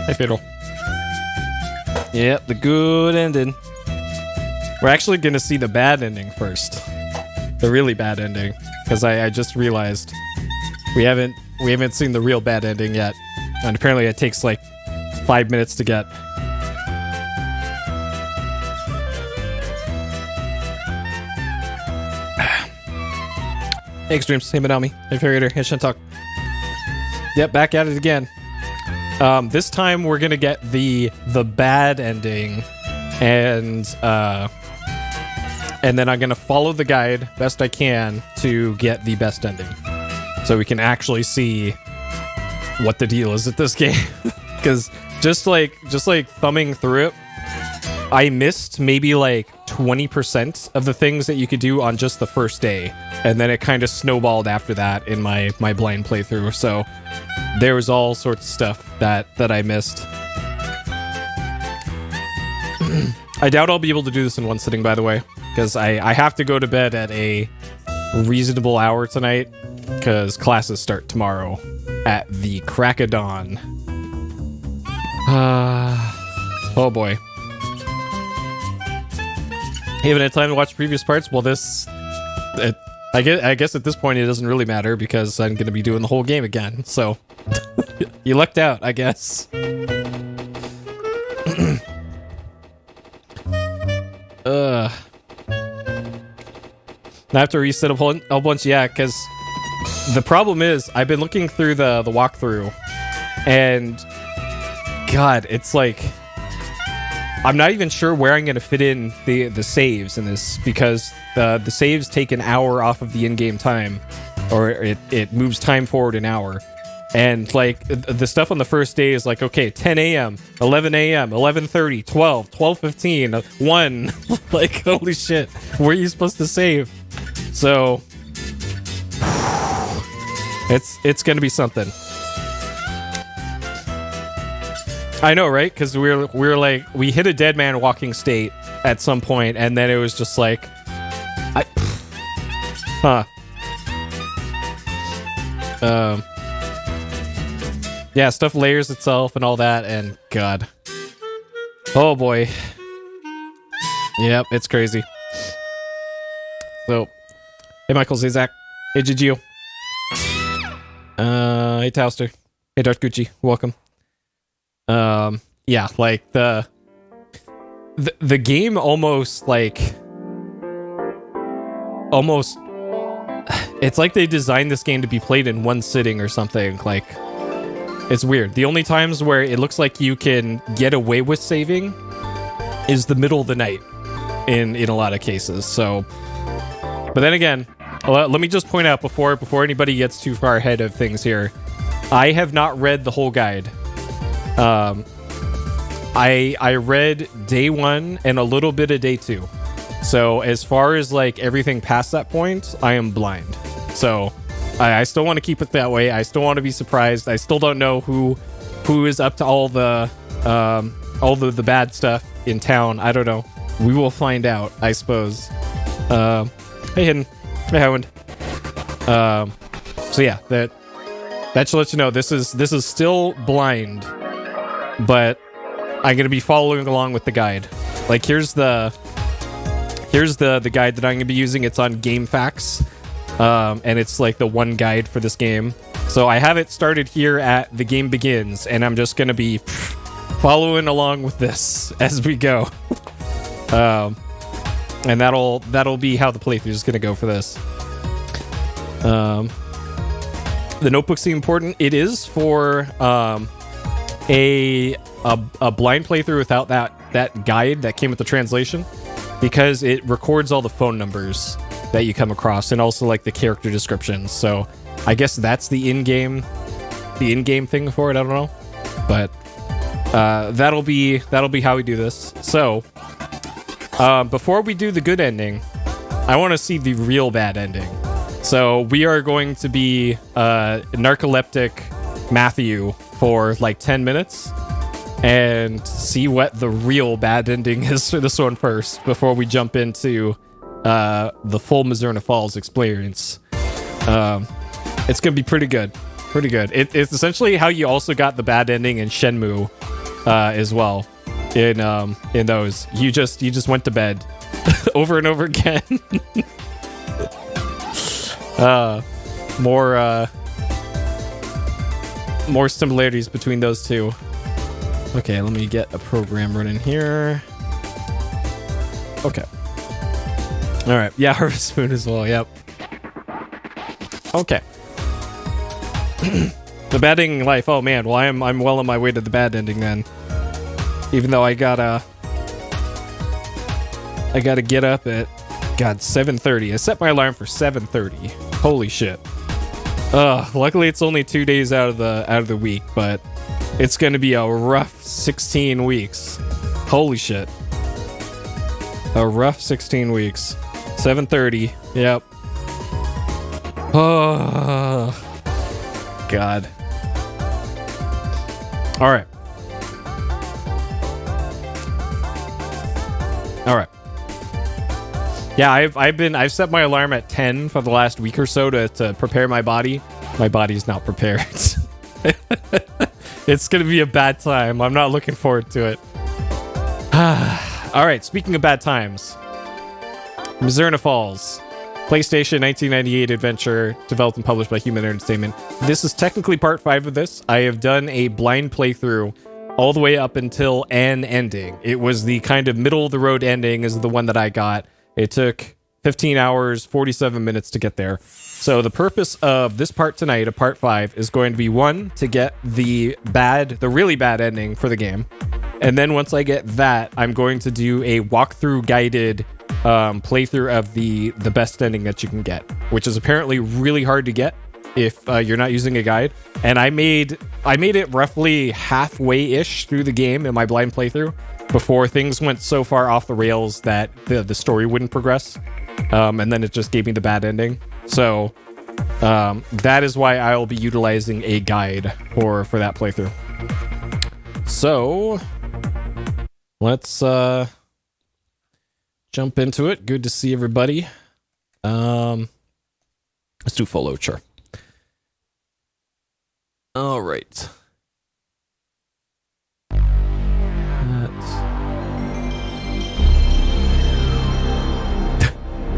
Hey, Fiddle. Yep, the good ending. We're actually gonna see the bad ending first. The really bad ending. Because I just realized we haven't seen the real bad ending yet. And apparently it takes like 5 minutes to get. Hey, Extremes. Hey, Madami. Hey, Fairy Hey, Shintalk. Yep, back at it again. This time we're gonna get the bad ending, and then I'm gonna follow the guide best I can to get the best ending, so we can actually see what the deal is at this game. Because just like thumbing through it, I missed maybe like 20% of the things that you could do on just the first day, and then it kind of snowballed after that in my blind playthrough. So there was all sorts of stuff that I missed. I doubt I'll be able to do this in one sitting, by the way, because I have to go to bed at a reasonable hour tonight, because classes start tomorrow at the crack of dawn. Oh boy. Haven't had time to watch previous parts. Well, I guess at this point it doesn't really matter, because I'm going to be doing the whole game again. So you lucked out, I guess. I have to reset a whole bunch, yeah, because the problem is I've been looking through the walkthrough, and God, it's like I'm not even sure where I'm going to fit in the saves in this, because the saves take an hour off of the in-game time, or it moves time forward an hour. And like the stuff on the first day is like, okay, 10 a.m., 11 a.m., 11:30, 12, 12:15, 1. Like, holy shit, where are you supposed to save? So it's going to be something. I know, right? Because we're like, we hit a dead man walking state at some point, and then it was just like, yeah, stuff layers itself and all that, and God, oh boy, yep, it's crazy. So, hey, Michael, hey, Zach, hey, Gigio, hey, Towster, hey, Darth Gucci, welcome. Yeah, like the game almost it's like they designed this game to be played in one sitting or something. Like, it's weird. The only times where it looks like you can get away with saving is the middle of the night in a lot of cases. So, but then again, let me just point out before anybody gets too far ahead of things here, I have not read the whole guide. I read day 1 and a little bit of day 2. So as far as like everything past that point, I am blind. So I still want to keep it that way. I still want to be surprised. I still don't know who is up to all the bad stuff in town. I don't know. We will find out, I suppose. Hey, Hidden. Hey, Howard. So yeah, that should let you know this is still blind, but I'm gonna be following along with the guide. Like, here's the guide that I'm gonna be using. It's on GameFAQs, and it's like the one guide for this game. So I have it started here at the game begins, and I'm just gonna be following along with this as we go. And that'll be how the playthrough is gonna go for this. The notebook seem important. It is for a blind playthrough without that guide that came with the translation, because it records all the phone numbers that you come across, and also like the character descriptions. So I guess that's the in-game thing for it. I don't know, but that'll be how we do this. So before we do the good ending, I want to see the real bad ending. So we are going to be narcoleptic Matthew for like 10 minutes and see what the real bad ending is for this one first, before we jump into the full Mizzurna Falls experience. It's gonna be pretty good. Pretty good. It's essentially how you also got the bad ending in Shenmue as well. In those, you just went to bed over and over again. More similarities between those two. Okay, let me get a program running here. Okay. All right. Yeah, Harvest Moon as well. Yep. Okay. The bad ending life. Oh man. Well, I'm well on my way to the bad ending then. Even though I gotta get up at 7:30. I set my alarm for 7:30. Holy shit. Luckily it's only 2 days out of the week, but it's gonna be a rough 16 weeks. Holy shit. A rough 16 weeks. 7:30. Yep. Oh God. All right. All right. Yeah, I've set my alarm at 10 for the last week or so to prepare my body. My body's not prepared. It's gonna be a bad time. I'm not looking forward to it. All right. Speaking of bad times, Mizzurna Falls, PlayStation 1998 adventure, developed and published by Human Entertainment. This is technically part 5 of this. I have done a blind playthrough all the way up until an ending. It was the kind of middle of the road ending is the one that I got. It took 15 hours, 47 minutes to get there. So the purpose of this part tonight, of part 5, is going to be 1, to get the really bad ending for the game. And then once I get that, I'm going to do a walkthrough guided playthrough of the best ending that you can get, which is apparently really hard to get if you're not using a guide. And I made it roughly halfway-ish through the game in my blind playthrough before things went so far off the rails that the story wouldn't progress. And then it just gave me the bad ending. So that is why I'll be utilizing a guide for that playthrough. So let's jump into it. Good to see everybody. Let's do follow, sure. All right.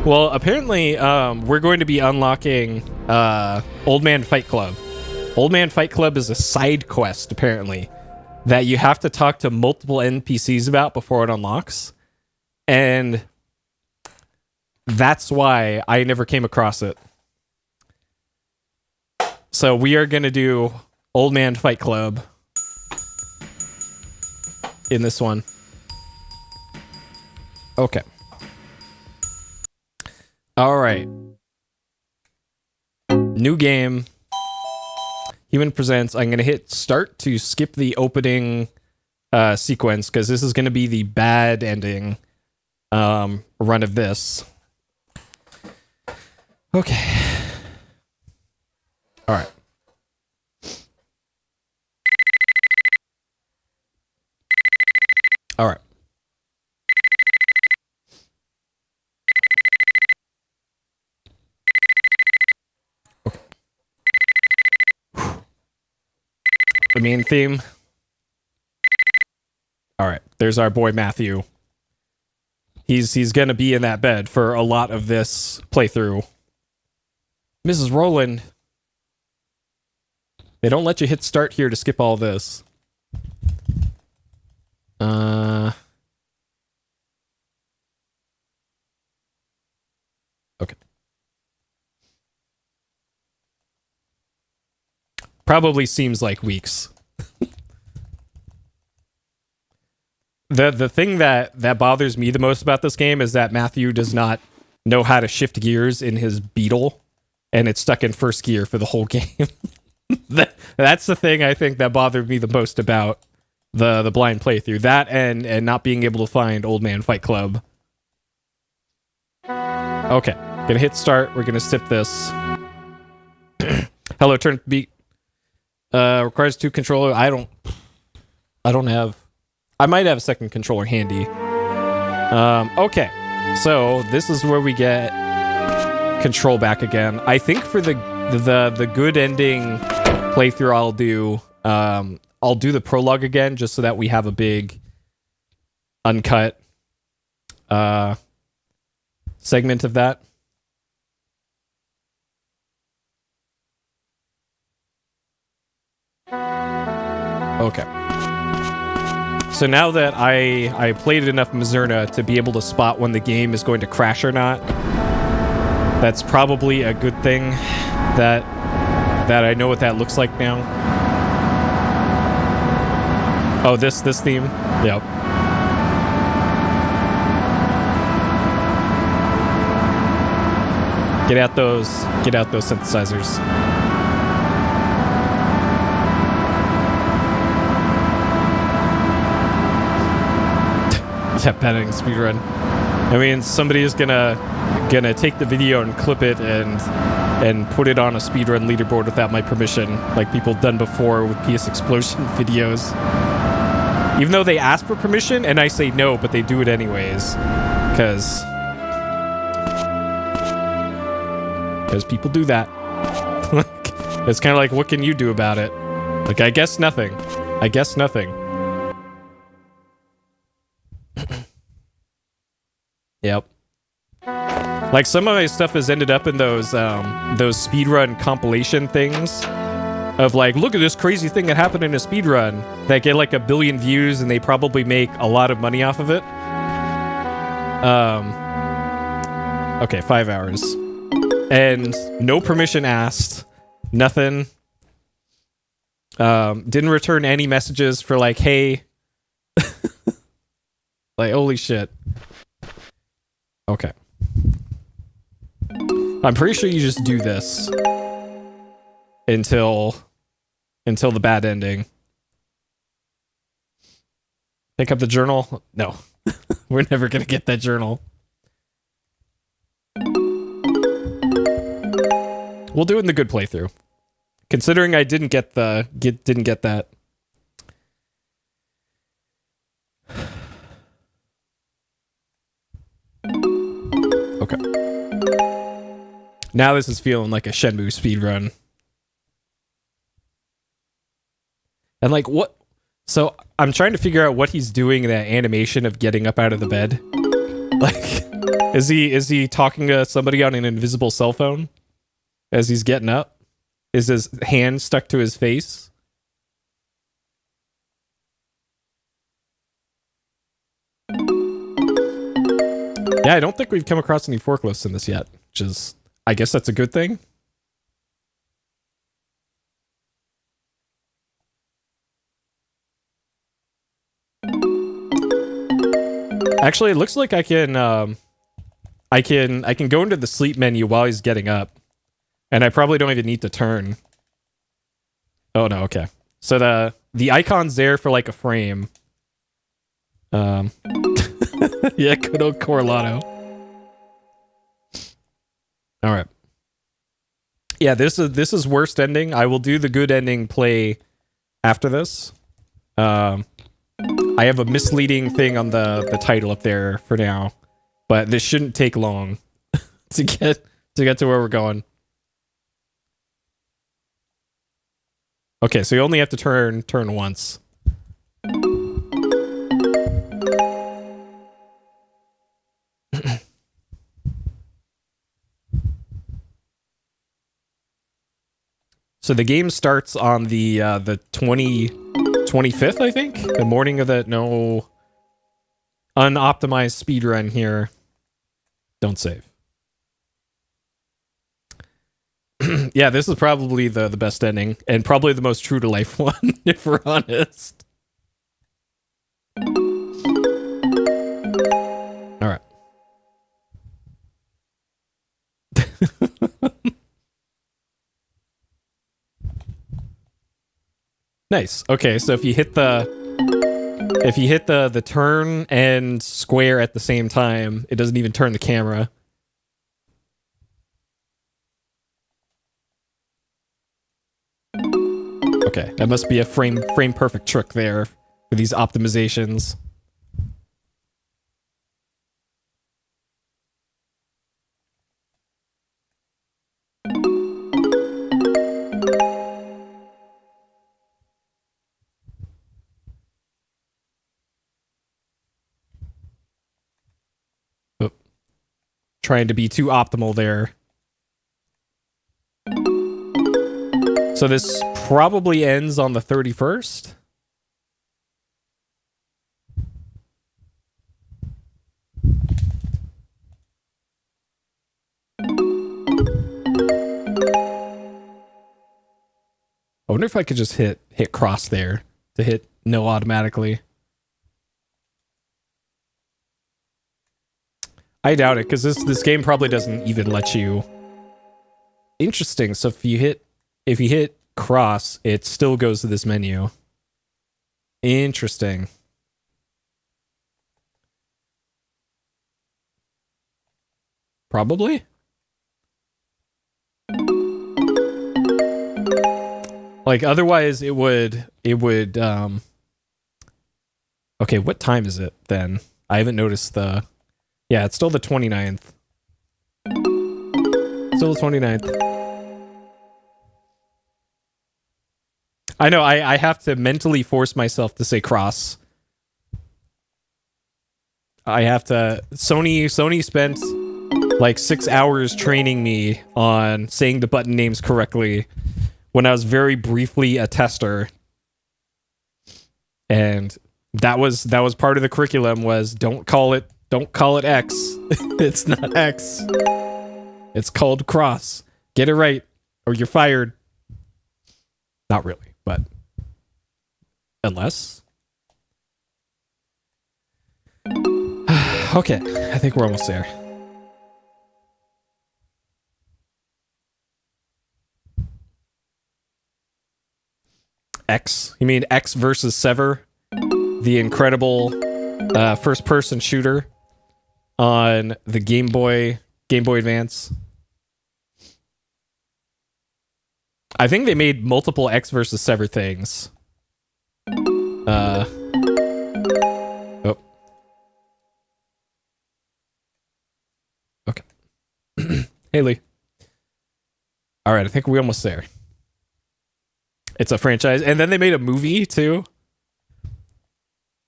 Well, apparently, we're going to be unlocking Old Man Fight Club. Old Man Fight Club is a side quest, apparently, that you have to talk to multiple NPCs about before it unlocks. And that's why I never came across it. So we are going to do Old Man Fight Club in this one. Okay. All right. New game. Human Presents. I'm going to hit start to skip the opening sequence because this is going to be the bad ending run of this. Okay. All right. All right. Okay. The main theme. All right. There's our boy Matthew. He's gonna be in that bed for a lot of this playthrough. Mrs. Rowland. They don't let you hit start here to skip all this. Okay. Probably seems like weeks. The thing that bothers me the most about this game is that Matthew does not know how to shift gears in his Beetle, and it's stuck in first gear for the whole game. That's the thing I think that bothered me the most about the blind playthrough. That and not being able to find Old Man Fight Club. Okay, gonna hit start. We're gonna sip this. Hello, turn beat. Requires 2 controller. I don't have. I might have a second controller handy. Okay, so this is where we get control back again. I think for the good ending playthrough I'll do the prologue again just so that we have a big uncut segment of that. Okay. So now that I played enough Mizzurna to be able to spot when the game is going to crash or not, that's probably a good thing that I know what that looks like now. Oh, this theme? Yep. Get out those synthesizers. Yeah, betting speedrun. I mean, somebody is gonna take the video and clip it and put it on a speedrun leaderboard without my permission, like people done before with PS Explosion videos. Even though they ask for permission and I say no, but they do it anyways, because people do that. It's kind of like, what can you do about it? Like, I guess nothing. Yep. Like, some of my stuff has ended up in those speedrun compilation things of like, look at this crazy thing that happened in a speedrun that get like 1 billion views and they probably make a lot of money off of it. Okay, 5 hours. And no permission asked. Nothing. Didn't return any messages for like, hey. Like, holy shit. Okay. I'm pretty sure you just do this until the bad ending. Pick up the journal? No. We're never gonna get that journal. We'll do it in the good playthrough. Considering I didn't get that. Okay. Now this is feeling like a Shenmue speedrun. And like, what? So I'm trying to figure out what he's doing in that animation of getting up out of the bed. Like, is he talking to somebody on an invisible cell phone as he's getting up? Is his hand stuck to his face? Yeah, I don't think we've come across any forklifts in this yet, which is, I guess that's a good thing. Actually, it looks like I can go into the sleep menu while he's getting up. And I probably don't even need to turn. Oh no, okay. So the icon's there for like a frame. Yeah, good old Corlato. Alright. Yeah, this is worst ending. I will do the good ending play after this. I have a misleading thing on the title up there for now, but this shouldn't take long to get to where we're going. Okay, so you only have to turn once. So the game starts on the 25th, I think? The morning of the unoptimized speedrun here. Don't save. Yeah, this is probably the best ending, and probably the most true to life one, if we're honest. Alright. Nice. Okay, so if you hit the turn and square at the same time, it doesn't even turn the camera. Okay, that must be a frame perfect trick there for these optimizations. trying to be too optimal there. So this probably ends on the 31st. I wonder if I could just hit cross there to hit no automatically. I doubt it, because this game probably doesn't even let you. Interesting. So if you hit cross, it still goes to this menu. Interesting. Probably. Like otherwise it would okay, what time is it then? I haven't noticed the. Yeah, it's still the 29th. Still the 29th. I know, I have to mentally force myself to say cross. I have to. Sony spent like 6 hours training me on saying the button names correctly when I was very briefly a tester. And that was part of the curriculum was don't call it X. It's not X. It's called cross. Get it right or you're fired. Not really, but unless. Okay, I think we're almost there. X? You mean X versus Sever? The incredible first-person shooter on the Game Boy Advance. I think they made multiple X versus Sever things. Oh. Okay. Haley. All right, I think we're almost there. It's a franchise. And then they made a movie, too.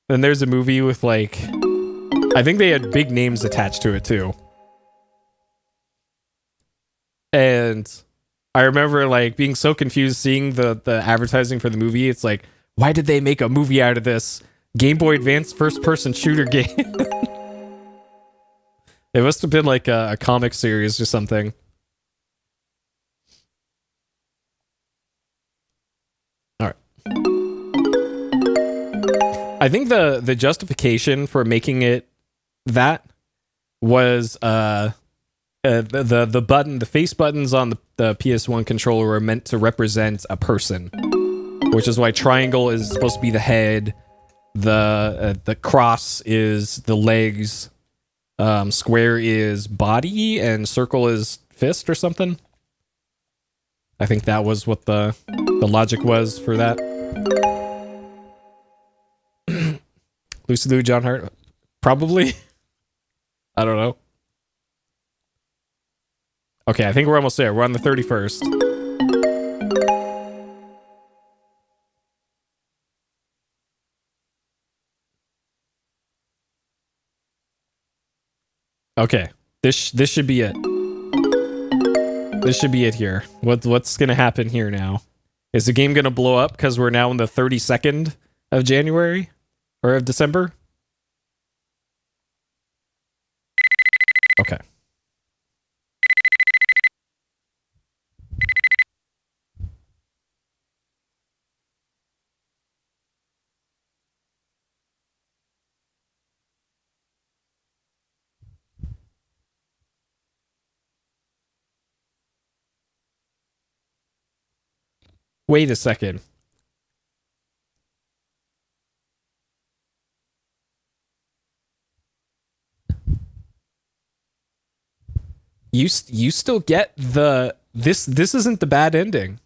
And there's a movie with, like... I think they had big names attached to it, too. And I remember, like, being so confused seeing the advertising for the movie. It's like, why did they make a movie out of this Game Boy Advance first-person shooter game? It must have been, like, a comic series or something. I think the justification for making it that was the button, the face buttons on the PS1 controller were meant to represent a person, which is why triangle is supposed to be the head, the cross is the legs, square is body, and circle is fist or something. I think that was what the logic was for that. Lucy Liu, John Hart? Probably. I don't know. Okay, I think we're almost there. We're on the 31st. Okay, this should be it. This should be it here. What's gonna happen here now? Is the game gonna blow up because we're now in the 32nd of January? Or of December? Okay. Wait a second. You still get the this isn't the bad ending.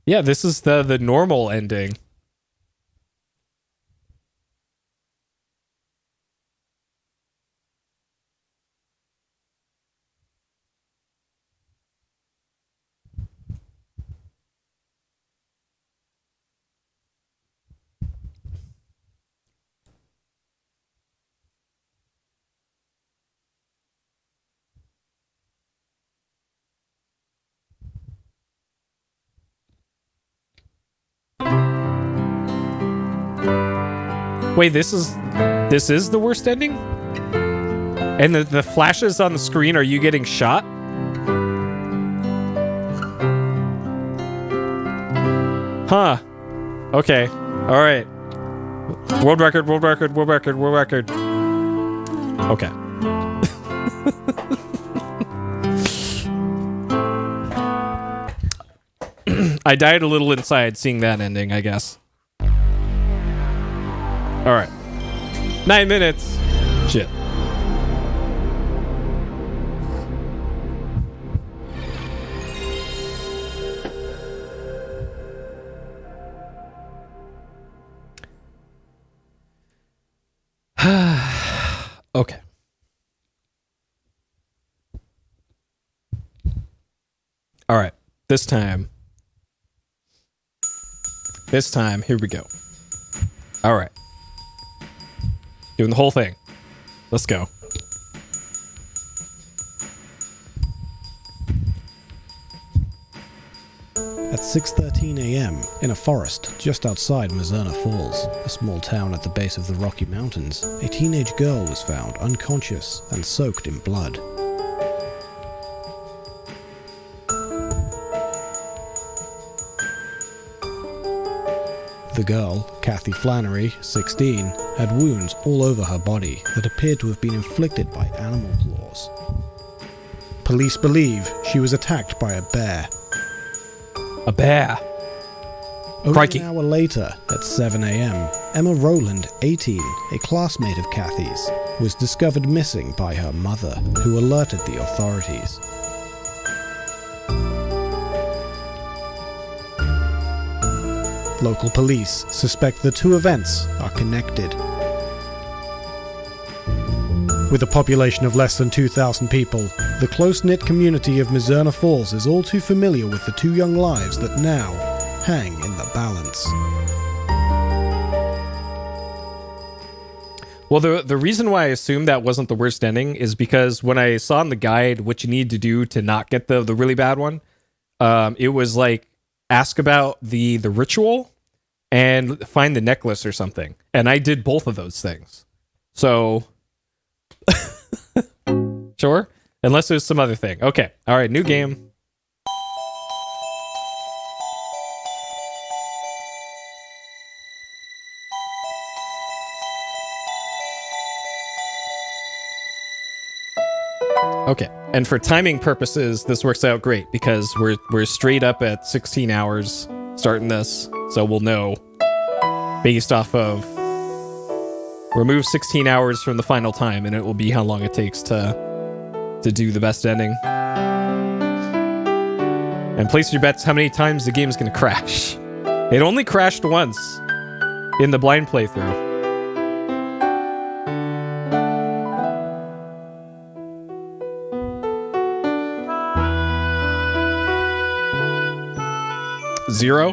Yeah, this is the normal ending. Wait, this is the worst ending? And the flashes on the screen, are you getting shot? Huh. Okay. All right. World record, world record, world record, world record. Okay. I died a little inside seeing that ending, I guess. All right. 9 minutes. Shit. Okay. All right. This time, here we go. All right. Doing the whole thing. Let's go. At 6:13 a.m., in a forest just outside Mizzurna Falls, a small town at the base of the Rocky Mountains, a teenage girl was found unconscious and soaked in blood. The girl, Kathy Flannery, 16, had wounds all over her body that appeared to have been inflicted by animal claws. Police believe she was attacked by a bear. A bear. Only Crikey. an hour later, at 7 a.m., Emma Rowland, 18, a classmate of Kathy's, was discovered missing by her mother, who alerted the authorities. Local police suspect the two events are connected. With a population of less than 2,000 people, the close-knit community of Mizzurna Falls is all too familiar with the two young lives that now hang in the balance. Well, the reason why I assumed that wasn't the worst ending is because when I saw in the guide what you need to do to not get the really bad one, it was like, ask about the ritual and find the necklace or something. And I did both of those things. So, sure. Unless there's some other thing. Okay. All right. New game. Okay. And for timing purposes, this works out great because we're straight up at 16 hours starting this. So we'll know based off of remove 16 hours from the final time and it will be how long it takes to do the best ending. And place your bets how many times the game's going to crash. It only crashed once in the blind playthrough. Zero?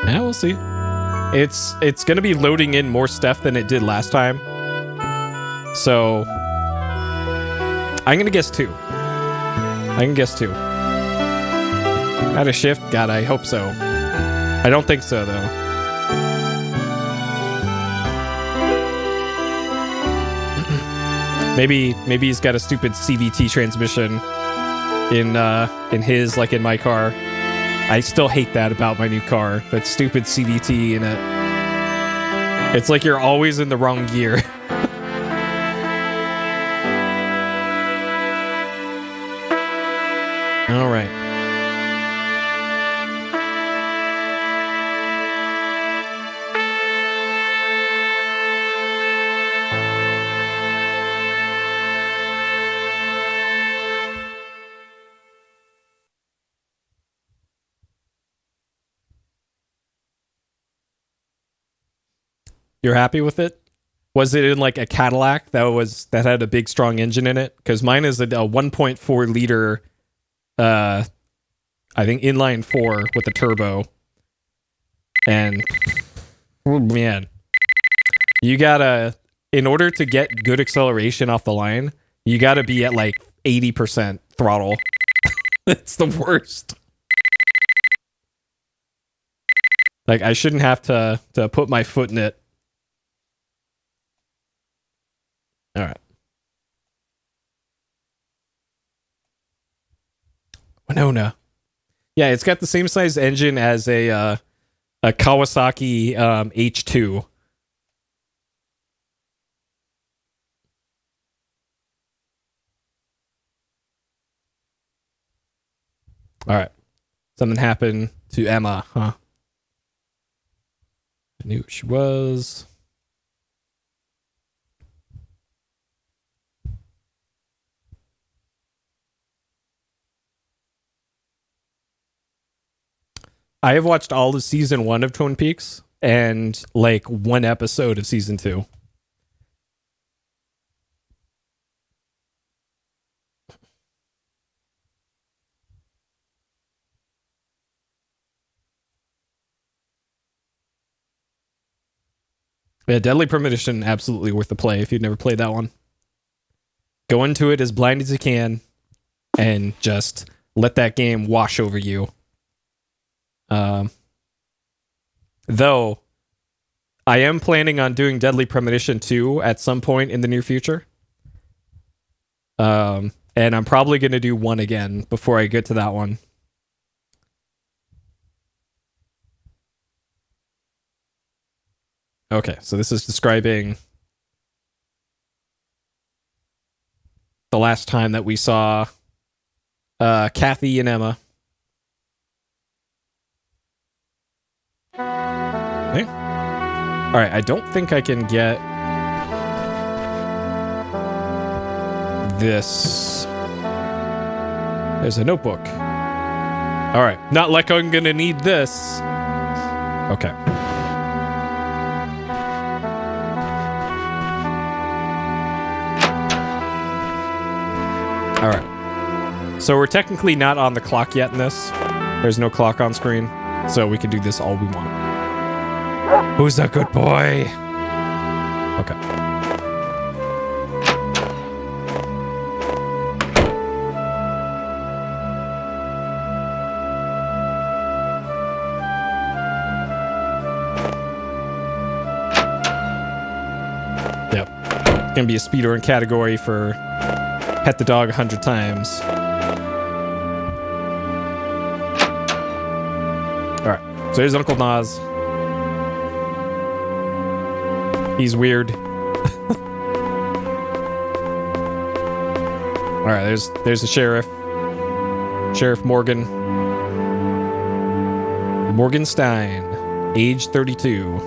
Yeah, we'll see. It's gonna be loading in more stuff than it did last time. So I'm gonna guess 2. I can guess 2. Out of shift? God, I hope so. I don't think so though. Maybe he's got a stupid CVT transmission in his, like in my car. I still hate that about my new car. That stupid CVT in it. It's like you're always in the wrong gear. All right. You're happy with it? Was it in like a Cadillac that had a big strong engine in it? Because mine is a 1.4 liter, I think inline 4 with a turbo. And oh man, you gotta, in order to get good acceleration off the line, you gotta be at like 80% throttle. It's the worst. Like I shouldn't have to put my foot in it Winona. Yeah, it's got the same size engine as a Kawasaki H2. All right. Something happened to Emma, huh? I knew she was. I have watched all of season 1 of Twin Peaks and like one episode of season 2. Yeah, Deadly Premonition, absolutely worth the play if you've never played that one. Go into it as blind as you can and just let that game wash over you. Though, I am planning on doing Deadly Premonition 2 at some point in the near future. And I'm probably going to do 1 again before I get to that one. Okay, so this is describing the last time that we saw Kathy and Emma. Okay. All right, I don't think I can get this. There's a notebook. All right, not like I'm gonna need this. Okay. All right. So we're technically not on the clock yet in this. There's no clock on screen, so we can do this all we want. Who's a good boy? Okay. Yep. It's gonna be a speedrun category for pet the dog 100 times. Alright, so there's Uncle Nas. He's weird. Alright, there's the sheriff. Sheriff Morgan. Morgenstein, age 32.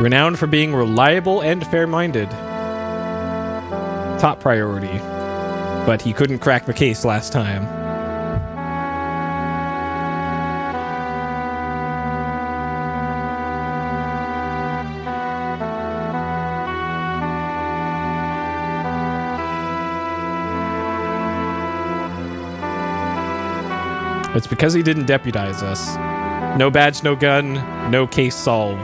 Renowned for being reliable and fair-minded. Top priority. But he couldn't crack the case last time. It's because he didn't deputize us. No badge, no gun, no case solved.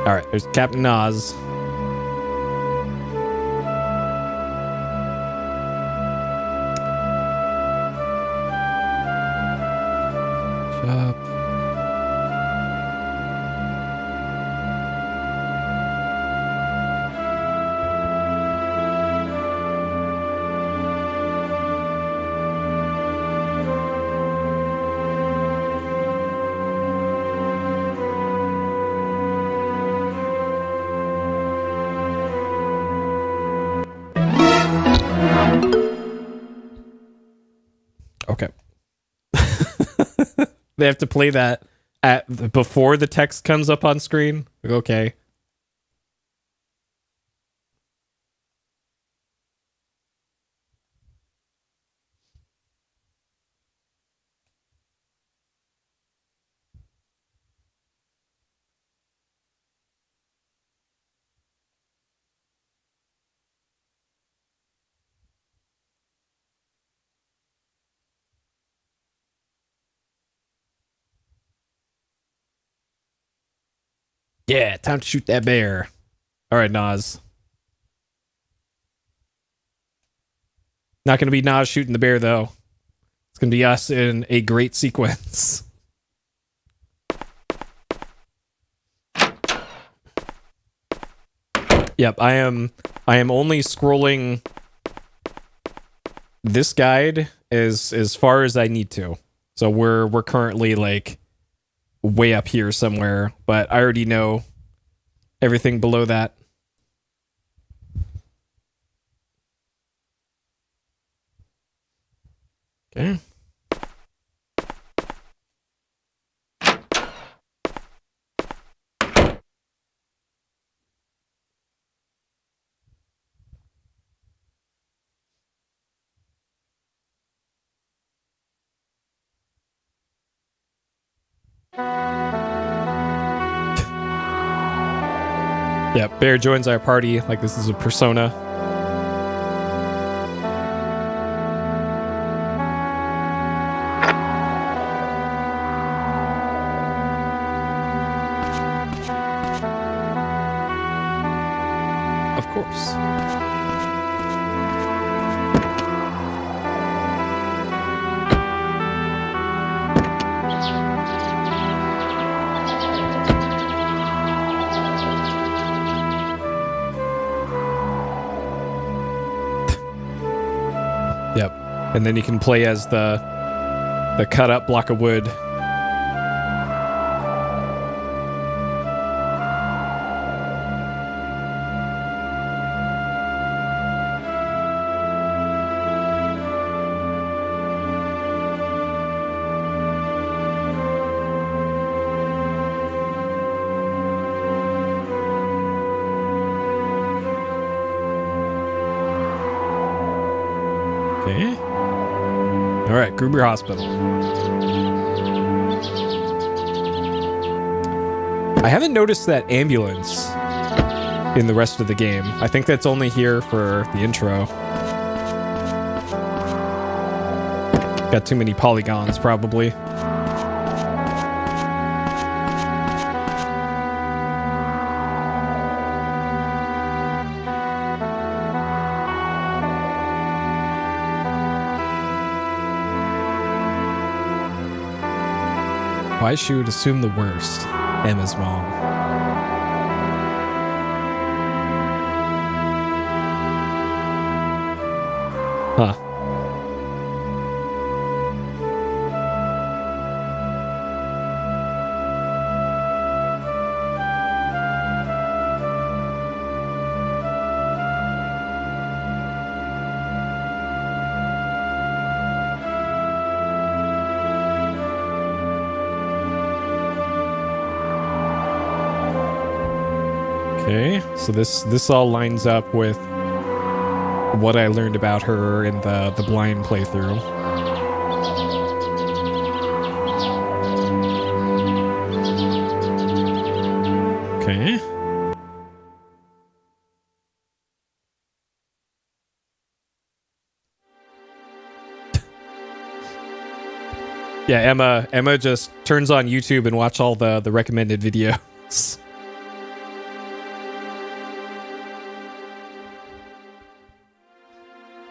Alright, there's Captain Nas. Shop. Okay. They have to play that before the text comes up on screen. Okay. Yeah, time to shoot that bear. All right, Nas. Not going to be Nas shooting the bear, though. It's going to be us in a great sequence. Yep, I am only scrolling this guide as far as I need to. So we're currently like way up here somewhere, but I already know everything below that. Okay. Yep, Bear joins our party like this is a persona. Of course. Yep. And then you can play as the cut up block of wood. Okay. All right, Gruber Hospital. I haven't noticed that ambulance in the rest of the game. I think that's only here for the intro. Got too many polygons, probably. Why she would assume the worst? Emma's mom. Huh. Okay, so this all lines up with what I learned about her in the blind playthrough. Okay. Yeah, Emma just turns on YouTube and watch all the recommended videos.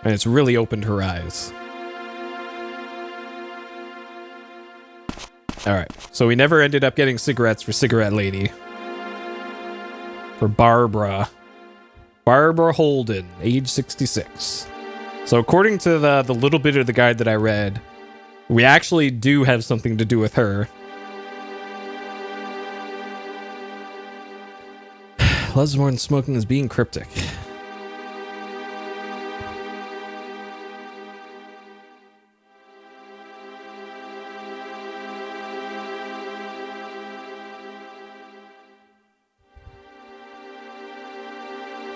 And it's really opened her eyes. Alright, so we never ended up getting cigarettes for Cigarette Lady. For Barbara. Barbara Holden, age 66. So according to the little bit of the guide that I read, we actually do have something to do with her. Loves more than smoking is being cryptic.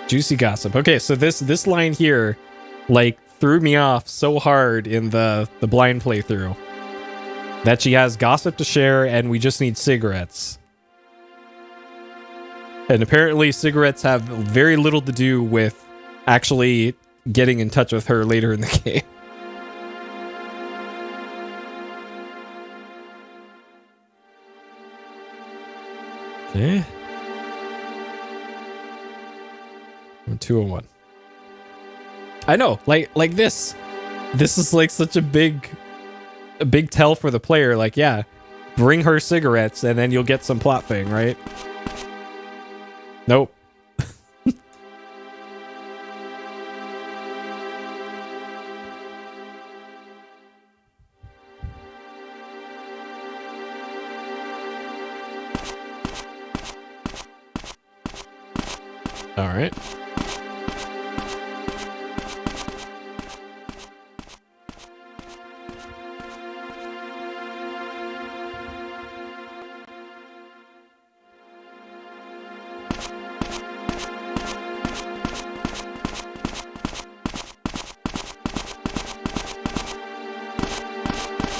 Juicy gossip. Okay, so this line here, like, threw me off so hard in the blind playthrough. That she has gossip to share and we just need cigarettes. And apparently cigarettes have very little to do with actually getting in touch with her later in the game. Okay. 201. I know, like this is like such a big tell for the player. Like, yeah, bring her cigarettes and then you'll get some plot thing, right? Nope. All right.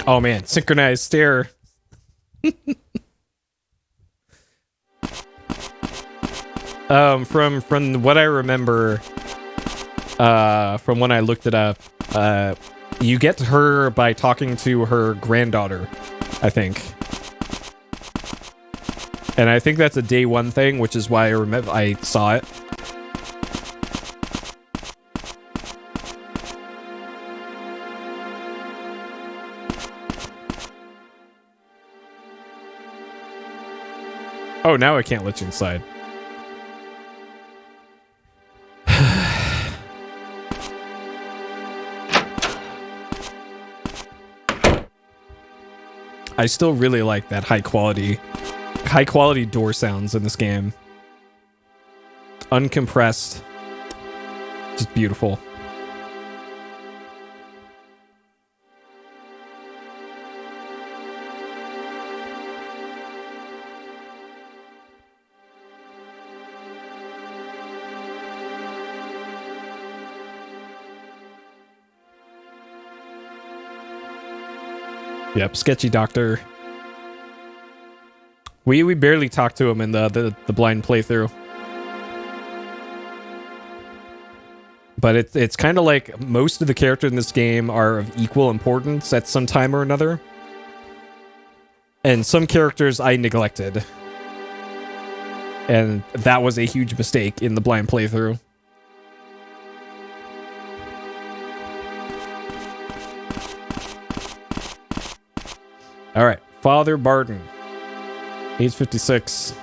Oh man, synchronized stare. From what I remember, from when I looked it up, you get to her by talking to her granddaughter, I think. And I think that's a day one thing, which is why I remember I saw it. Oh, now I can't let you inside. I still really like that high quality door sounds in this game. Uncompressed. Just beautiful. Yep, sketchy doctor. We barely talked to him in the blind playthrough. But it's kind of like most of the characters in this game are of equal importance at some time or another. And some characters I neglected. And that was a huge mistake in the blind playthrough. All right, Father Barton, age 56.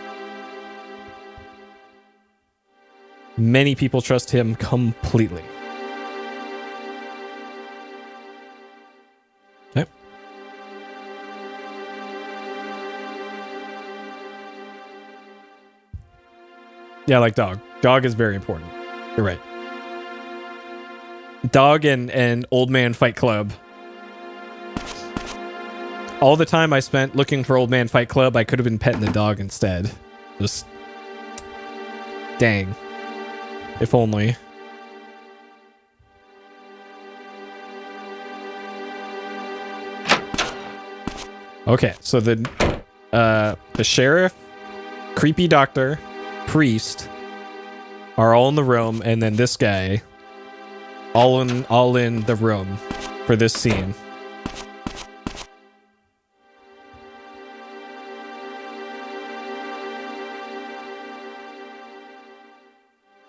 Many people trust him completely. Okay. Yeah, like dog. Dog is very important. You're right. Dog and Old Man Fight Club. All the time I spent looking for Old Man Fight Club, I could have been petting the dog instead. Just... dang. If only. Okay, so the sheriff, creepy doctor, priest are all in the room, and then this guy all in the room for this scene.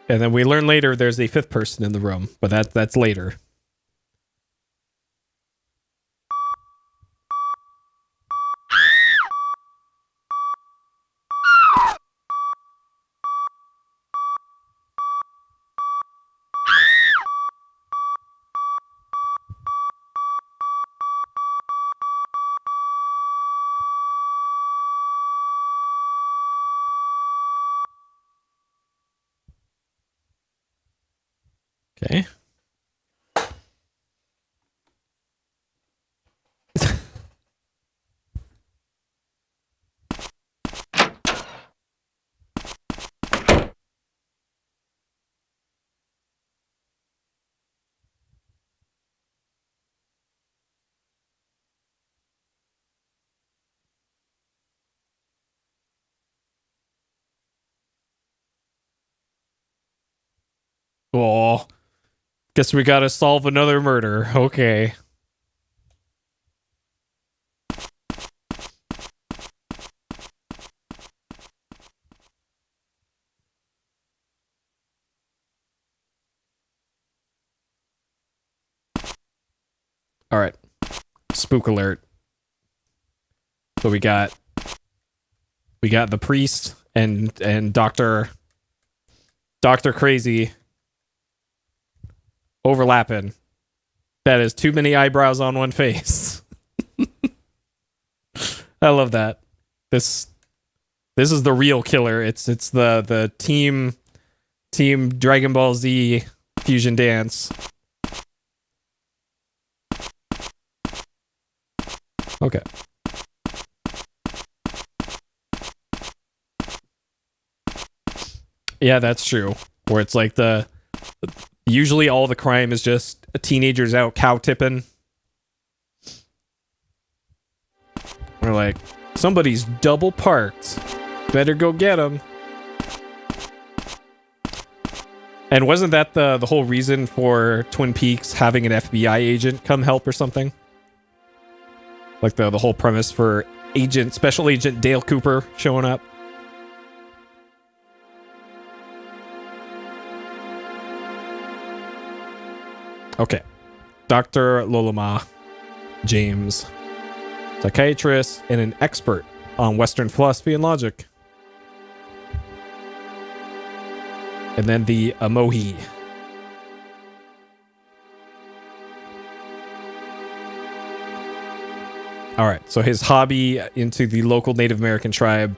And then we learn later there's a fifth person in the room, but that's later. Okay. Oh, guess we gotta solve another murder. Okay. All right. Spook alert. So we got the priest and Dr. Crazy overlapping. That is too many eyebrows on one face. I love that. This is the real killer. It's the team Team Dragon Ball Z Fusion Dance. Okay. Yeah, that's true. Where it's like usually all the crime is just teenagers out cow tipping. We're like, somebody's double parked. Better go get them. And wasn't that the whole reason for Twin Peaks having an FBI agent come help or something? Like the whole premise for Special Agent Dale Cooper showing up. Okay. Dr. Loloma James, psychiatrist and an expert on Western philosophy and logic. And then the Amohi. All right, so his hobby into the local Native American tribe.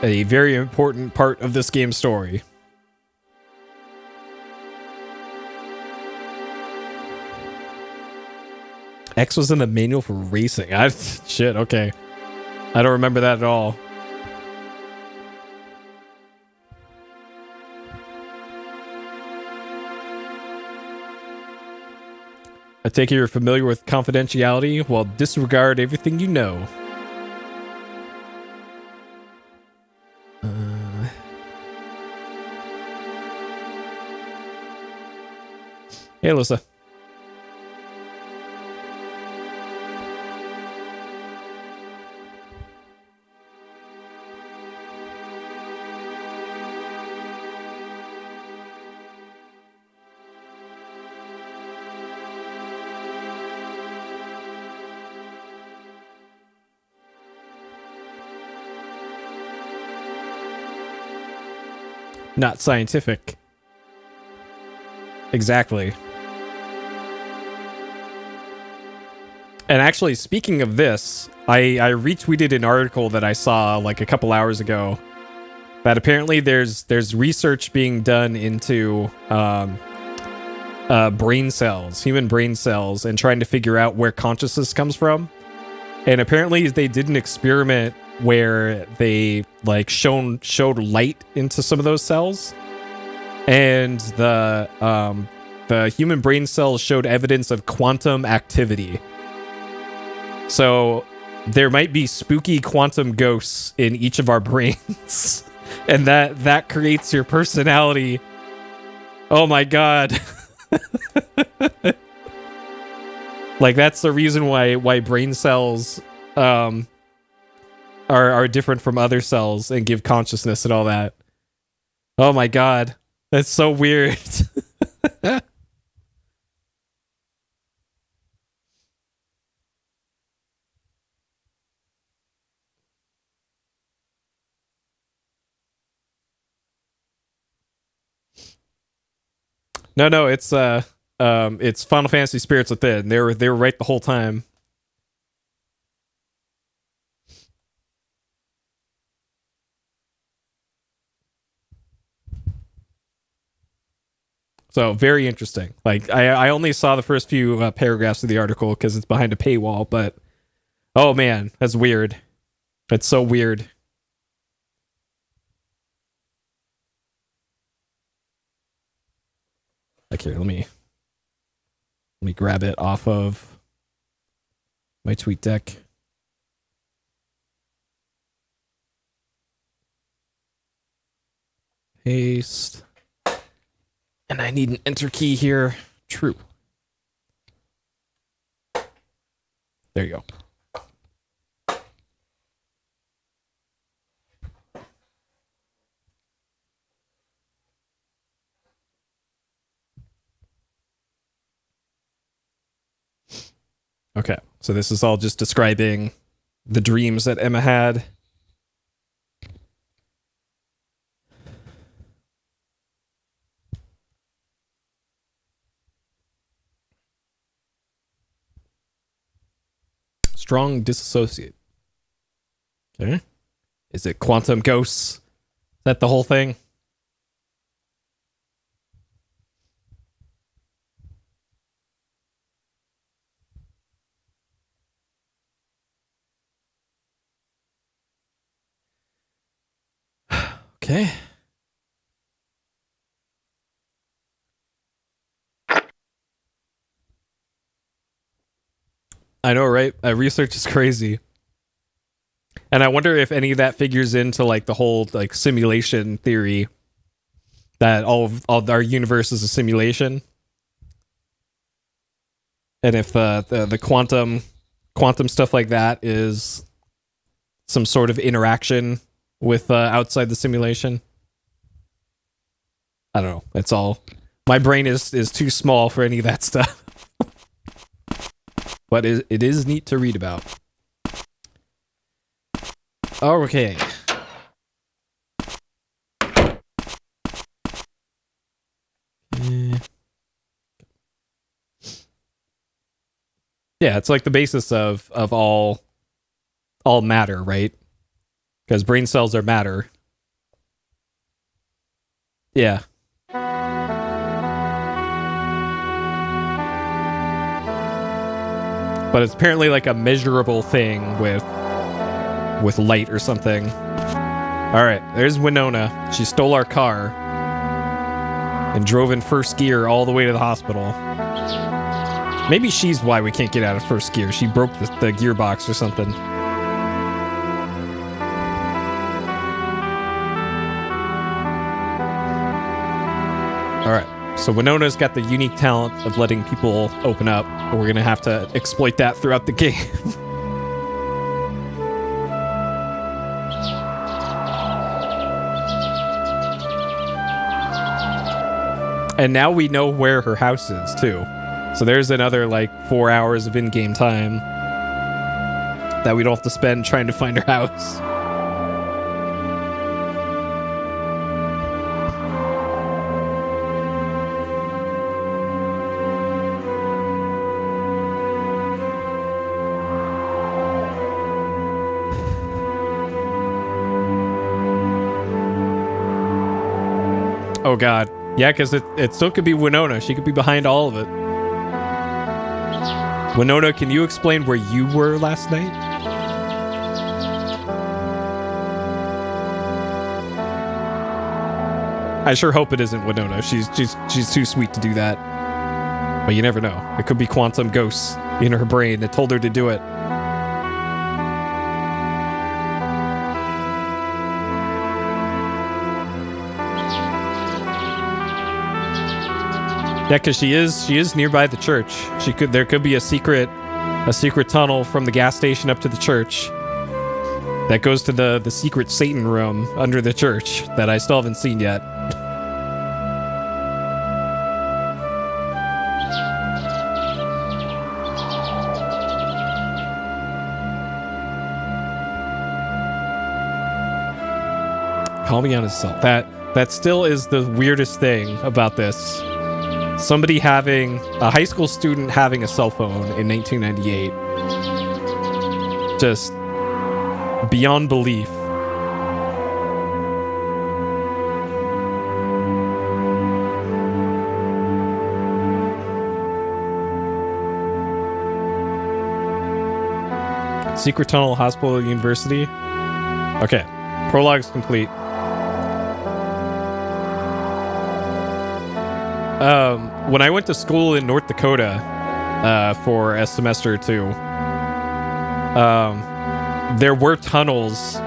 A very important part of this game's story. X was in the manual for racing. Shit, okay. I don't remember that at all. I take it you're familiar with confidentiality. Well, disregard everything you know. Hey, Alyssa. Not scientific. Exactly. And actually, speaking of this, I retweeted an article that I saw like a couple hours ago that apparently there's research being done into brain cells, human brain cells, and trying to figure out where consciousness comes from. And apparently they did an experiment where they like showed light into some of those cells, and the human brain cells showed evidence of quantum activity. So there might be spooky quantum ghosts in each of our brains, and that creates your personality. Oh my god. Like that's the reason why brain cells are different from other cells and give consciousness and all that. Oh my god. That's so weird. No, it's Final Fantasy Spirits Within. They were right the whole time. So very interesting. Like I only saw the first few paragraphs of the article because it's behind a paywall, but oh man, that's weird. That's so weird. Like here, let me grab it off of my tweet deck. Paste. And I need an enter key here. True. There you go. Okay, so this is all just describing the dreams that Emma had. Strong disassociate. Okay. Is it quantum ghosts? that the whole thing? Okay. I know, right? Research is crazy. And I wonder if any of that figures into like the whole like simulation theory that all of our universe is a simulation. And if the quantum stuff like that is some sort of interaction with outside the simulation. I don't know. It's all my brain is too small for any of that stuff. But it is neat to read about. Okay. Yeah, it's like the basis of all matter, right? Because brain cells are matter. Yeah. But it's apparently like a measurable thing with light or something. All right, there's Winona. She stole our car and drove in first gear all the way to the hospital. Maybe she's why we can't get out of first gear. She broke the gearbox or something. All right. So Winona's got the unique talent of letting people open up, but we're going to have to exploit that throughout the game. And now we know where her house is, too. So there's another, like, 4 hours of in-game time that we don't have to spend trying to find her house. Oh, God. Yeah, because it still could be Winona. She could be behind all of it. Winona, can you explain where you were last night? I sure hope it isn't Winona. She's too sweet to do that. But you never know. It could be quantum ghosts in her brain that told her to do it. Yeah, because she is nearby the church. There could be a secret tunnel from the gas station up to the church that goes to the secret Satan room under the church that I still haven't seen yet. Call me on his cell. That still is the weirdest thing about this. Somebody a high school student having a cell phone in 1998. Just beyond belief. Secret Tunnel, Hospital, University. Okay, prologue's complete. When I went to school in North Dakota for a semester or two, there were tunnels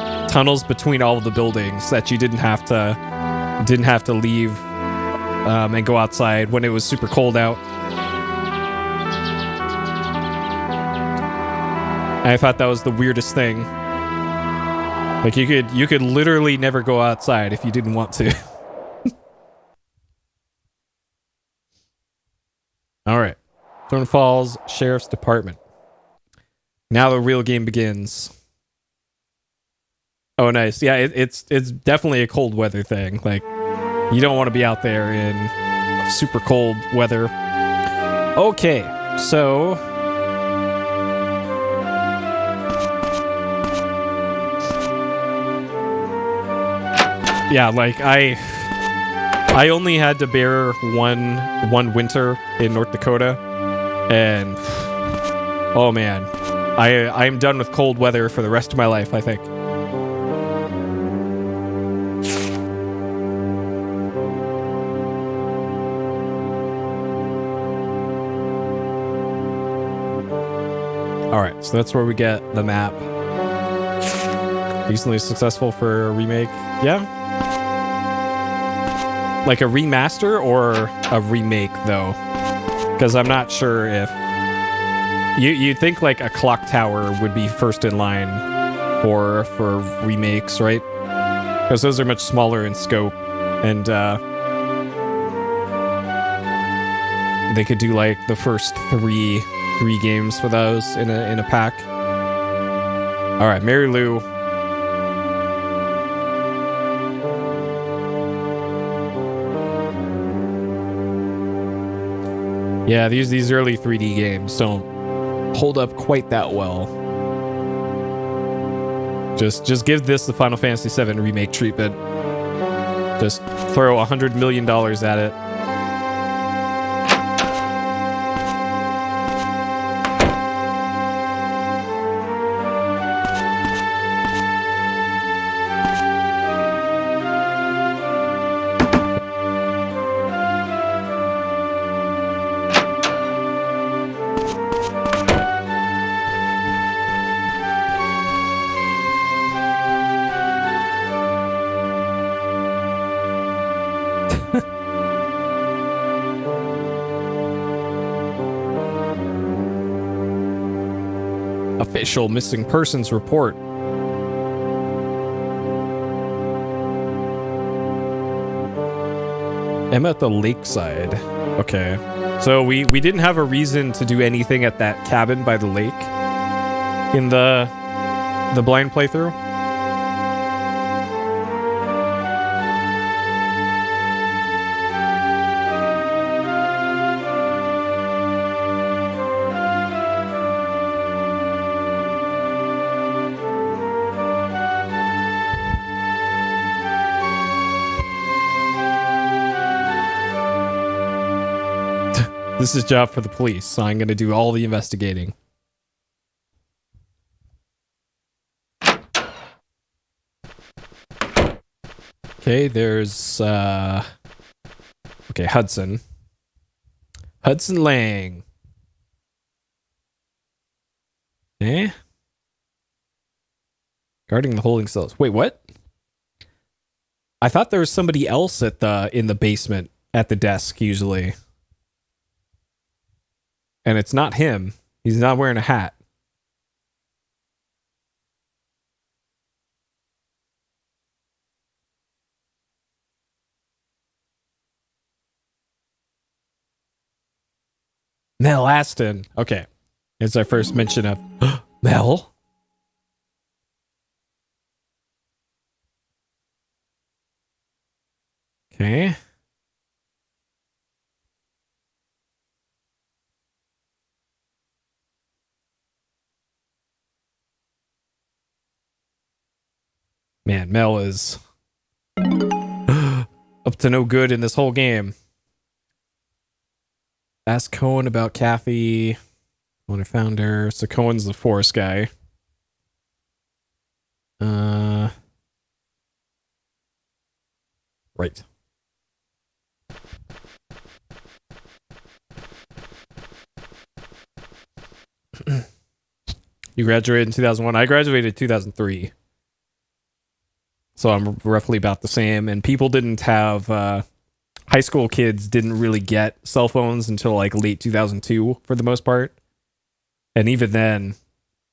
between all of the buildings that you didn't have to leave and go outside when it was super cold out. And I thought that was the weirdest thing. Like you could literally never go outside if you didn't want to. All right. Thorn Falls Sheriff's Department. Now the real game begins. Oh, nice. Yeah, it's definitely a cold weather thing. Like, you don't want to be out there in super cold weather. Okay, so Yeah, like I only had to bear one winter in North Dakota, and oh man, I'm done with cold weather for the rest of my life, I think. All right, so that's where we get the map. Decently successful for a remake. Yeah. Like a remaster or a remake, though? Because I'm not sure if... You'd think like a clock tower would be first in line for remakes, right? Because those are much smaller in scope. And they could do like the first three games for those in a pack. All right, Mary Lou. Yeah, these early 3D games don't hold up quite that well. Just give this the Final Fantasy VII remake treatment. Just throw $100 million at it. Official missing persons report. I'm at the lakeside. Okay. So we didn't have a reason to do anything at that cabin by the lake in the blind playthrough. This is a job for the police, so I'm going to do all the investigating. Okay, there's okay, Hudson. Hudson Lang. Eh? Guarding the holding cells. Wait, what? I thought there was somebody else at in the basement at the desk usually. And it's not him. He's not wearing a hat. Mel Aston. Okay. It's our first mention of Mel. Okay. Man, Mel is up to no good in this whole game. Ask Cohen about Kathy when I found her. So Cohen's the forest guy. Right. You graduated in 2001. I graduated in 2003. So I'm roughly about the same. And people didn't have... high school kids didn't really get cell phones until like late 2002 for the most part. And even then,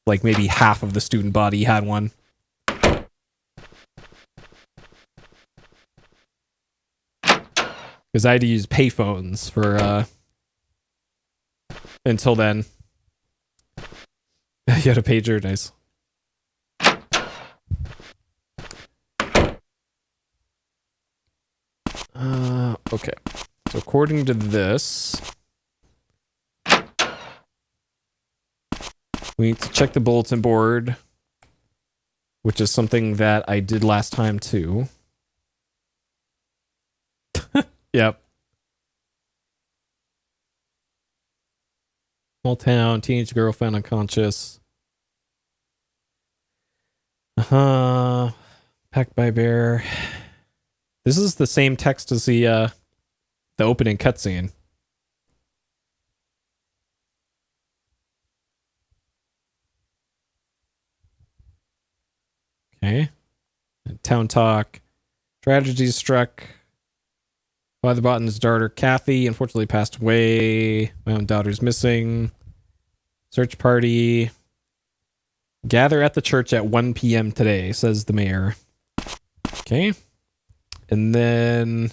like maybe half of the student body had one. Because I had to use payphones for... until then. You had a pager, nice. Okay. So according to this, we need to check the bulletin board, which is something that I did last time too. Yep. Small town, teenage girl found unconscious. Packed by bear. This is the same text as the opening cutscene. Okay. Town talk. Tragedy struck. Father Botton's daughter, Kathy, unfortunately passed away. My own daughter's missing. Search party. Gather at the church at 1 p.m. today, says the mayor. Okay. And then...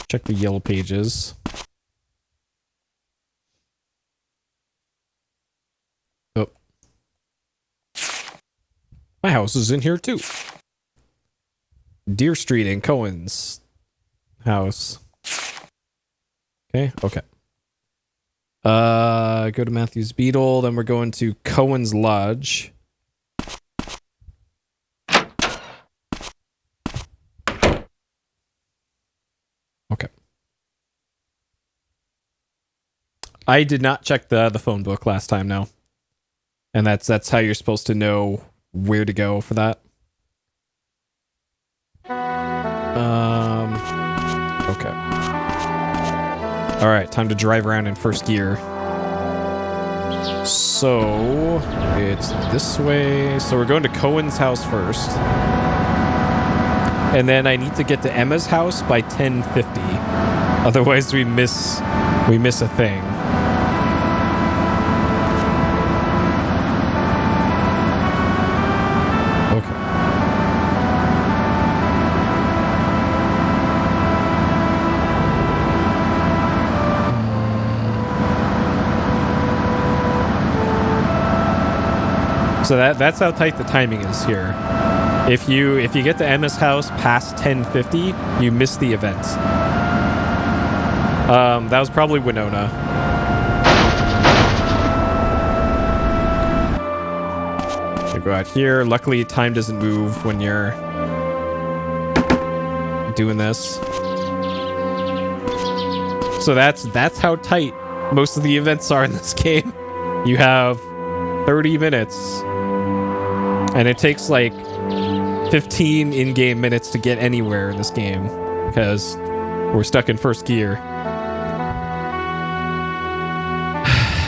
check the yellow pages. Oh. My house is in here too. Deer Street in Cohen's house. Okay. Go to Matthew's Beetle, then we're going to Cohen's Lodge. Okay. I did not check the phone book last time now. And that's how you're supposed to know where to go for that. Okay. All right, time to drive around in first gear. So it's this way. So we're going to Cohen's house first. And then I need to get to Emma's house by 10:50. Otherwise we miss a thing. So that's how tight the timing is here. If you get to Emma's house past 10:50, you miss the event. That was probably Winona. So go out here. Luckily, time doesn't move when you're doing this. So that's how tight most of the events are in this game. You have 30 minutes. And it takes like 15 in-game minutes to get anywhere in this game because we're stuck in first gear.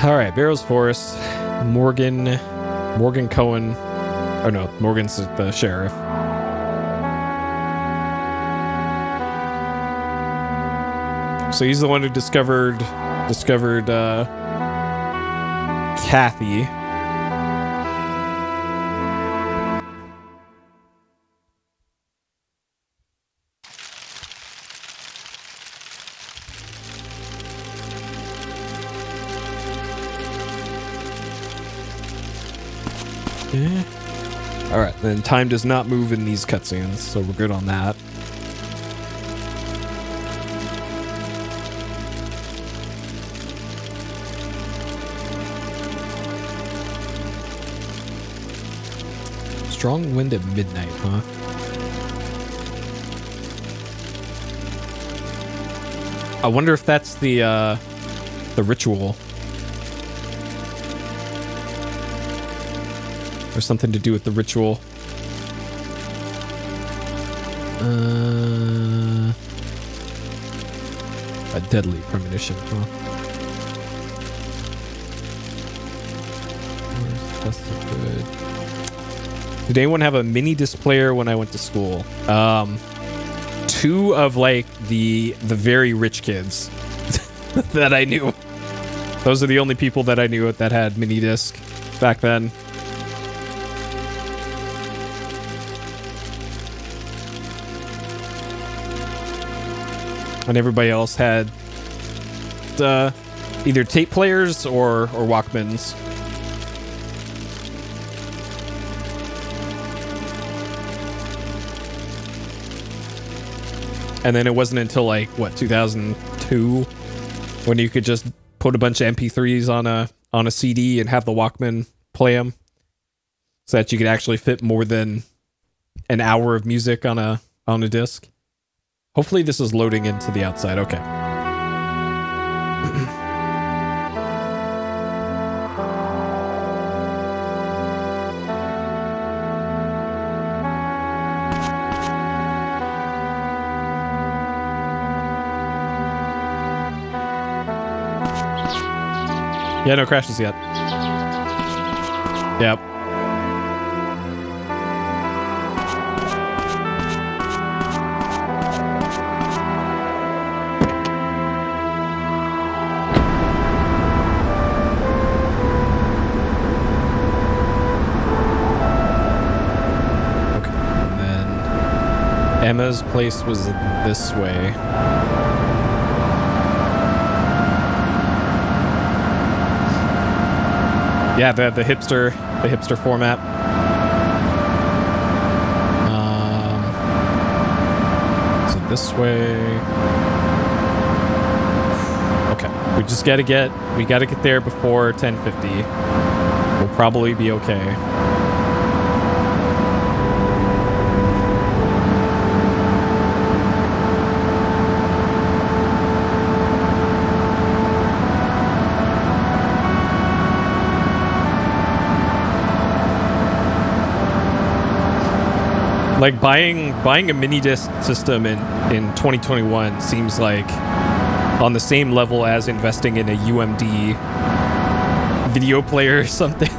All right, Barrows Forest, Morgan Cohen. Oh no, Morgan's the sheriff. So he's the one who discovered Kathy. Alright, then time does not move in these cutscenes, so we're good on that. Strong wind at midnight, huh? I wonder if that's the ritual. Or something to do with the ritual. A deadly premonition, huh? That's so good. Did anyone have a mini disc player when I went to school? Two of like the very rich kids that I knew. Those are the only people that I knew that had mini disc back then. And everybody else had either tape players or Walkmans. And then it wasn't until like what 2002 when you could just put a bunch of MP3s on a CD and have the Walkman play them, so that you could actually fit more than an hour of music on a on a disc. Hopefully this is loading into the outside. Okay. Yeah, no crashes yet. Yep. Emma's place was this way. Yeah, the hipster format. So this way. Okay, we just gotta get there before 10:50. We'll probably be okay. Like buying a mini disc system in 2021 seems like on the same level as investing in a UMD video player or something.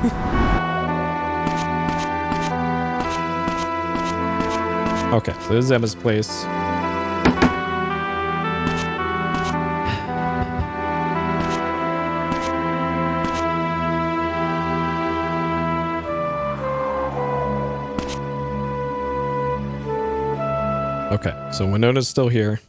Okay, so this is Emma's place. Okay, so Winona's still here.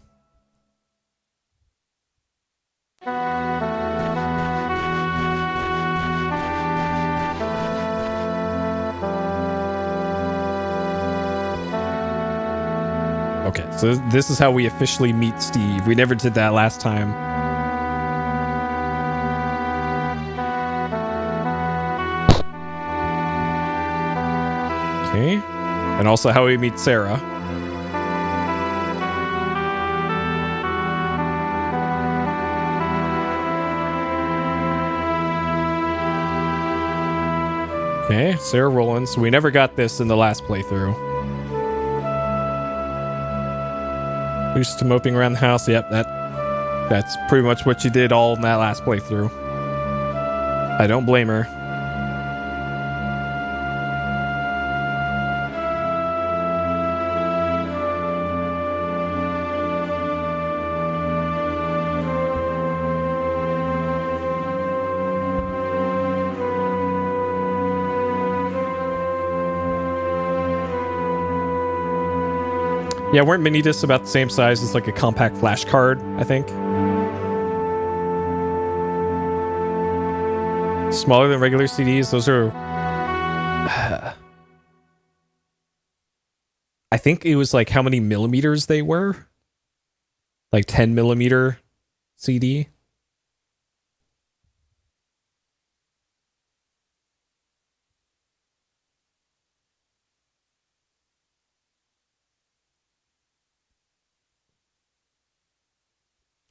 Okay, so this is how we officially meet Steve. We never did that last time. Okay, and also how we meet Sarah. Okay, Sarah Rollins. We never got this in the last playthrough. Used to moping around the house. Yep, that's pretty much what you did all in that last playthrough. I don't blame her. Yeah, weren't mini discs about the same size as like a compact flash card, I think? Smaller than regular CDs, those are... I think it was like how many millimeters they were? Like 10 millimeter CD?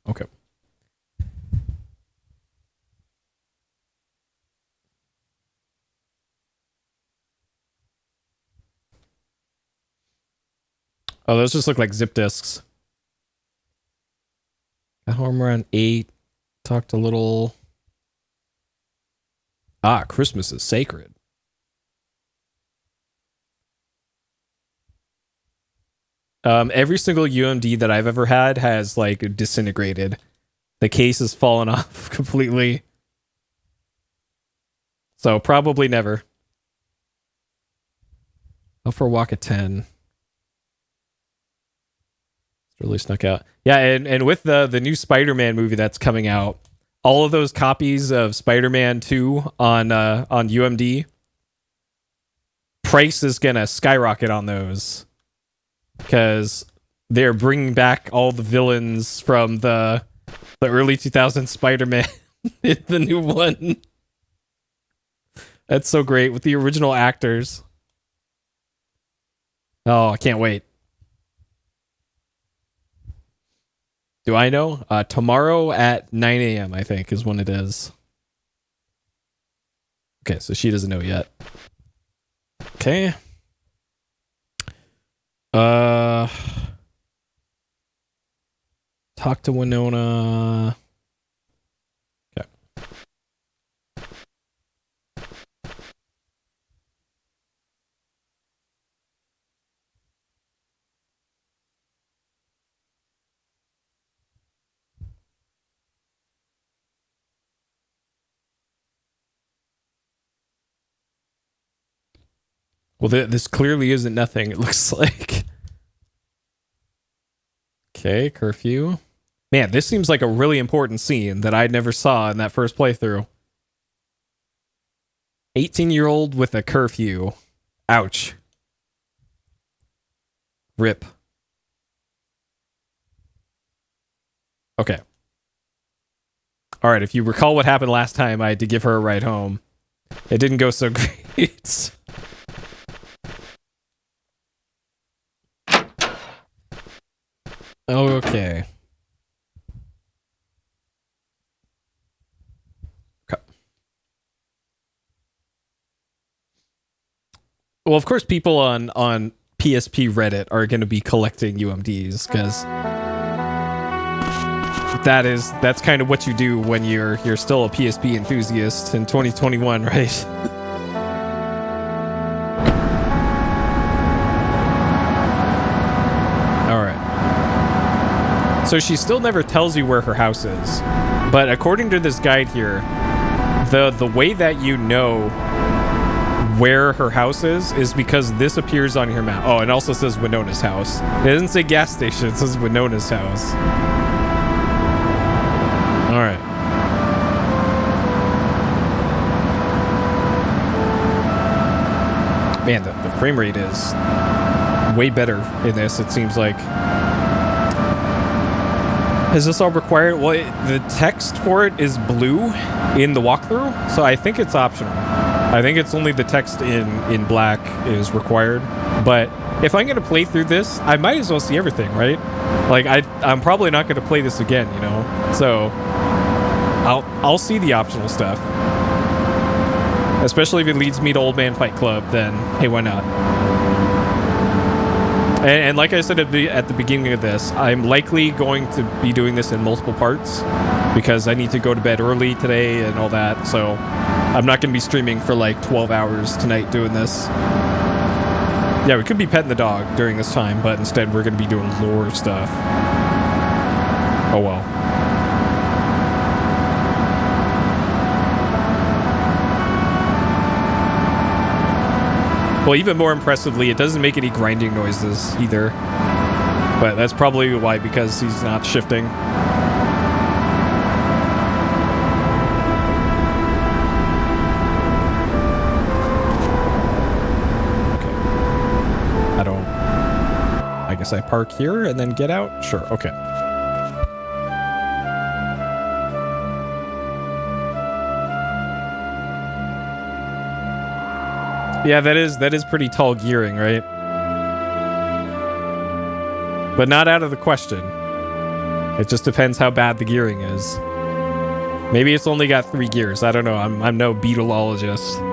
Okay. Oh, those just look like zip disks. Got home around 8. Talked a little. Ah, Christmas is sacred. Every single UMD that I've ever had has like disintegrated. The case has fallen off completely. So probably never. Oh, for a walk at 10. It's really snuck out. Yeah, and with the new Spider-Man movie that's coming out, all of those copies of Spider-Man 2 on UMD, price is gonna skyrocket on those. Because they're bringing back all the villains from the early 2000s Spider-Man in the new one. That's so great with the original actors. Oh, I can't wait. Do I know? Tomorrow at 9 a.m. I think is when it is. Okay, so she doesn't know yet. Okay. Talk to Winona. Okay. Well, this clearly isn't nothing, it looks like. Okay, curfew. Man, this seems like a really important scene that I never saw in that first playthrough. 18-year-old with a curfew. Ouch. Rip. Okay. Alright, if you recall what happened last time, I had to give her a ride home. It didn't go so great. Okay. Well, of course, people on PSP Reddit are going to be collecting UMDs because that's kind of what you do when you're still a PSP enthusiast in 2021, right? All right. So she still never tells you where her house is, but according to this guide here, the way that you know where her house is because this appears on your map. Oh, it also says Winona's house. It doesn't say gas station, it says Winona's house. Alright. Man, the frame rate is way better in this, it seems like. Is this all required? Well, the text for it is blue in the walkthrough, so I think it's optional. I think it's only the text in black is required. But if I'm going to play through this, I might as well see everything, right? Like, I'm probably not going to play this again, you know? So, I'll see the optional stuff. Especially if it leads me to Old Man Fight Club, then, hey, why not? And like I said at the beginning of this, I'm likely going to be doing this in multiple parts because I need to go to bed early today and all that, so I'm not going to be streaming for like 12 hours tonight doing this. Yeah, we could be petting the dog during this time, but instead we're going to be doing lore stuff. Oh well. Well, even more impressively, it doesn't make any grinding noises either. But that's probably why, because he's not shifting. I guess I park here and then get out? Sure, okay. Yeah, that is pretty tall gearing, right? But not out of the question. It just depends how bad the gearing is. Maybe it's only got 3 gears. I don't know. I'm no beetleologist.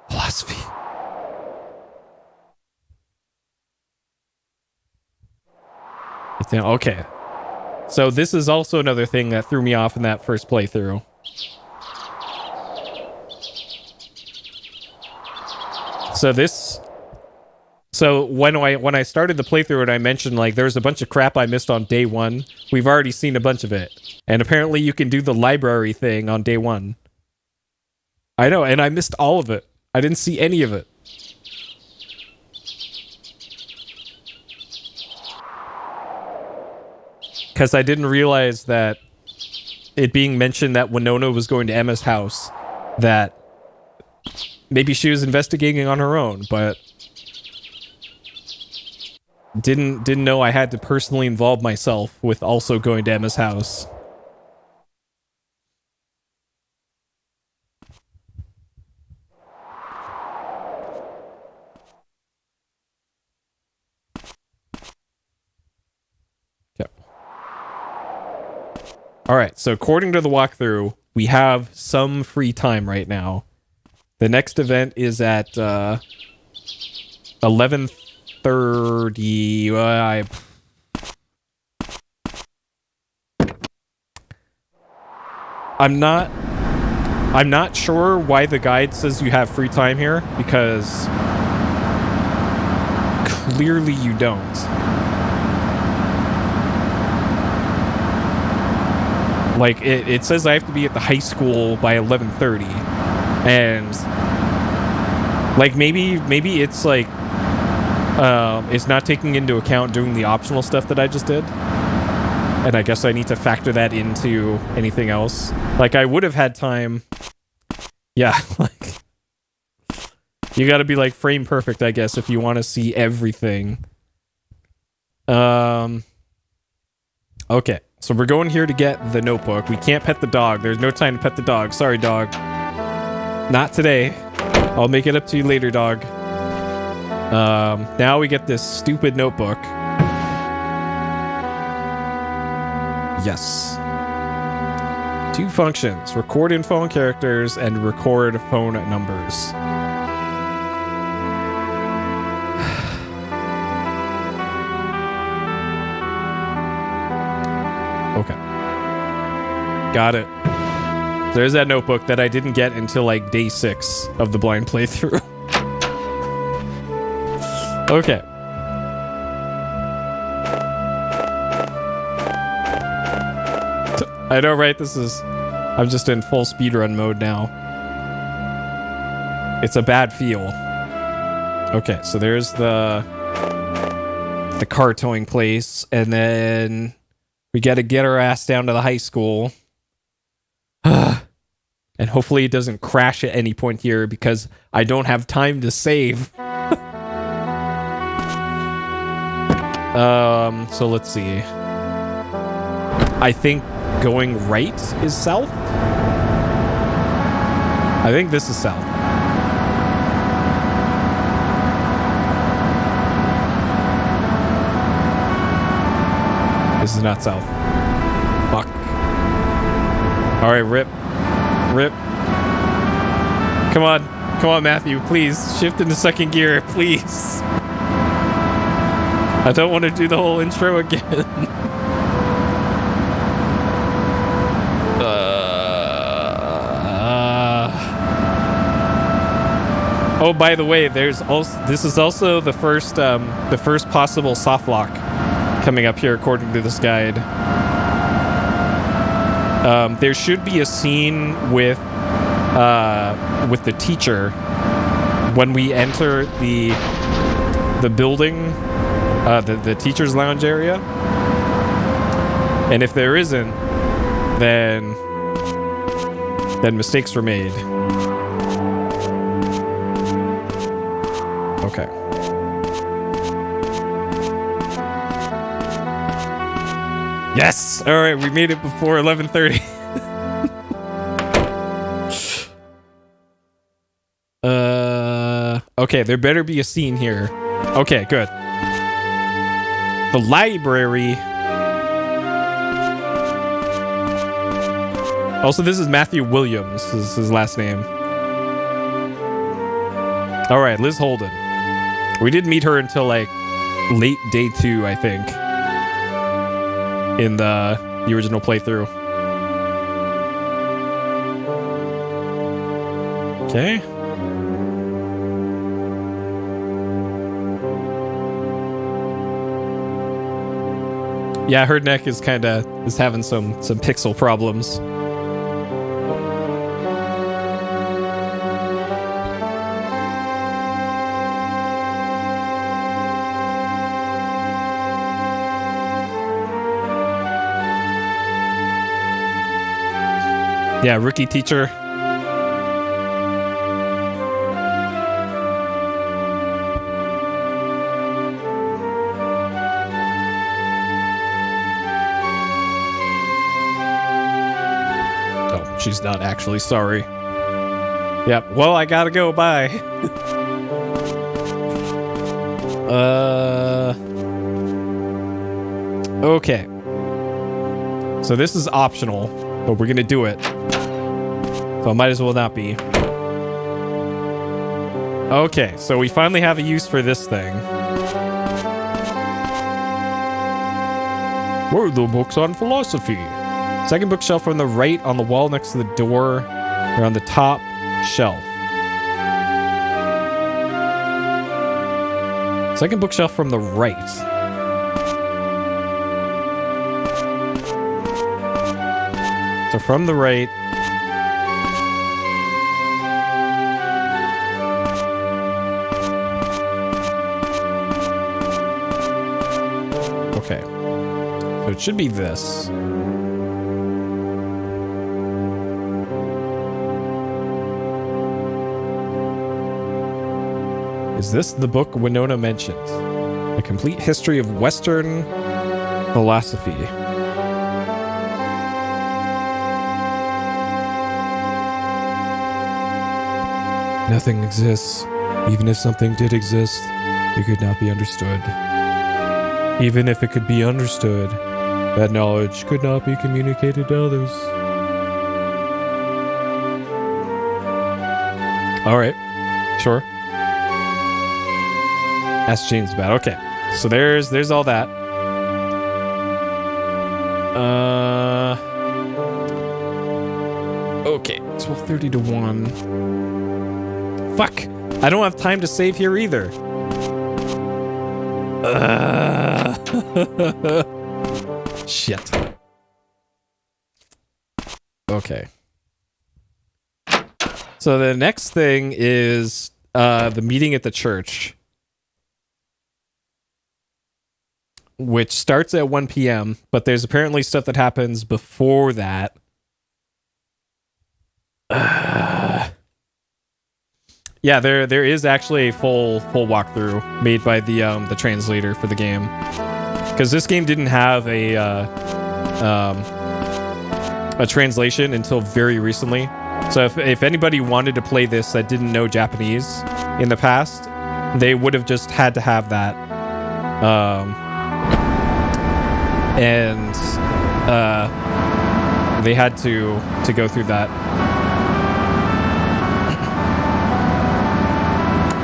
Philosophy. Okay. So this is also another thing that threw me off in that first playthrough. So when I started the playthrough and I mentioned like there's a bunch of crap I missed on day 1, we've already seen a bunch of it. And apparently you can do the library thing on day 1. I know, and I missed all of it. I didn't see any of it. Because I didn't realize that it being mentioned that Winona was going to Emma's house, that maybe she was investigating on her own, but didn't know I had to personally involve myself with also going to Emma's house. All right, so according to the walkthrough, we have some free time right now. The next event is at 11:30. I'm not sure why the guide says you have free time here, because clearly you don't. Like, it says I have to be at the high school by 11:30, and like maybe it's like it's not taking into account doing the optional stuff that I just did, and I guess I need to factor that into anything else. Like, I would have had time. Yeah, like, you got to be like frame perfect, I guess, if you want to see everything. Okay, so we're going here to get the notebook. We can't pet the dog. There's no time to pet the dog. Sorry, dog. Not today. I'll make it up to you later, dog. Now we get this stupid notebook. Yes. 2 functions: record info on characters and record phone numbers. Okay. Got it. There's that notebook that I didn't get until like day 6 of the blind playthrough. Okay. I know, right? I'm just in full speedrun mode now. It's a bad feel. Okay, so there's the car towing place, and then we gotta get our ass down to the high school. And hopefully it doesn't crash at any point here, because I don't have time to save. So let's see. I think going right is south. I think this is south. This is not south. Fuck. Alright, rip. Rip. Come on, Matthew, please. Shift into second gear, please. I don't want to do the whole intro again. Oh, by the way, this is also the first possible soft lock coming up here according to this guide. There should be a scene with the teacher when we enter the building, the teacher's lounge area. And if there isn't, then mistakes were made. Okay. Yes! Alright, we made it before 11:30. Okay, there better be a scene here. Okay, good. The library. Also, this is Matthew Williams, is his last name. Alright, Liz Holden. We didn't meet her until like late day 2, I think, in the original playthrough. Okay. Yeah, her neck is having some pixel problems. Yeah, rookie teacher. Oh, she's not actually sorry. Yep, well, I gotta go, bye. Okay. So this is optional, but we're gonna do it. So it might as well not be. Okay, so we finally have a use for this thing. Where are the books on philosophy? Second bookshelf from the right on the wall next to the door. They're on the top shelf. Second bookshelf from the right. So from the right. Okay. So it should be this. Is this the book Winona mentioned? A complete history of Western philosophy. Nothing exists. Even if something did exist, it could not be understood. Even if it could be understood, that knowledge could not be communicated to others. Alright, sure. Ask James about. Okay, so there's all that. Okay, 12:30 to 1. Fuck! I don't have time to save here either. Shit. Okay. So the next thing is the meeting at the church, which starts at 1 p.m., but there's apparently stuff that happens before that. Yeah, there is actually a full walkthrough made by the translator for the game, because this game didn't have a translation until very recently. So if anybody wanted to play this that didn't know Japanese in the past, they would have just had to have that. They had to go through that.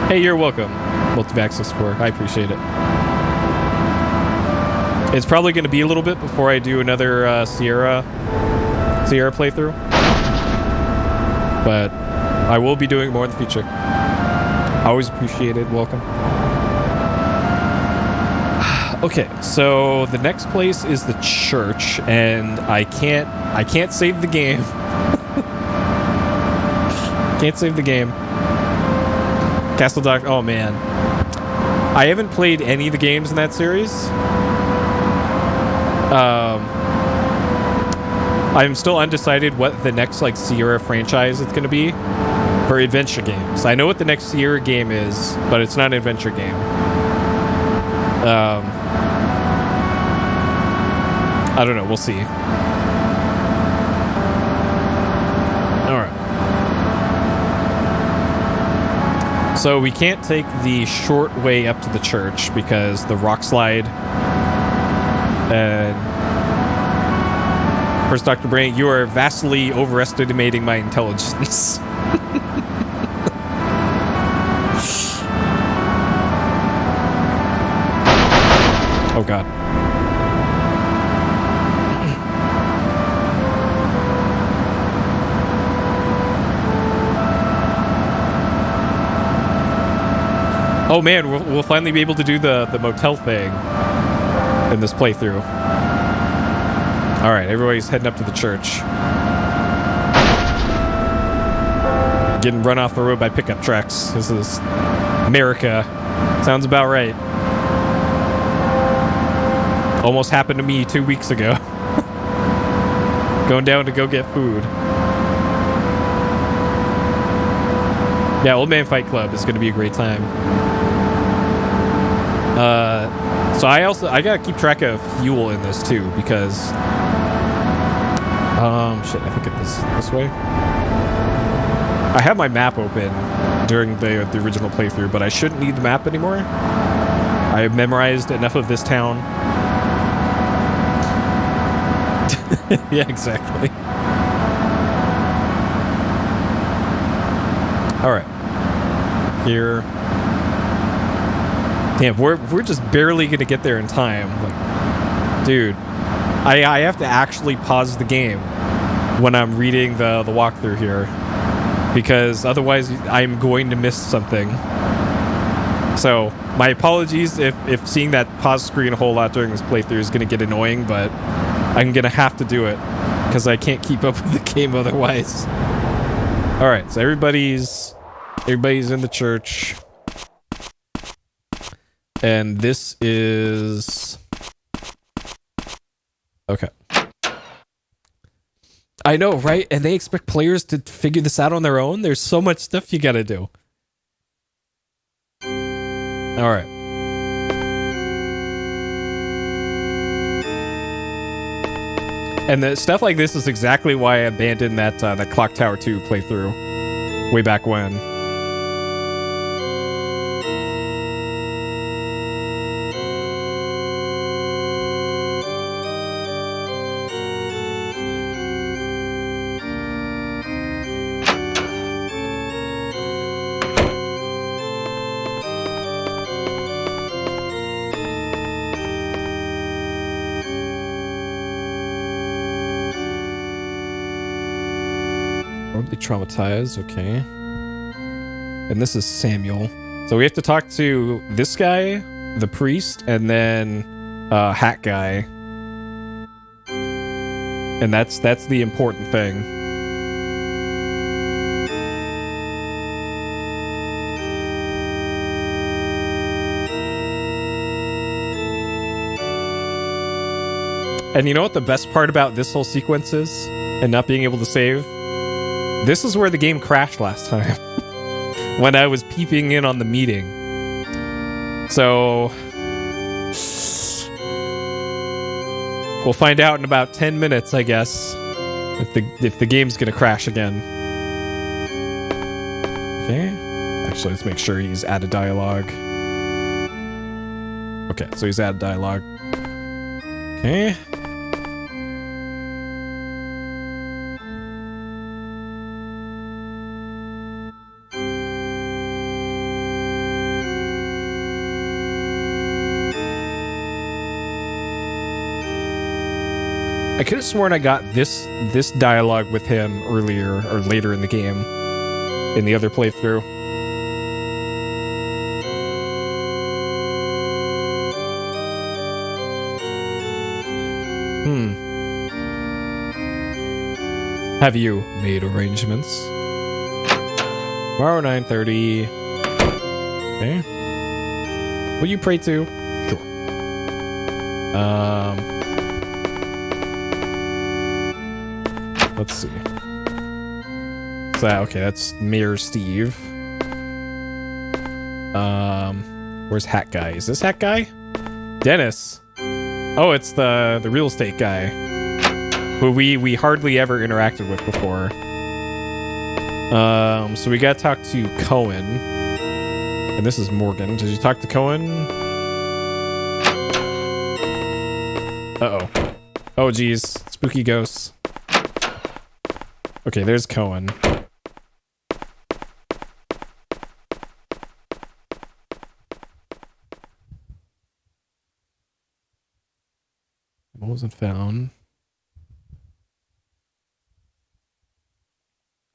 Hey, you're welcome. Multivaxxis 4. I appreciate it. It's probably going to be a little bit before I do another Sierra playthrough, but I will be doing more in the future. Always appreciated. Welcome. Okay, so the next place is the church, and I can't save the game. Can't save the game. Castle Doc. Oh man, I haven't played any of the games in that series. I'm still undecided what the next like Sierra franchise is going to be for adventure games. I know what the next Sierra game is, but it's not an adventure game. I don't know. We'll see. All right. So we can't take the short way up to the church because the rock slide. And first, Dr. Brain, you are vastly overestimating my intelligence. Oh God. Oh man, we'll finally be able to do the motel thing in this playthrough. All right, everybody's heading up to the church. Getting run off the road by pickup trucks. This is America. Sounds about right. Almost happened to me 2 weeks ago. Going down to go get food. Yeah, Old Man Fight Club is going to be a great time. So I gotta keep track of fuel in this too, because shit, I think it's this way. I have my map open during the original playthrough, but I shouldn't need the map anymore. I have memorized enough of this town. Yeah, exactly. All right. Here. Damn, we're just barely gonna get there in time. Like, dude, I have to actually pause the game when I'm reading the walkthrough here, because otherwise I'm going to miss something. So my apologies if seeing that pause screen a whole lot during this playthrough is gonna get annoying, but I'm gonna have to do it because I can't keep up with the game otherwise. All right, so everybody's in the church. And this is... Okay. I know, right? And they expect players to figure this out on their own? There's so much stuff you gotta do. Alright. And the stuff like this is exactly why I abandoned that Clock Tower 2 playthrough way back when. Traumatized, okay. And this is Samuel. So we have to talk to this guy, the priest, and then hat guy. And that's the important thing. And you know what the best part about this whole sequence is? And not being able to save? This is where the game crashed last time. When I was peeping in on the meeting. So... we'll find out in about 10 minutes, I guess. If the game's gonna crash again. Okay. Actually, let's make sure he's out of dialogue. Okay, so he's out of dialogue. Okay. I could have sworn I got this dialogue with him earlier or later in the game, in the other playthrough. Have you made arrangements? Tomorrow 9:30. Okay. Will you pray to? Sure. Let's see. So, okay, that's Mayor Steve. Where's Hat Guy? Is this Hat Guy? Dennis. Oh, it's the real estate guy, who we hardly ever interacted with before. So we gotta talk to Cohen, and this is Morgan. Did you talk to Cohen? Uh-oh. Oh, geez. Spooky ghosts. Okay, there's Cohen. What wasn't found?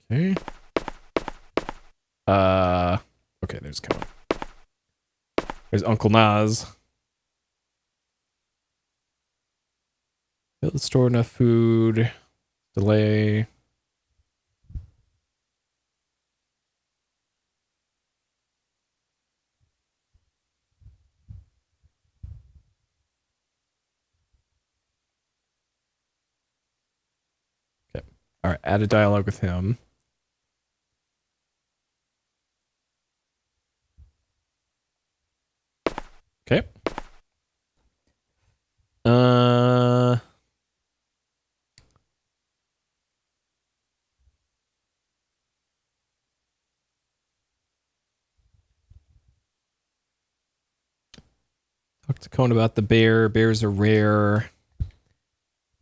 Okay. Okay, there's Cohen. There's Uncle Nas. Let's store enough food. Delay. Okay. All right. Add a dialogue with him. Okay. Talk to Cohen about the bear. Bears are rare.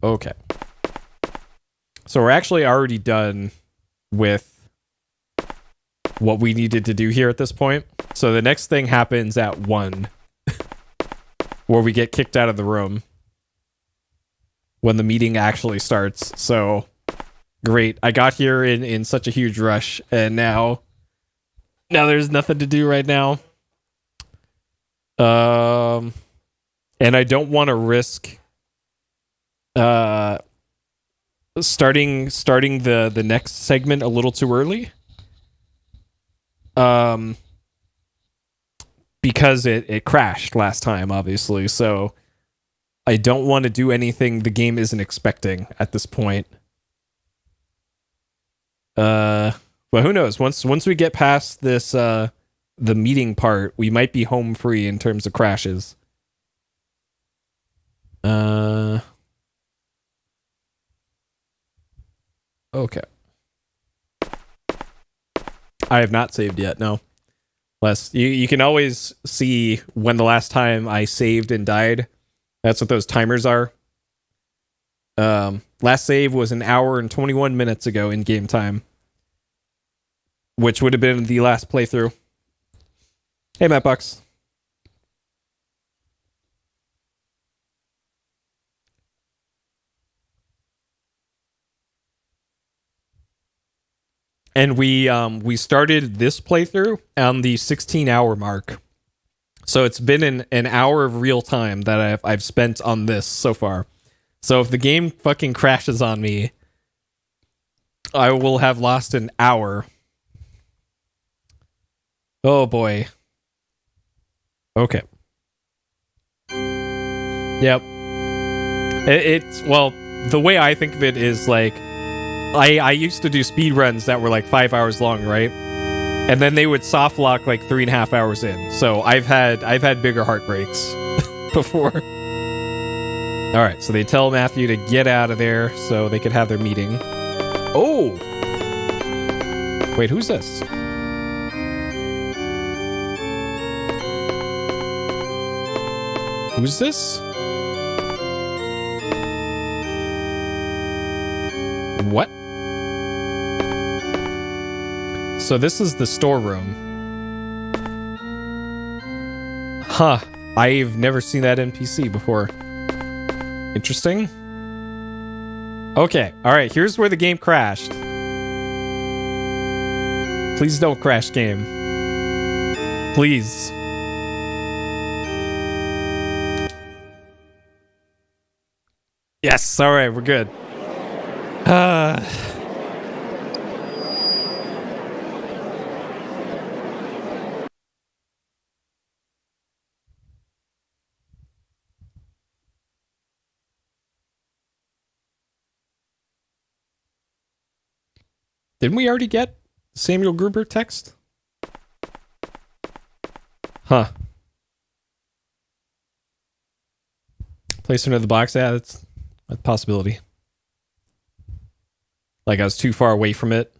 Okay. So we're actually already done with what we needed to do here at this point. So the next thing happens at 1, where we get kicked out of the room when the meeting actually starts. So great. I got here in such a huge rush, and now there's nothing to do right now. And I don't want to risk starting the next segment a little too early. Because it crashed last time, obviously, so I don't want to do anything the game isn't expecting at this point. But who knows? Once we get past this the meeting part, we might be home free in terms of crashes. Okay. I have not saved yet, no. You can always see when the last time I saved and died. That's what those timers are. Last save was an hour and 21 minutes ago in game time, which would have been the last playthrough. Hey, Mattbox. And we started this playthrough on the 16-hour mark. So it's been an hour of real time that I've spent on this so far. So if the game fucking crashes on me, I will have lost an hour. Oh boy. Okay. Yep. It's well, the way I think of it is like I used to do speed runs that were like 5 hours long, right? And then they would soft lock like 3.5 hours in. So I've had bigger heartbreaks before. All right, so they tell Matthew to get out of there so they could have their meeting. Oh, wait, who's this? Who's this? What? So this is the storeroom. Huh. I've never seen that NPC before. Interesting. Okay. Alright, here's where the game crashed. Please don't crash, game. Please. Yes, alright, we're good. Didn't we already get Samuel Gruber text? Huh. Placement of the box? Yeah, that's a possibility. Like I was too far away from it.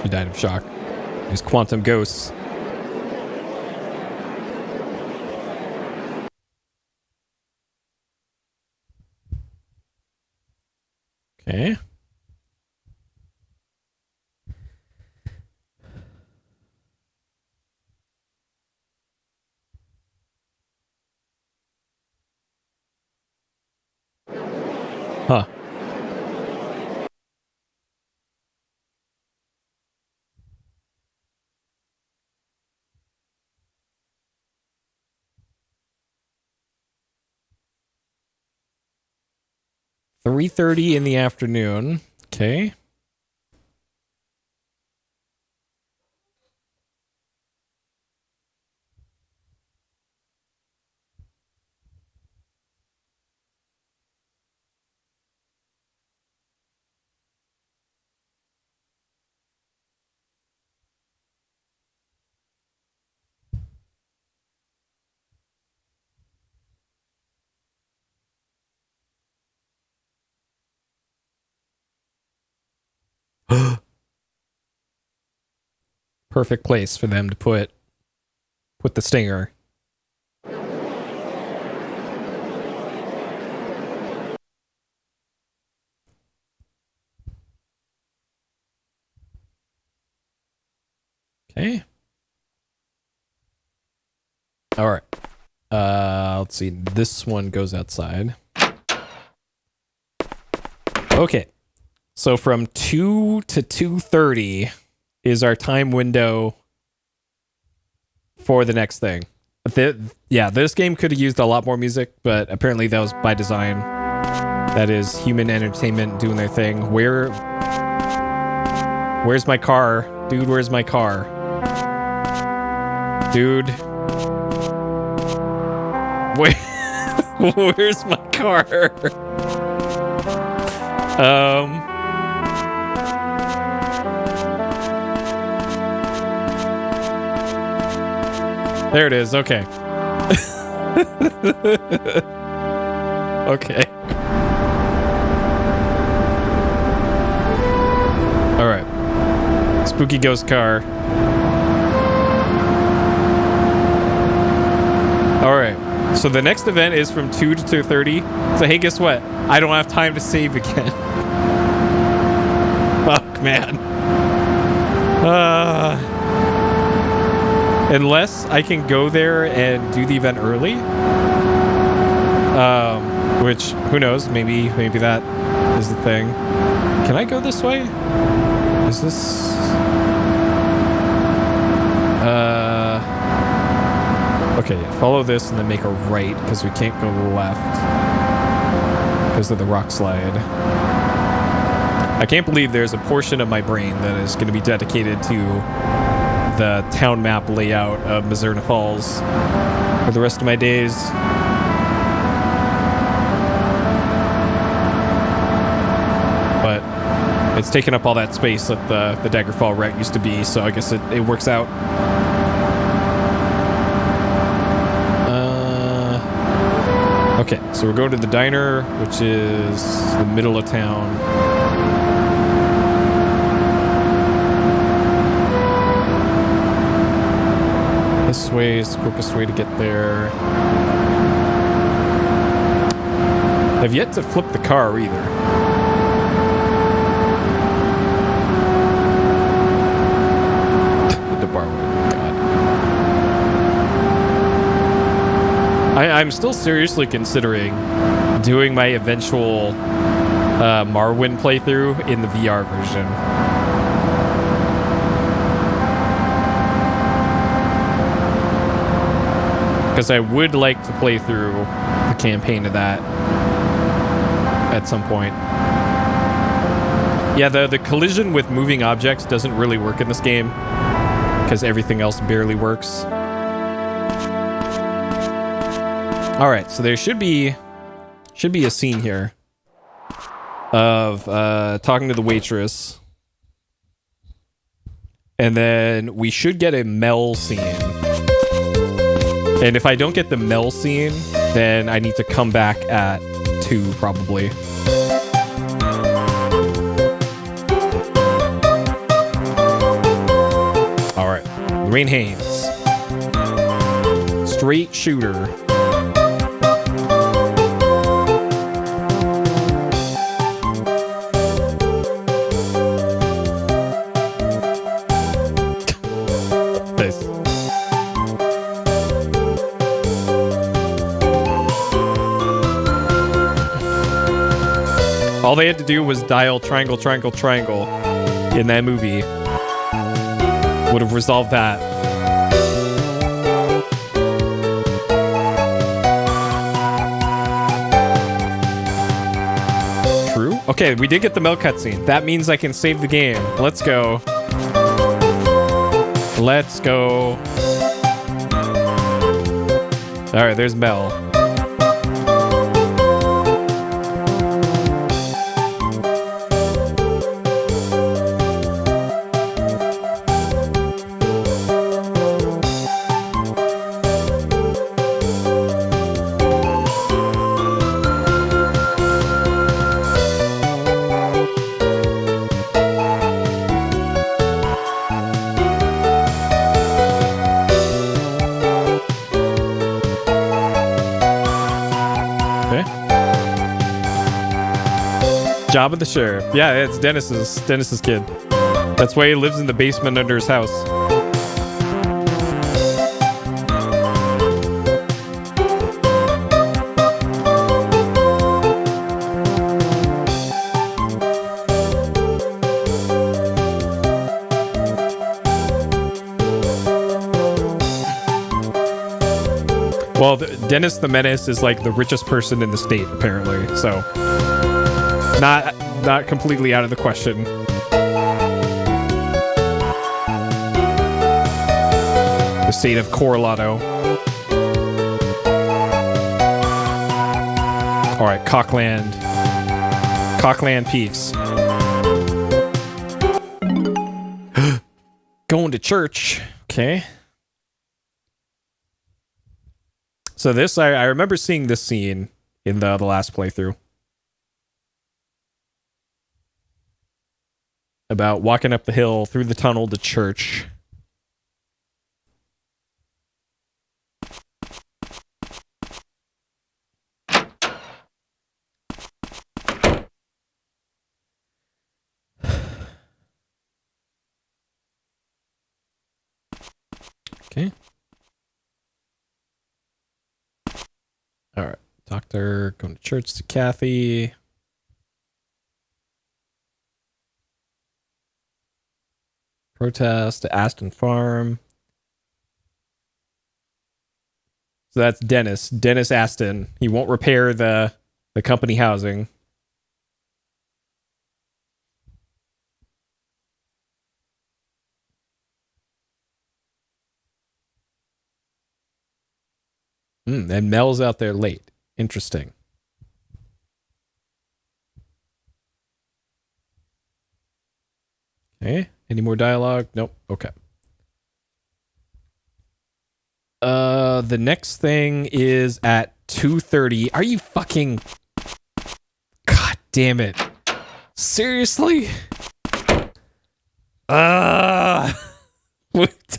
She died of shock. These quantum ghosts. Okay. Huh. $3:30 in the afternoon. Okay. Perfect place for them to put with the stinger. Okay. All right. Let's see. This one goes outside. Okay. So from 2 to 2:30 is our time window for the next thing. Yeah, this game could have used a lot more music, but apparently that was by design. That is human entertainment doing their thing. Where's my car? Dude, where's my car? Dude. Wait. Where's my car? There it is. Okay. Okay. All right. Spooky ghost car. All right. So the next event is from 2 to 2:30. So hey, guess what? I don't have time to save again. Fuck, man. Unless I can go there and do the event early. Which, who knows? Maybe that is the thing. Can I go this way? Is this... Okay, yeah, follow this and then make a right, because we can't go left. Because of the rock slide. I can't believe there's a portion of my brain that is going to be dedicated to the town map layout of Mizzurna Falls for the rest of my days. But it's taken up all that space that the Daggerfall route used to be, so I guess it works out. Okay, so we're going to the diner, which is the middle of town. This way is the quickest way to get there. I've yet to flip the car either. The bar way. God. I'm still seriously considering doing my eventual Marwyn playthrough in the VR version. Because I would like to play through the campaign of that at some point. Yeah, the collision with moving objects doesn't really work in this game because everything else barely works. All right, so there should be a scene here of talking to the waitress, and then we should get a Mel scene. And if I don't get the Mel scene, then I need to come back at 2 probably. All right, Lorraine Haynes, straight shooter. All they had to do was dial triangle, triangle, triangle in that movie. Would have resolved that. True? Okay, we did get the Mel cutscene. That means I can save the game. Let's go. Let's go. All right, there's Mel. Job of the sheriff. Yeah, it's Dennis's kid. That's why he lives in the basement under his house. Well, Dennis the Menace is like the richest person in the state, apparently. So, not completely out of the question. The state of Coronado. All right, Cockland Peaks. Going to church. Okay. So this, I remember seeing this scene in the last playthrough. About walking up the hill through the tunnel to church. Okay. All right. Doctor going to church to Kathy. Protest to Aston Farm. So that's Dennis Aston. He won't repair the company housing. And Mel's out there late. Interesting. Okay. Any more dialogue? Nope. Okay. The next thing is at 2:30. Are you fucking... God damn it. Seriously? We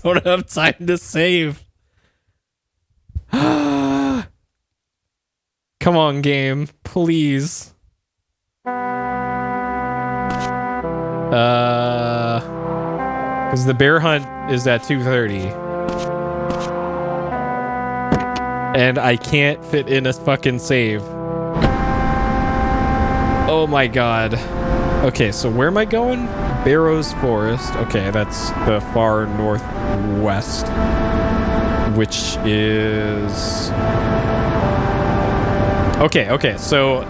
don't have time to save. Come on, game. Please. Because the bear hunt is at 2:30. And I can't fit in a fucking save. Oh my god. Okay, so where am I going? Barrows Forest. Okay, that's the far northwest. Which is... Okay, so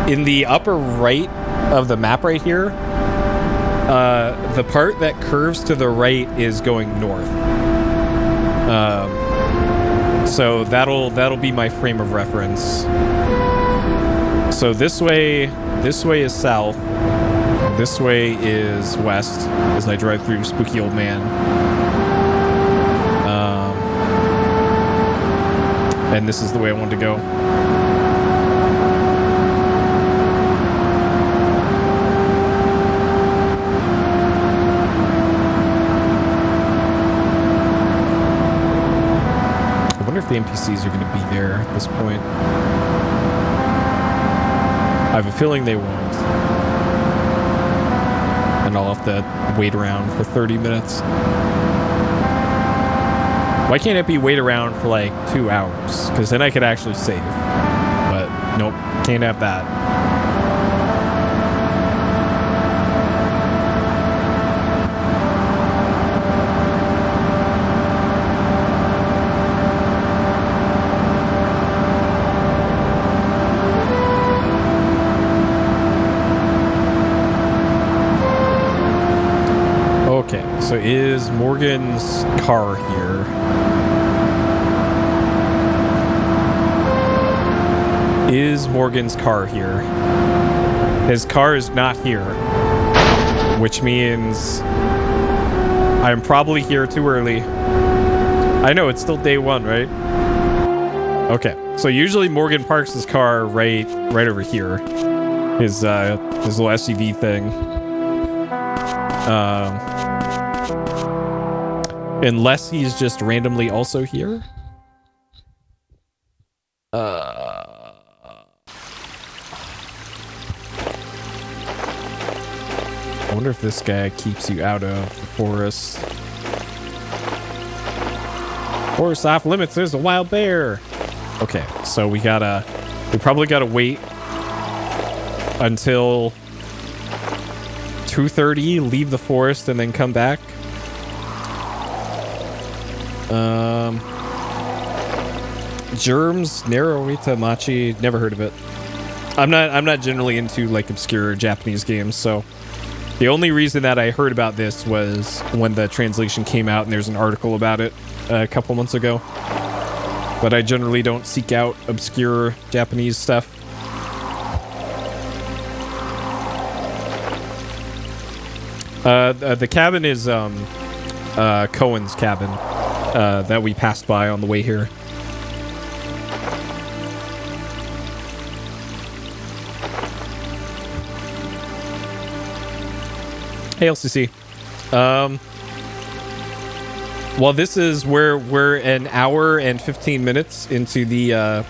in the upper right of the map right here, the part that curves to the right is going north. So that'll be my frame of reference. So this way is south. This way is west as I drive through Spooky Old Man. And this is the way I wanted to go. I wonder if the NPCs are going to be there at this point. I have a feeling they won't. And I'll have to wait around for 30 minutes. Why can't it be wait around for like 2 hours? Because then I could actually save. But nope, can't have that. Okay, so is Morgan's car here? Is Morgan's car here? His car is not here, which means I'm probably here too early. I know, it's still day one, right? Okay, so usually Morgan parks his car right over here. His little SUV thing. Unless he's just randomly also here. wonder if this guy keeps you out of the forest. Forest off limits, there's a wild bear. Okay, so we probably gotta wait until 2:30, leave the forest, and then come back. Germs, Naruhita Machi, never heard of it. I'm not generally into like obscure Japanese games, so the only reason that I heard about this was when the translation came out and there's an article about it a couple months ago. But I generally don't seek out obscure Japanese stuff. The cabin is Cohen's cabin that we passed by on the way here. Hey, LCC. Well, this is where we're an hour and 15 minutes into the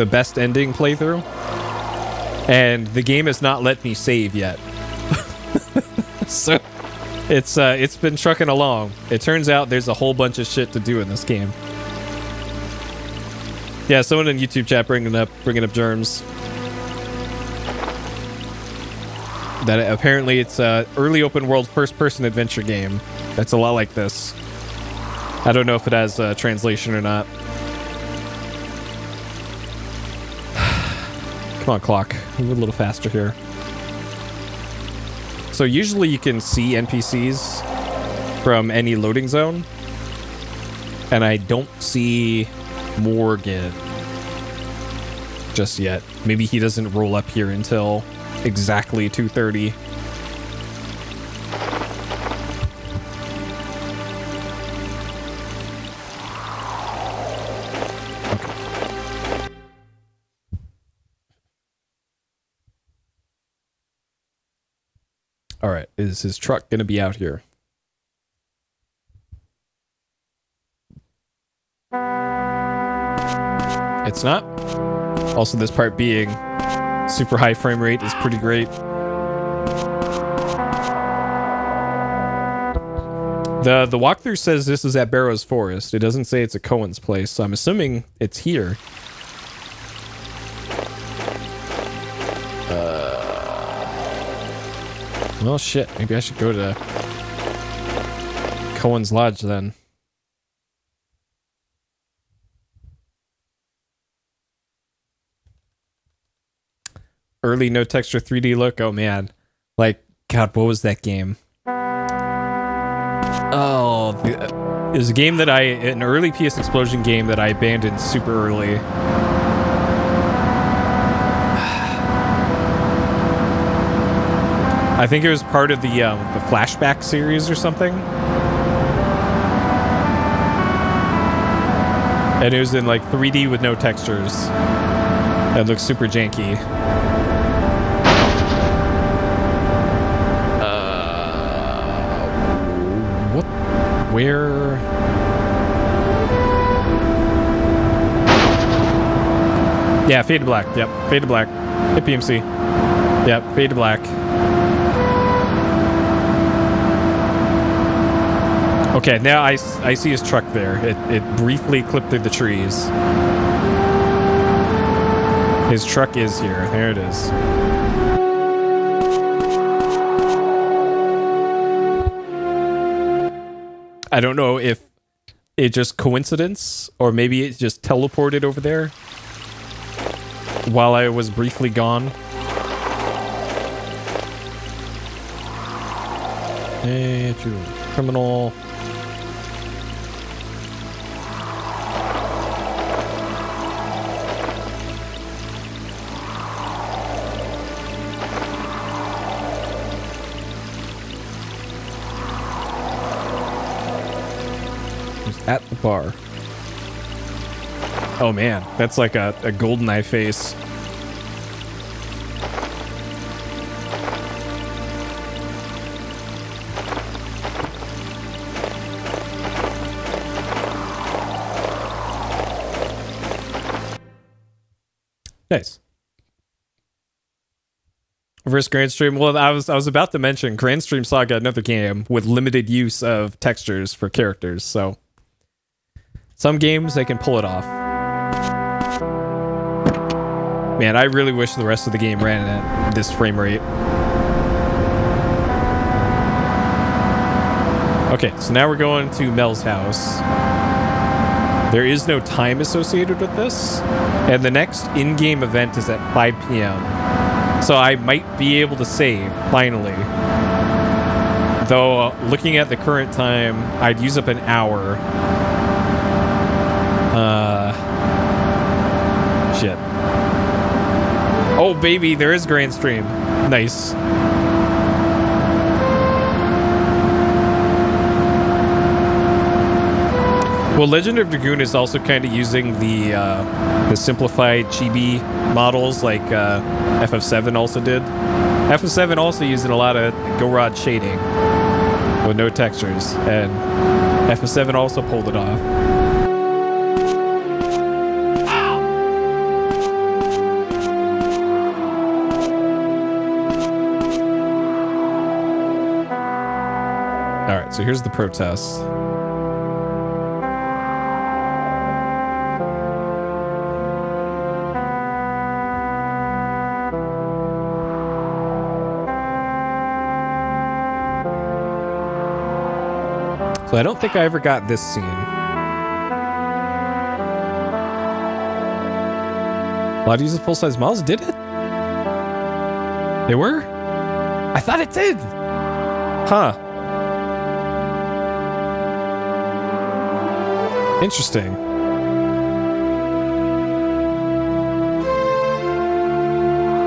best ending playthrough, and the game has not let me save yet. So it's been trucking along. It turns out there's a whole bunch of shit to do in this game. Yeah, someone in YouTube chat bringing up germs. That apparently it's a early open world first person adventure game. That's a lot like this. I don't know if it has a translation or not. Come on, clock. Move a little faster here. So usually you can see NPCs from any loading zone. And I don't see Morgan just yet. Maybe he doesn't roll up here until exactly 2:30. All right, is his truck going to be out here? It's not. Also, this part being super high frame rate is pretty great. The walkthrough says this is at Barrow's Forest. It doesn't say it's at Cohen's place, so I'm assuming it's here. Well, shit. Maybe I should go to Cohen's Lodge then. Early no texture 3D look. Oh man, like God, what was that game? Oh, it was a game that an early PS Explosion game that I abandoned super early. I think it was part of the Flashback series or something. And it was in like 3D with no textures. It looks super janky. What? Where? Yeah, fade to black. Yep, fade to black. Hit PMC. Yep, fade to black. Okay, now I see his truck there. It briefly clipped through the trees. His truck is here. There it is. I don't know if it just coincidence or maybe it just teleported over there while I was briefly gone. Hey, criminal. At the bar. Oh man, that's like a GoldenEye face. Nice. Versus Grand Stream. Well, I was about to mention Grand Stream Saga, another game with limited use of textures for characters. So some games they can pull it off. Man, I really wish the rest of the game ran at this frame rate. Okay, so now we're going to Mel's house. There is no time associated with this, and the next in-game event is at 5 p.m. So I might be able to save, finally. Though, looking at the current time, I'd use up an hour. Shit. Oh, baby, there is Grand Stream. Nice. Well, Legend of Dragoon is also kind of using the simplified chibi models like FF7 also did. FF7 also using a lot of Go-Rod shading with no textures, and FF7 also pulled it off. All right, so here's the protest. So I don't think I ever got this scene. A lot of use of full-size models, did it? They were? I thought it did. Huh. Interesting.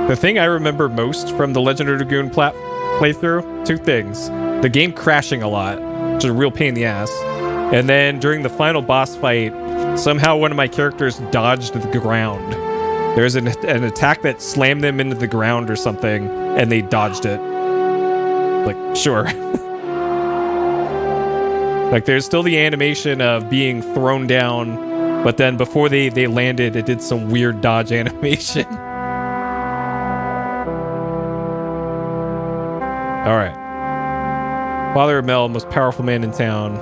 The thing I remember most from the Legend of Dragoon playthrough, two things. The game crashing a lot, which is a real pain in the ass. And then during the final boss fight, somehow one of my characters dodged the ground. There's an attack that slammed them into the ground or something, and they dodged it. Like, sure. Like, there's still the animation of being thrown down, but then before they landed, it did some weird dodge animation. All right. Father of Mel, most powerful man in town.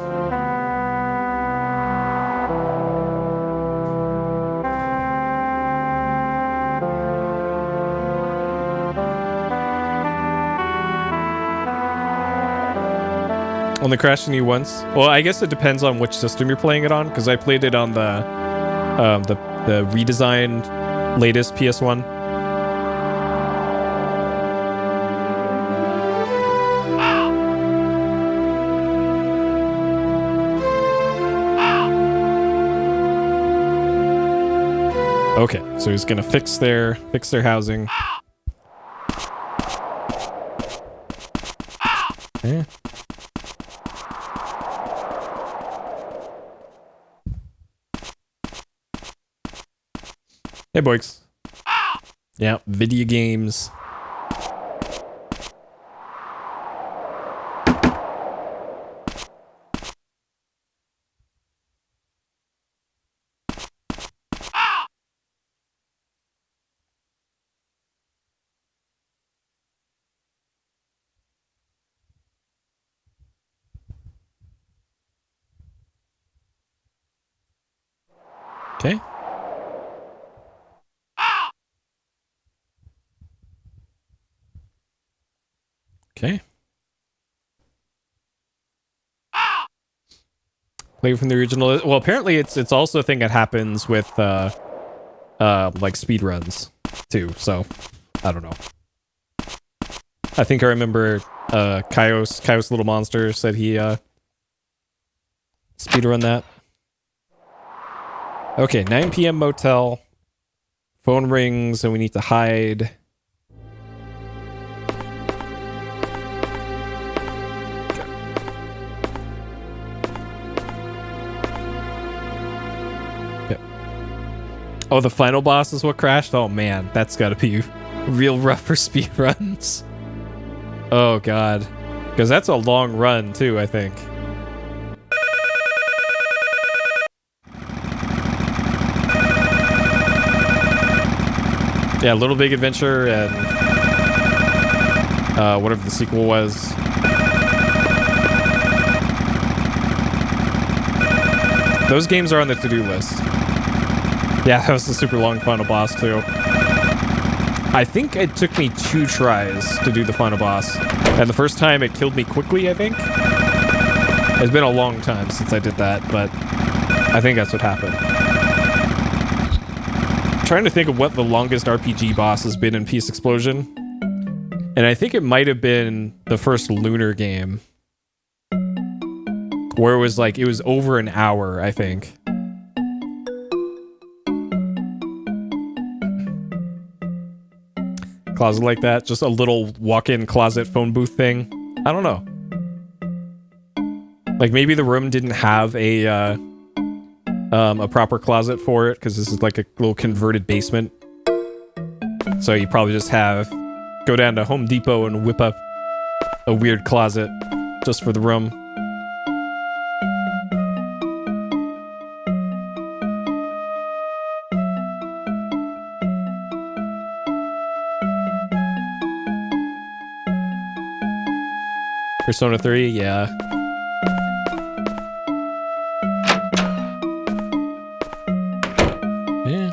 Only crashed on you once? Well, I guess it depends on which system you're playing it on, because I played it on the redesigned latest PS1. Okay, so he's gonna fix their housing. Okay. Hey, boys. Yeah, video games. Okay. Okay. Play from the original. Well, apparently it's also a thing that happens with like speed runs too. So I don't know. I think I remember Kaios Little Monster said he speedrun that. Okay, 9 p.m. motel. Phone rings and we need to hide. Oh, the final boss is what crashed? Oh man, that's gotta be real rough for speedruns. Oh god. Because that's a long run too, I think. Yeah, Little Big Adventure and whatever the sequel was. Those games are on the to-do list. Yeah, that was a super long final boss too. I think it took me 2 tries to do the final boss, and the first time it killed me quickly, I think. It's been a long time since I did that, but I think that's what happened. I'm trying to think of what the longest RPG boss has been in Peace Explosion. And I think it might have been the first Lunar game. Where it was like, it was over an hour, I think. Closet like that, just a little walk-in closet phone booth thing. I don't know. Like maybe the room didn't have a proper closet for it because this is like a little converted basement. So you probably just go down to Home Depot and whip up a weird closet just for the room. Persona 3, yeah. Yeah.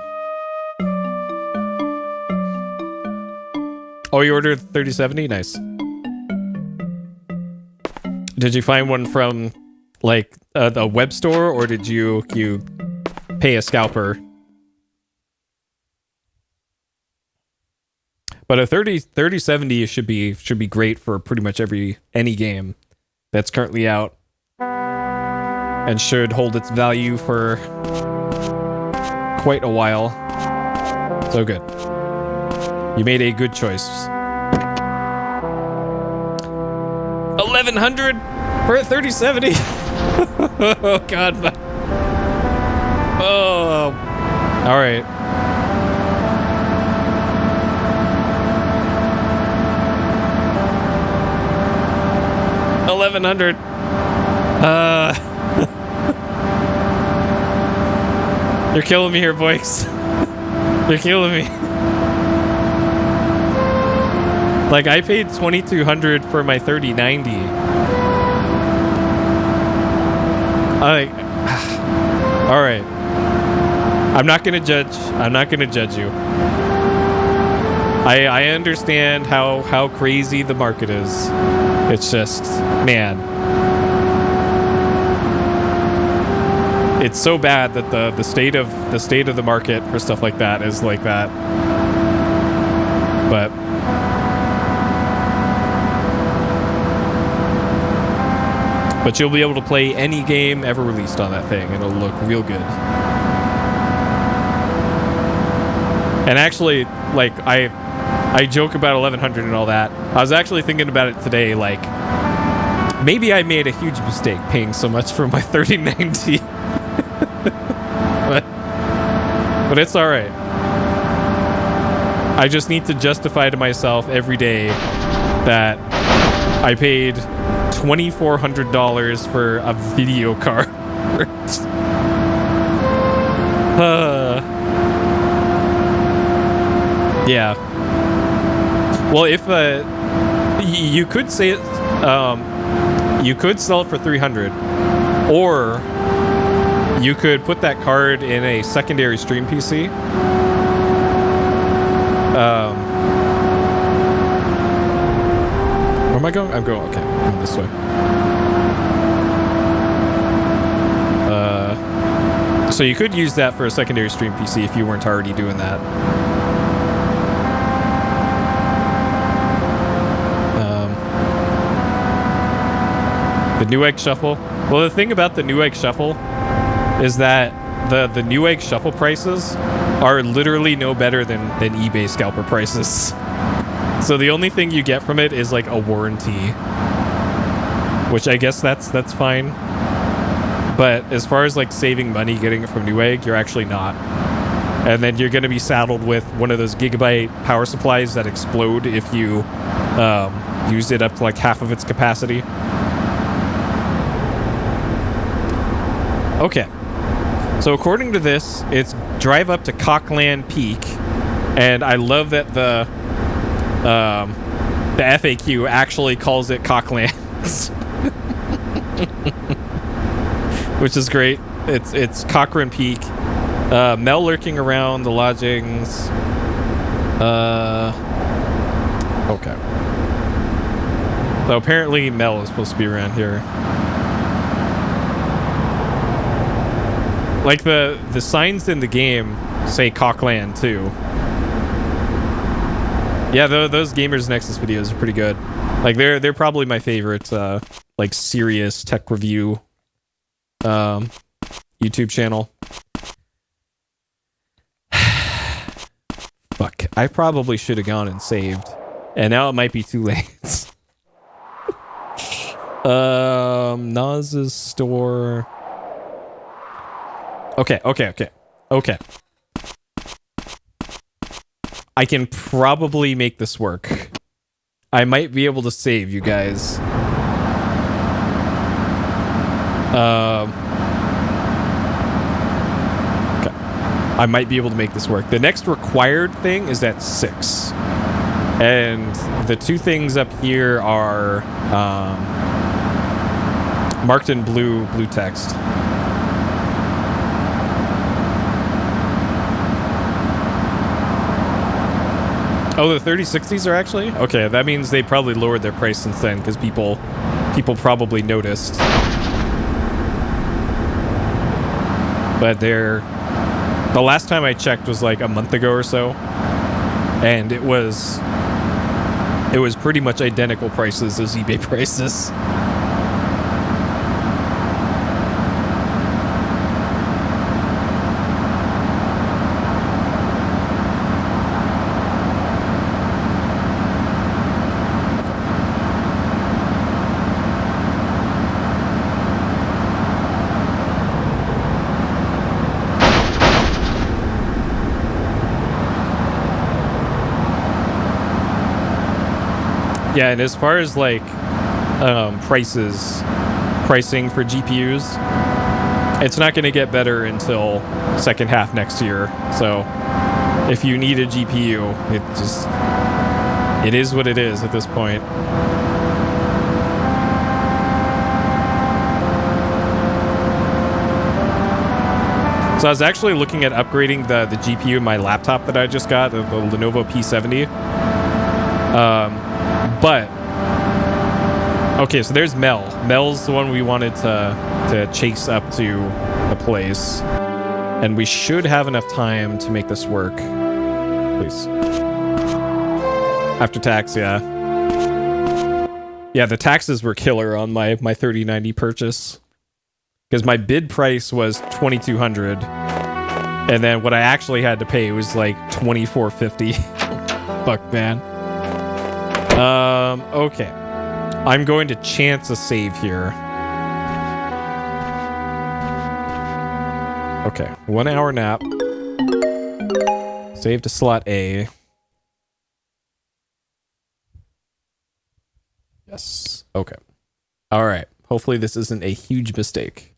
Oh, you ordered 3070? Nice. Did you find one from, like, the web store, or did you pay a scalper? But a 3070 should be great for pretty much any game that's currently out, and should hold its value for quite a while. So good. You made a good choice. 1100 for a 3070. Oh god. Oh. All right. $1,100. You're killing me here, boys. You're killing me. Like, I paid $2,200 for my 3090. All right. I'm not gonna judge. I'm not gonna judge you. I understand how crazy the market is. It's just, man. It's so bad that the state of the market for stuff like that is like that. But you'll be able to play any game ever released on that thing, and it'll look real good. And actually, like, I joke about 1100 and all that. I was actually thinking about it today, like, maybe I made a huge mistake paying so much for my 3090. but it's all right. I just need to justify to myself every day that I paid $2,400 for a video card. Yeah. Well, if you could say it, you could sell it for $300, or you could put that card in a secondary stream PC. Where am I going? I'm going. Okay, I'm going this way. So you could use that for a secondary stream PC if you weren't already doing that. The Newegg Shuffle. Well, the thing about the Newegg Shuffle is that the Newegg Shuffle prices are literally no better than eBay scalper prices. So the only thing you get from it is like a warranty, which I guess that's fine. But as far as like saving money getting it from Newegg, you're actually not. And then you're going to be saddled with one of those gigabyte power supplies that explode if you use it up to like half of its capacity. Okay, so according to this, it's drive up to Cockland Peak, and I love that The FAQ actually calls it Cocklands. Which is great. It's Cochrane Peak. Mel lurking around the lodgings. Okay. So apparently Mel is supposed to be around here. Like the signs in the game say Cockland too. Yeah, those Gamers Nexus videos are pretty good. Like they're probably my favorite like serious tech review YouTube channel. Fuck, I probably should have gone and saved. And now it might be too late. Naz's store. Okay. I can probably make this work. I might be able to save you guys. Okay. I might be able to make this work. The next required thing is at 6. And the two things up here are marked in blue text. Oh, the 3060s are actually? Okay, that means they probably lowered their price since then because people probably noticed. But the last time I checked was like a month ago or so. And it was pretty much identical prices as eBay prices. Yeah, and as far as like pricing for GPUs, it's not going to get better until second half next year. So if you need a GPU, it is what it is at this point. So I was actually looking at upgrading the GPU in my laptop that I just got, the Lenovo P70. But okay, so there's Mel. Mel's the one we wanted to chase up to the place, and we should have enough time to make this work. Please. After tax, yeah. Yeah, the taxes were killer on my 3090 purchase because my bid price was $2,200, and then what I actually had to pay was like $2,450. Fuck, man. Okay. I'm going to chance a save here. Okay, 1 hour nap. Save to slot A. Yes. Okay. All right. Hopefully this isn't a huge mistake.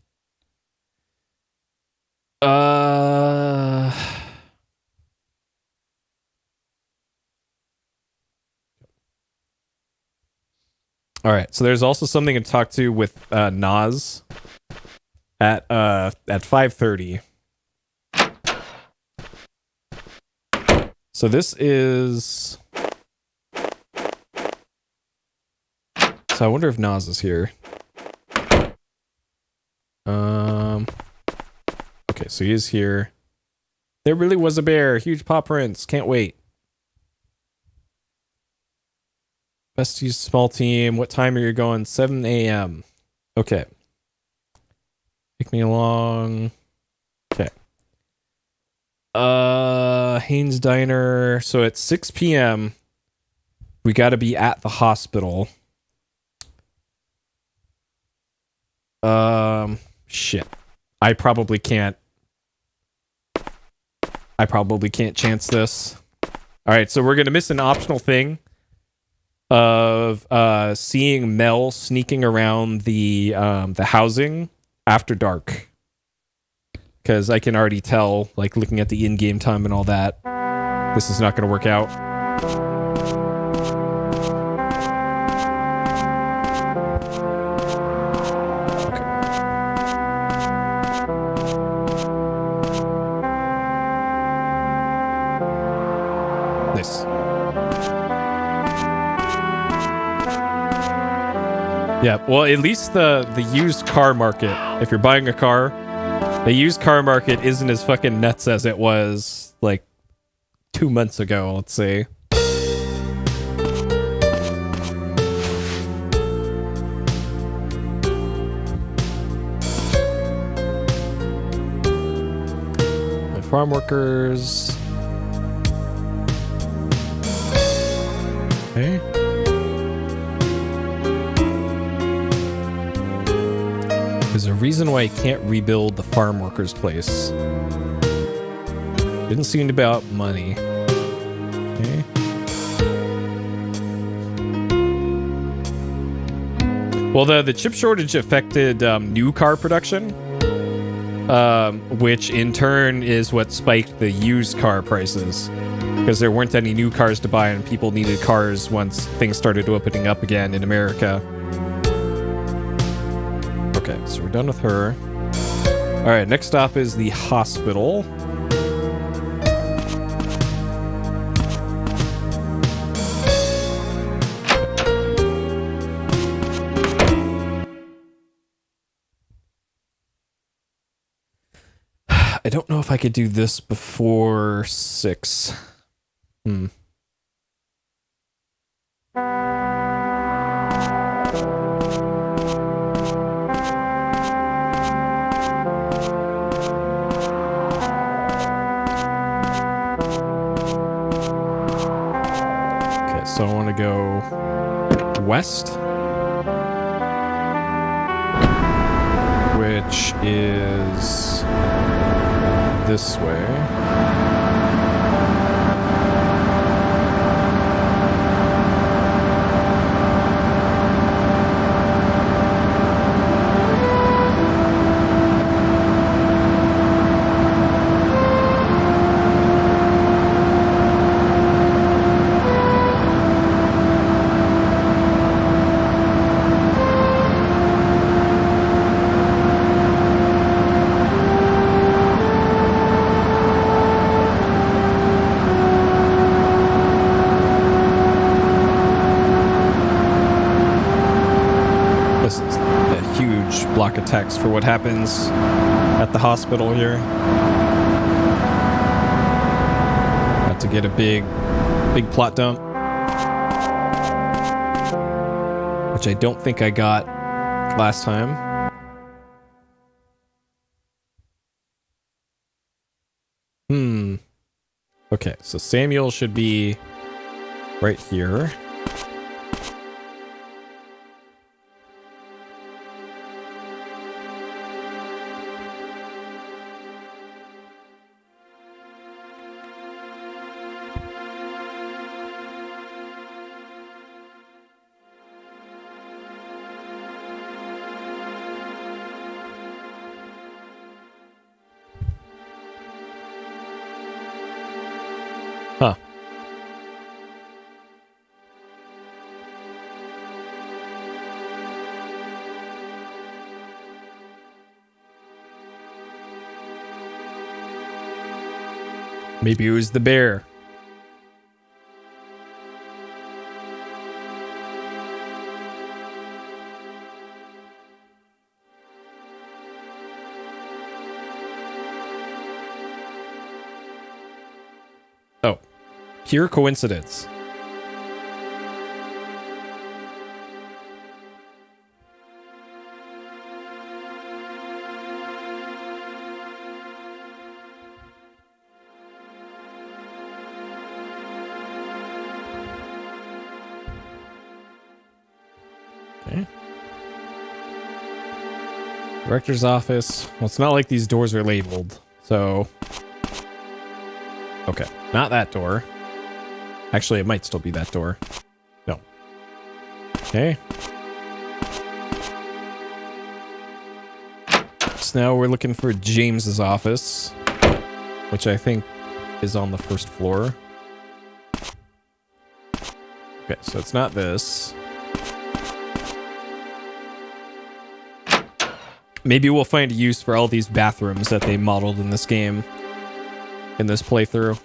All right, so there's also something to talk to with Naz at 5:30. So this is. So I wonder if Naz is here. Okay, so he is here. There really was a bear. Huge paw prints. Can't wait. Best use small team. What time are you going? 7 a.m. Okay. Take me along. Okay. Haynes Diner. So at 6 p.m. we got to be at the hospital. Shit. I probably can't chance this. All right, so we're going to miss an optional thing of seeing Mel sneaking around the housing after dark, because I can already tell, like looking at the in-game time and all that, this is not going to work out. Yeah, well, at least the used car market, if you're buying a car, the used car market isn't as fucking nuts as it was, like, 2 months ago, let's say. My farm workers. Okay. There's a reason why I can't rebuild the farm workers' place. Didn't seem to be about money. Okay. Well, the chip shortage affected new car production, which in turn is what spiked the used car prices. Because there weren't any new cars to buy and people needed cars once things started opening up again in America. Okay, so we're done with her. All right, next stop is the hospital. I don't know if I could do this before 6. So I want to go west, which is this way. Block of text for what happens at the hospital here. Got to get a big plot dump, which I don't think I got last time. Okay, so Samuel should be right here. Huh. Maybe it was the bear. Oh, pure coincidence. Okay. Director's office. Well, it's not like these doors are labeled, so... Okay, not that door. Actually, it might still be that door. No. Okay. So now we're looking for James's office, which I think is on the first floor. Okay, so it's not this. Maybe we'll find a use for all these bathrooms that they modeled in this game, in this playthrough.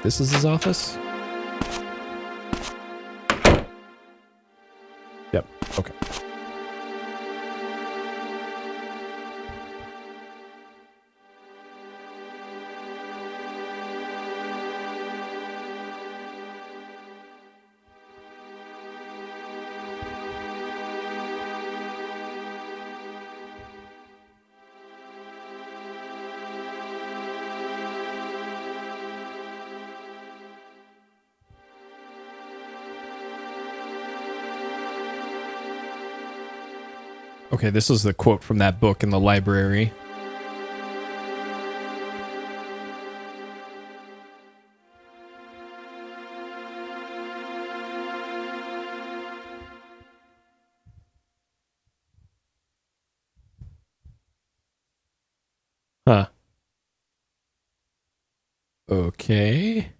This is his office? Yep, okay. Okay, this is the quote from that book in the library. Huh. Okay.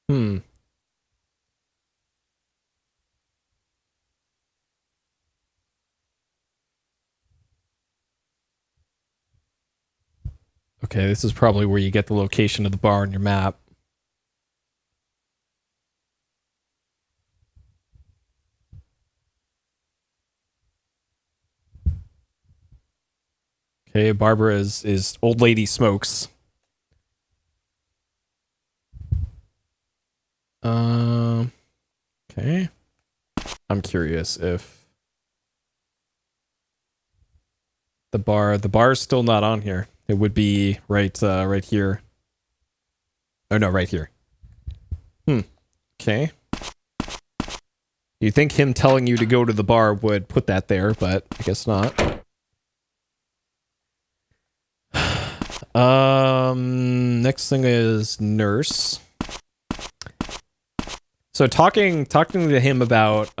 Hmm. Okay, this is probably where you get the location of the bar on your map. Okay, Barbara is old lady smokes. Okay. I'm curious if the bar's still not on here. It would be right here. Oh no, right here. Okay. You'd think him telling you to go to the bar would put that there, but I guess not. Next thing is nurse. So talking to him about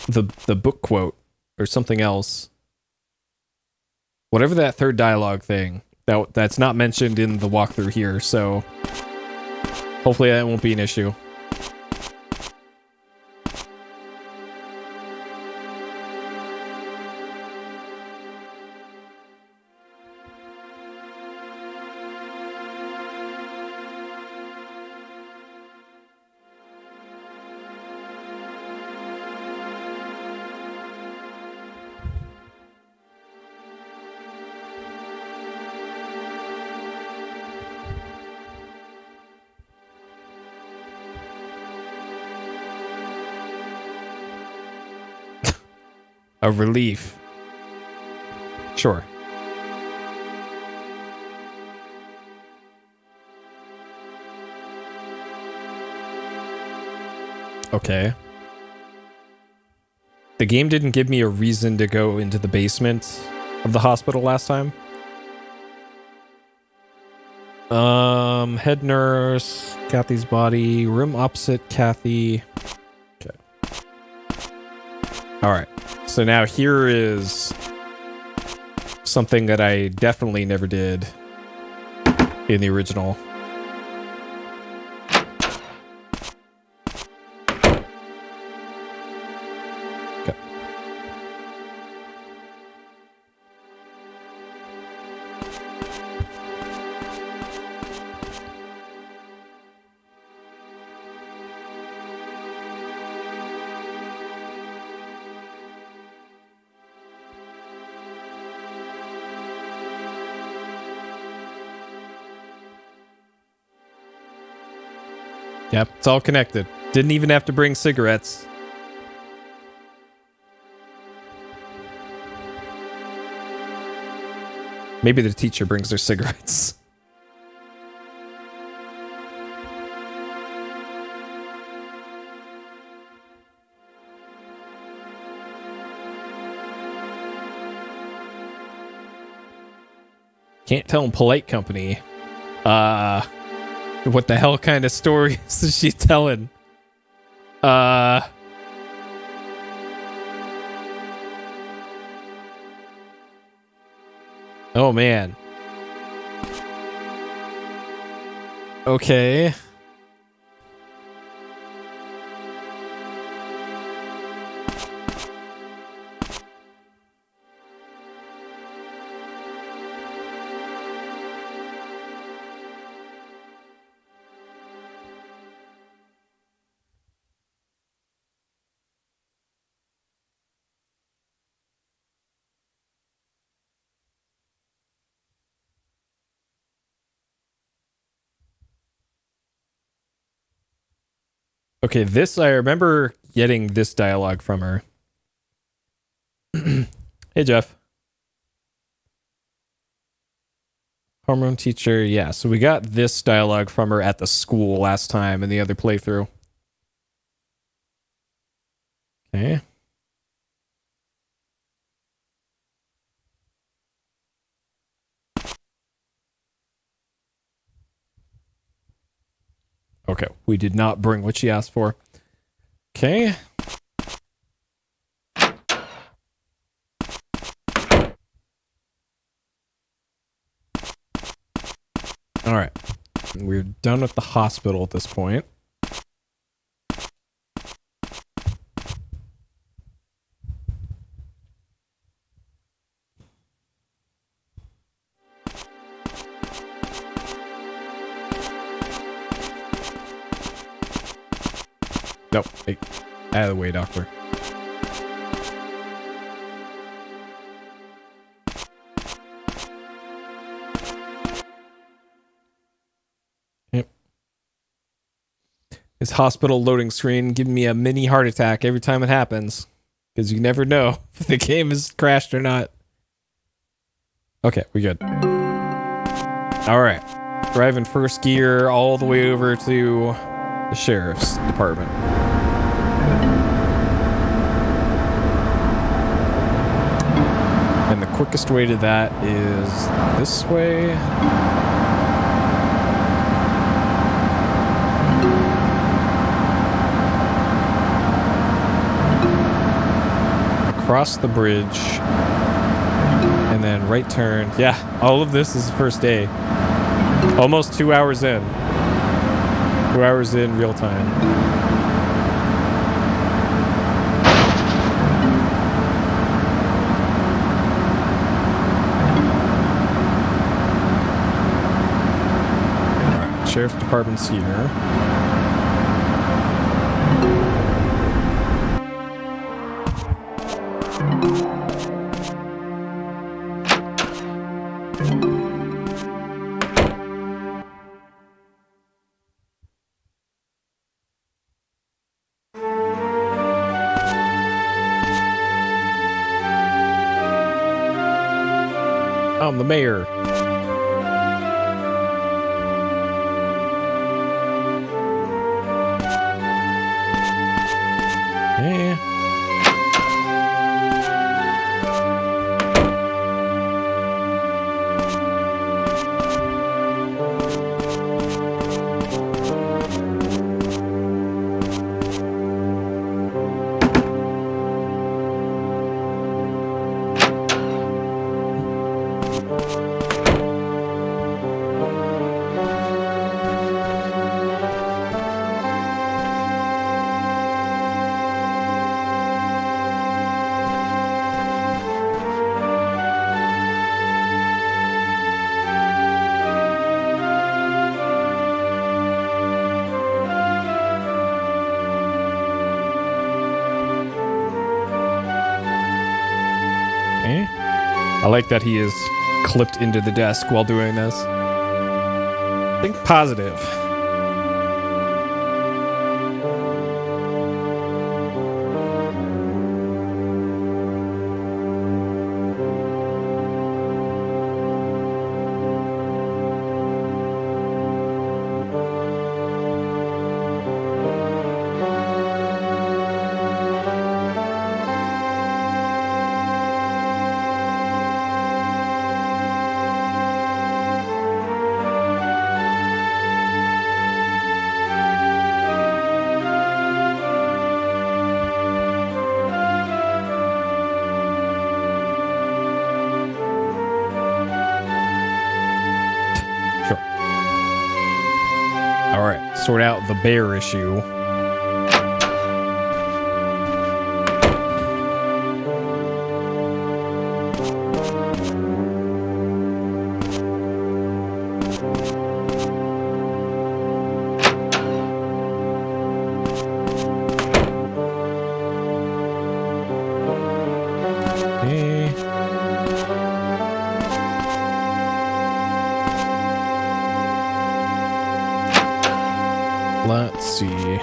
the book quote or something else. Whatever that third dialogue thing, that's not mentioned in the walkthrough here, so hopefully that won't be an issue. A relief. Sure. Okay. The game didn't give me a reason to go into the basement of the hospital last time. Head nurse, Kathy's body, room opposite Kathy. Okay. All right. So now here is something that I definitely never did in the original. Okay. Yep, it's all connected. Didn't even have to bring cigarettes. Maybe the teacher brings their cigarettes. Can't tell in polite company. What the hell kind of stories is she telling? Oh man. Okay. Okay, this, I remember getting this dialogue from her. Hey, Jeff. Hormone teacher, yeah. So we got this dialogue from her at the school last time in the other playthrough. Okay. Okay, we did not bring what she asked for. Okay. All right. We're done with the hospital at this point. Nope. Hey, out of the way, doctor. Yep. This hospital loading screen giving me a mini heart attack every time it happens. Because you never know if the game has crashed or not. Okay, we good. Alright. Driving first gear all the way over to the sheriff's department. And the quickest way to that is this way. Across the bridge. And then right turn. Yeah, all of this is first day. Almost 2 hours in. 2 hours in real time. Alright, Sheriff's Department's here. I'm the mayor. Yeah. I like that he is clipped into the desk while doing this. Think positive. sort out the bear issue. Let's see.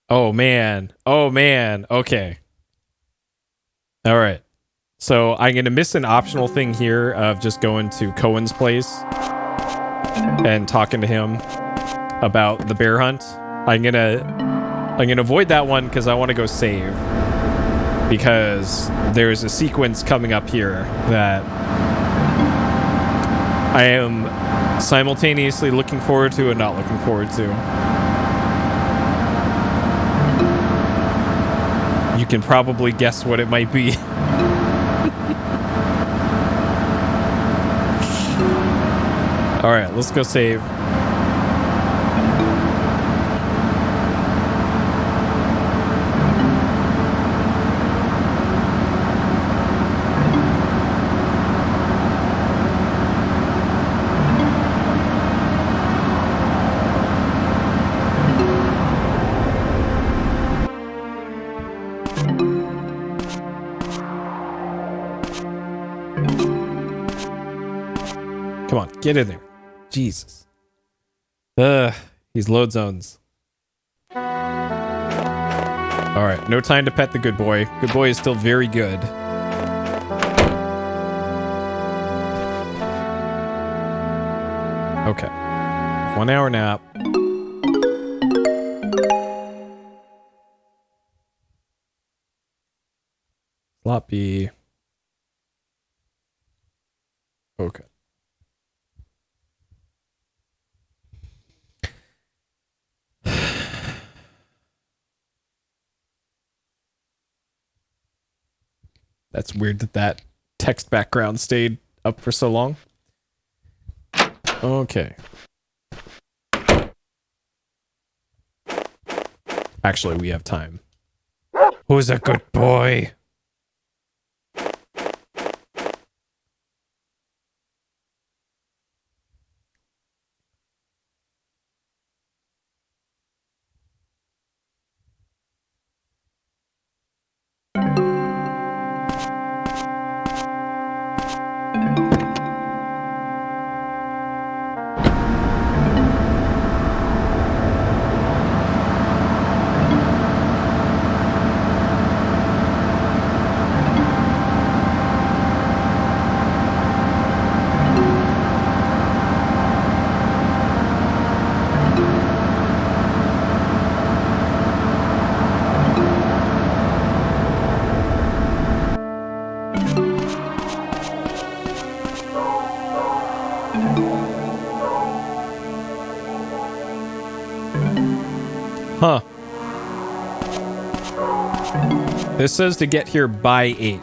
Oh man. Oh man. Okay. All right. So I'm going to miss an optional thing here of just going to Cohen's place and talking to him about the bear hunt. I'm going to avoid that one cuz I want to go save. Because there's a sequence coming up here that I am simultaneously looking forward to and not looking forward to. You can probably guess what it might be. All right, let's go save. Come on, get in there. Jesus. These load zones. Alright, no time to pet the good boy. Good boy is still very good. Okay. 1 hour nap. Sloppy. Okay. That's weird that that text background stayed up for so long. Okay. Actually, we have time. Who's a good boy? Huh. This says to get here by 8.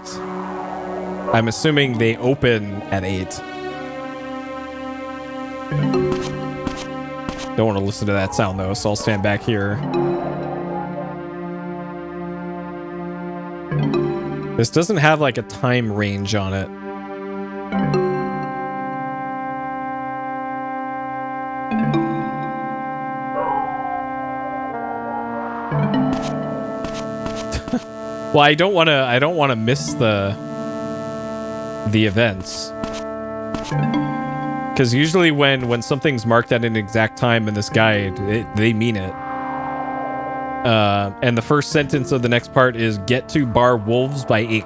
I'm assuming they open at 8. Don't want to listen to that sound though, so I'll stand back here. This doesn't have like a time range on it. Well, I don't want to miss the events. Cuz usually when something's marked at an exact time in this guide, they mean it. And the first sentence of the next part is get to bar wolves by 8.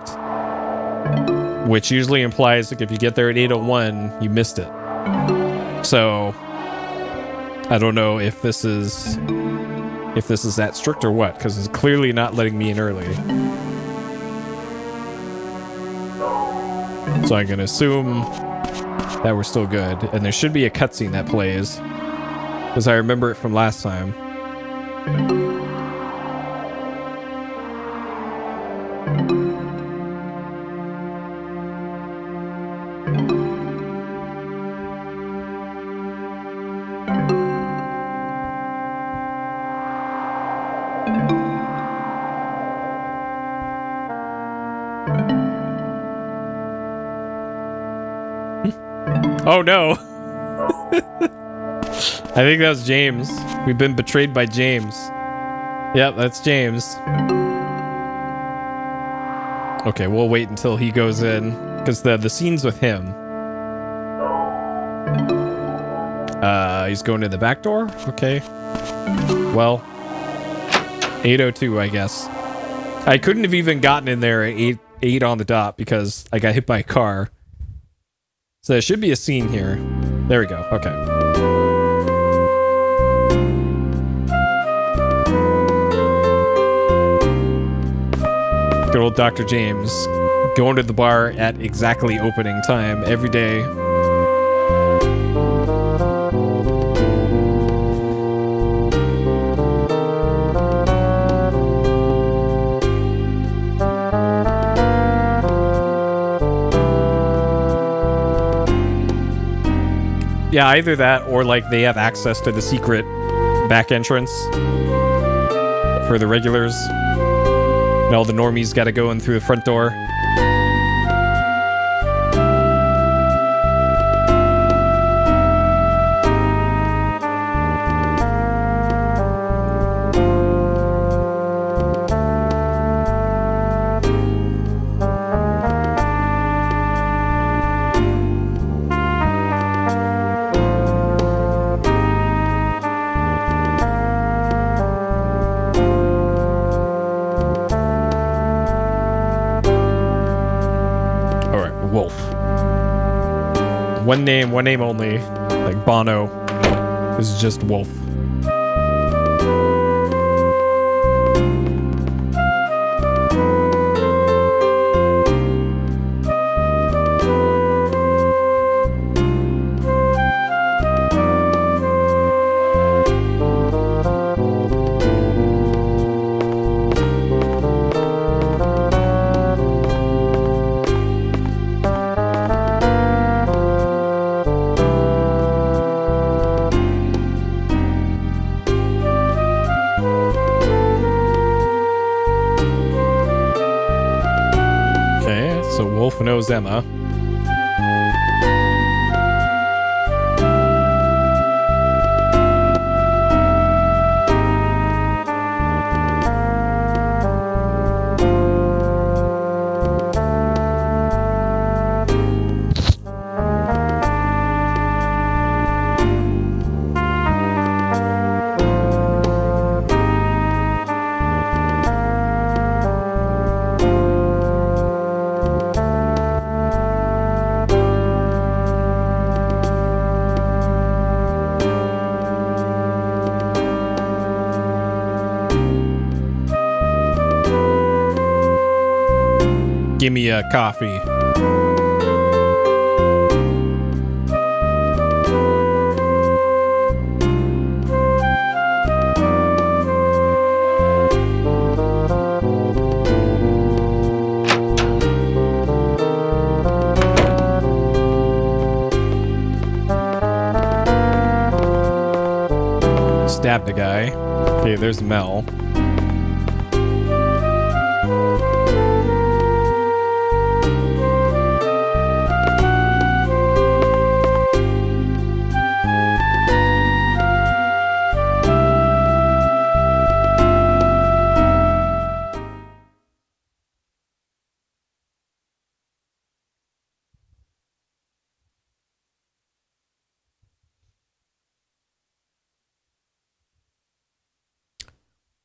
Which usually implies like if you get there at 8:01, you missed it. So I don't know if this is that strict or what, because it's clearly not letting me in early. So I'm gonna assume that we're still good, and there should be a cutscene that plays, because I remember it from last time. Oh no. I think that was James. We've been betrayed by James. Yep, that's James. Okay, we'll wait until he goes in, because the scene's with him. He's going to the back door? Okay. Well, 8:02, I guess. I couldn't have even gotten in there at 8 on the dot because I got hit by a car. So there should be a scene here. There we go. Okay. Good old Dr. James going to the bar at exactly opening time every day. Yeah, either that or like they have access to the secret back entrance for the regulars. And all the normies got to go in through the front door. One name only. Like Bono is just Wolf. Knows Emma. Give me a coffee. Stabbed a guy. Okay, there's Mel.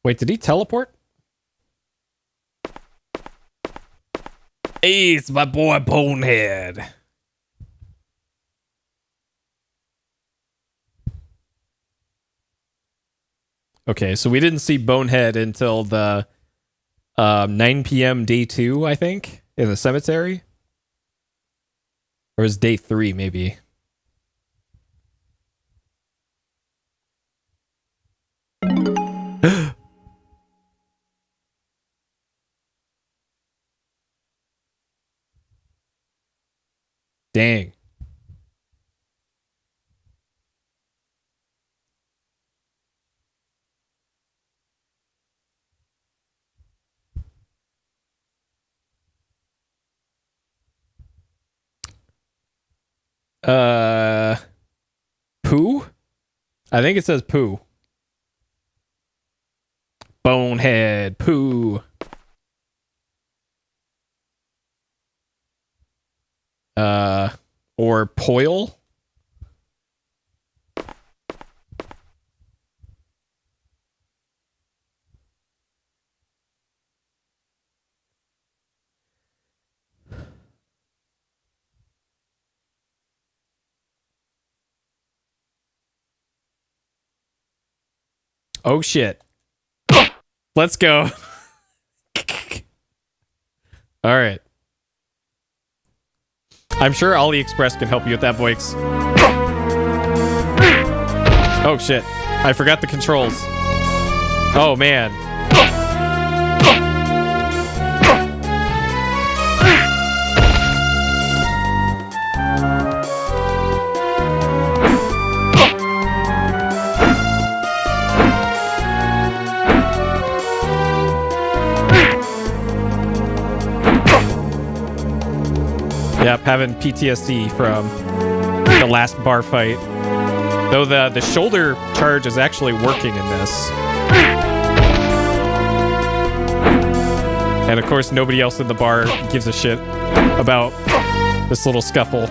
Wait, did he teleport? Hey, it's my boy Bonehead. Okay, so we didn't see Bonehead until the 9 p.m. day 2, I think, in the cemetery. Or is day 3, maybe? Dang. Pooh? I think it says Pooh. Bonehead, Pooh. Or Poil? Oh shit. Let's go. All right. I'm sure AliExpress can help you with that, Boix. Oh shit. I forgot the controls. Oh man. Yep, having PTSD from the last bar fight. Though the shoulder charge is actually working in this. And of course, nobody else in the bar gives a shit about this little scuffle.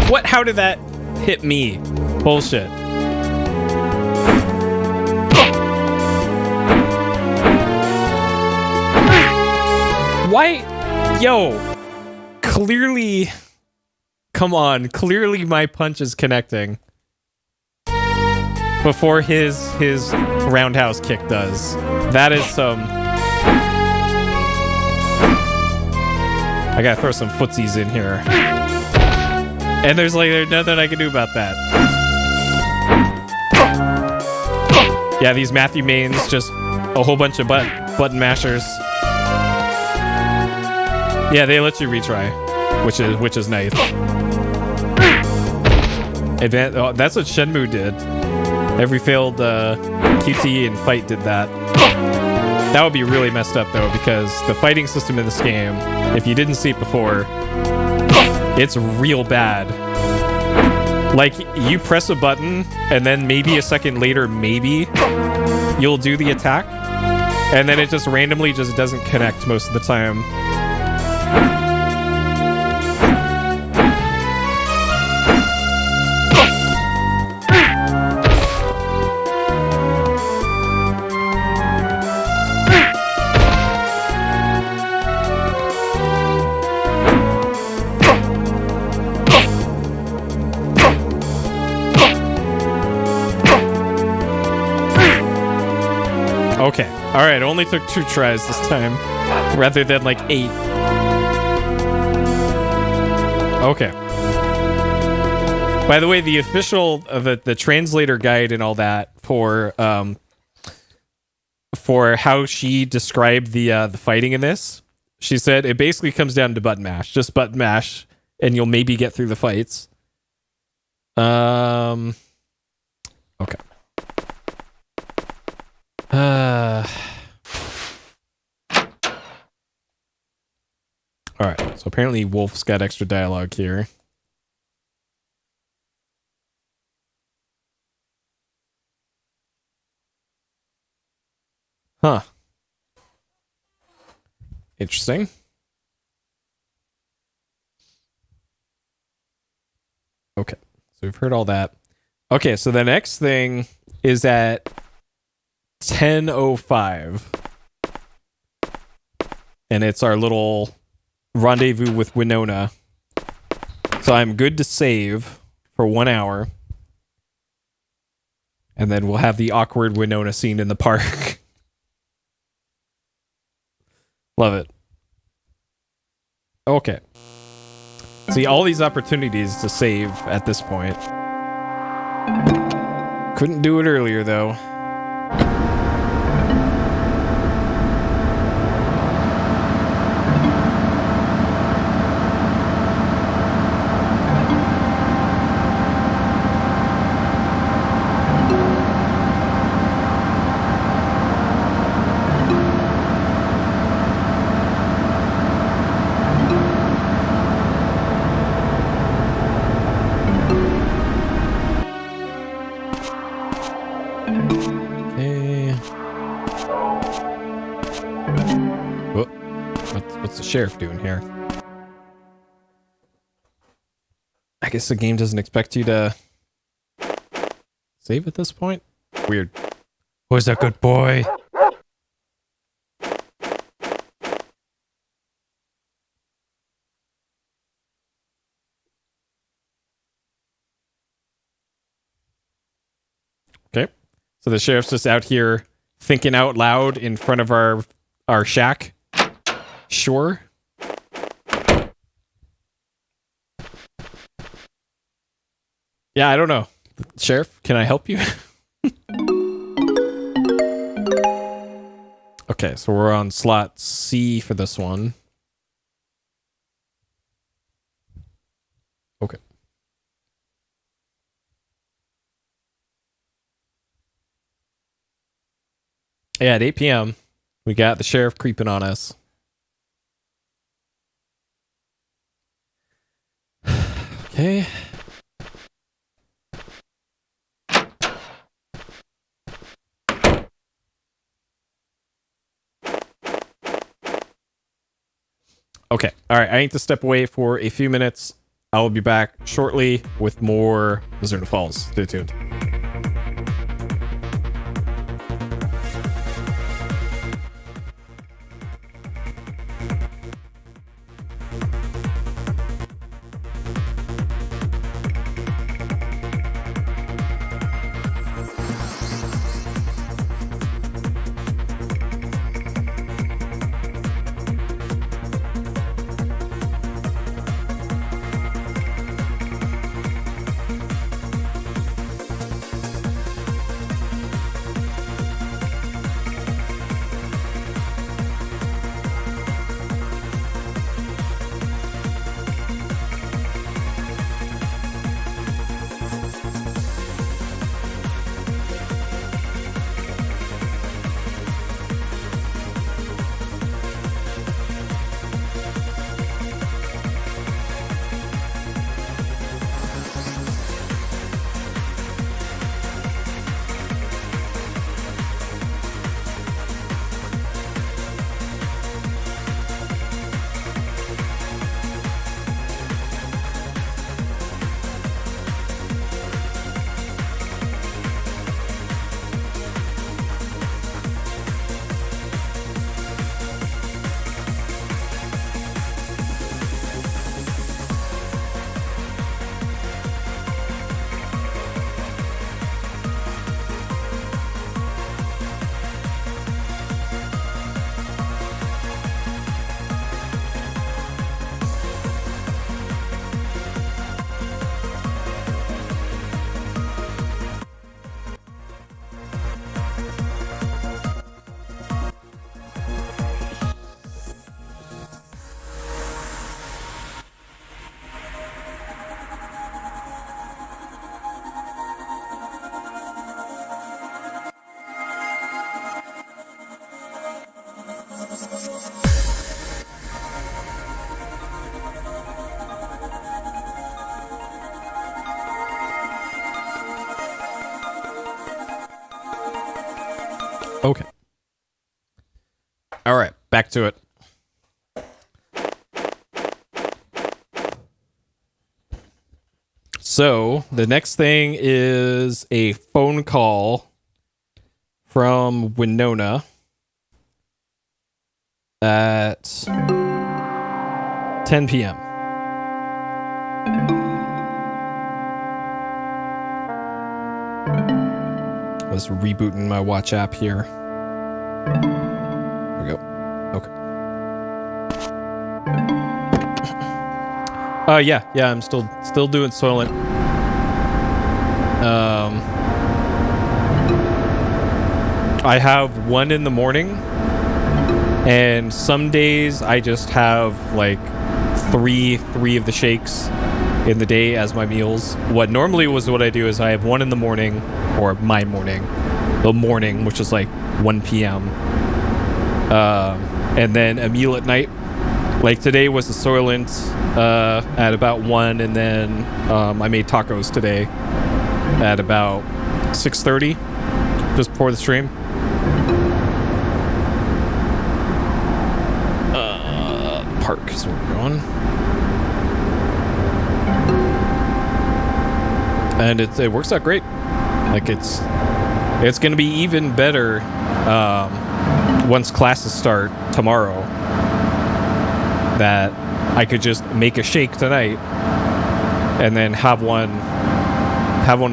What? How did that hit me? Bullshit. Why? Yo. Clearly. Come on. Clearly my punch is connecting. Before his roundhouse kick does. That is some... I gotta throw some footsies in here. And there's nothing I can do about that. Yeah, these Matthew mains, just a whole bunch of button mashers. Yeah, they let you retry, which is nice. Oh, that's what Shenmue did. Every failed QTE and fight did that. That would be really messed up though, because the fighting system in this game, if you didn't see it before, it's real bad. Like, you press a button, and then maybe a second later, maybe, you'll do the attack, and then it just randomly just doesn't connect most of the time. Okay. All right. Only took 2 tries this time, rather than like 8. Okay. By the way, the official, the translator guide and all that for how she described the fighting in this, she said it basically comes down to button mash, just button mash, and you'll maybe get through the fights. Okay. Alright, so apparently Wolf's got extra dialogue here. Huh. Interesting. Okay, so we've heard all that. Okay, so the next thing is at 10:05. And it's our little rendezvous with Winona. So I'm good to save for 1 hour. And then we'll have the awkward Winona scene in the park. Love it. Okay. See, all these opportunities to save at this point. Couldn't do it earlier, though. Okay. Whoop. What's the sheriff doing here? I guess the game doesn't expect you to save at this point? Weird. Who's that good boy? Okay. So the sheriff's just out here thinking out loud in front of our shack. Sure. Yeah, I don't know. Sheriff, can I help you? Okay, so we're on slot C for this one. Okay. Yeah, at 8 p.m., we got the sheriff creeping on us. Okay. Okay. All right. I need to step away for a few minutes. I will be back shortly with more Mizzurna Falls. Stay tuned. Okay. All right, back to it. So, the next thing is a phone call from Winona at 10 p.m. I was rebooting my watch app here. There we go. Okay. Yeah, I'm still doing Soylent. I have one in the morning, and some days I just have like three of the shakes in the day as my meals. What normally was what I do is I have one in the morning, or my morning, the morning, which is like 1 p.m. And then a meal at night. Like today was the Soylent at about 1, and then I made tacos today at about 6:30. Just before the stream. Park is where we're going. And it works out great. Like it's gonna be even better once classes start tomorrow. That I could just make a shake tonight and then have one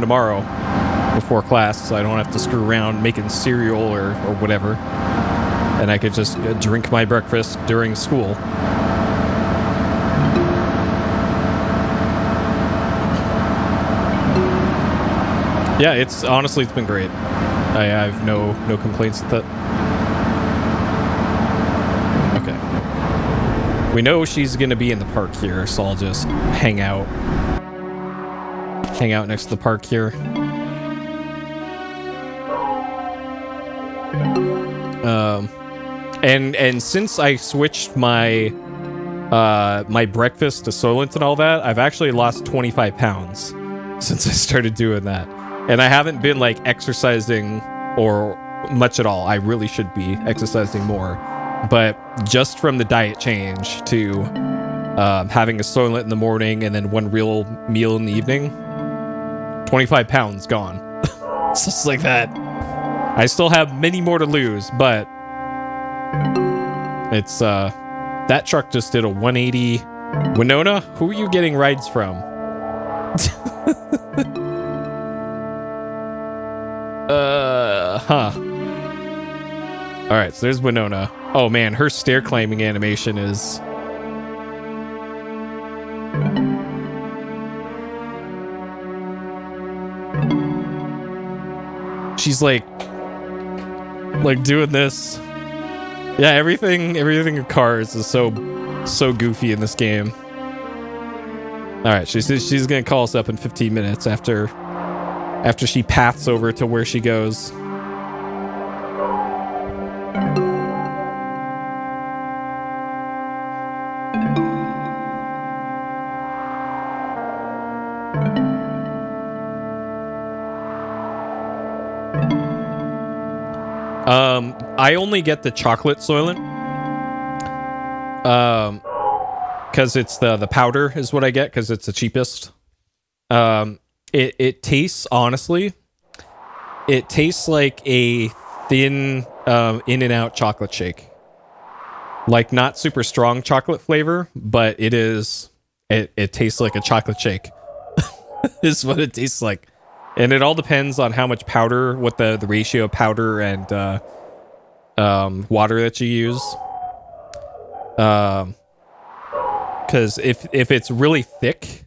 tomorrow before class, so I don't have to screw around making cereal or whatever. And I could just drink my breakfast during school. Yeah, it's been great. I have no complaints with that. Okay. We know she's gonna be in the park here, so I'll just hang out next to the park here. And since I switched my my breakfast to Soylent and all that, I've actually lost 25 pounds since I started doing that. And I haven't been like exercising or much at all. I really should be exercising more. But just from the diet change to having a Soylent in the morning and then one real meal in the evening, 25 pounds gone. It's just like that. I still have many more to lose, but it's that truck just did a 180. Winona, who are you getting rides from? Alright, so there's Winona. Oh man, her stair climbing animation is... She's like doing this. Yeah, everything in Cars is so goofy in this game. Alright, she's gonna call us up in 15 minutes after she paths over to where she goes. I only get the chocolate Soylent. Because it's the powder is what I get, because it's the cheapest. It tastes, honestly, it tastes like a thin In-N-Out chocolate shake. Like, not super strong chocolate flavor, but it tastes like a chocolate shake. Is what it tastes like. And it all depends on how much powder, what the ratio of powder and water that you use. Because if it's really thick,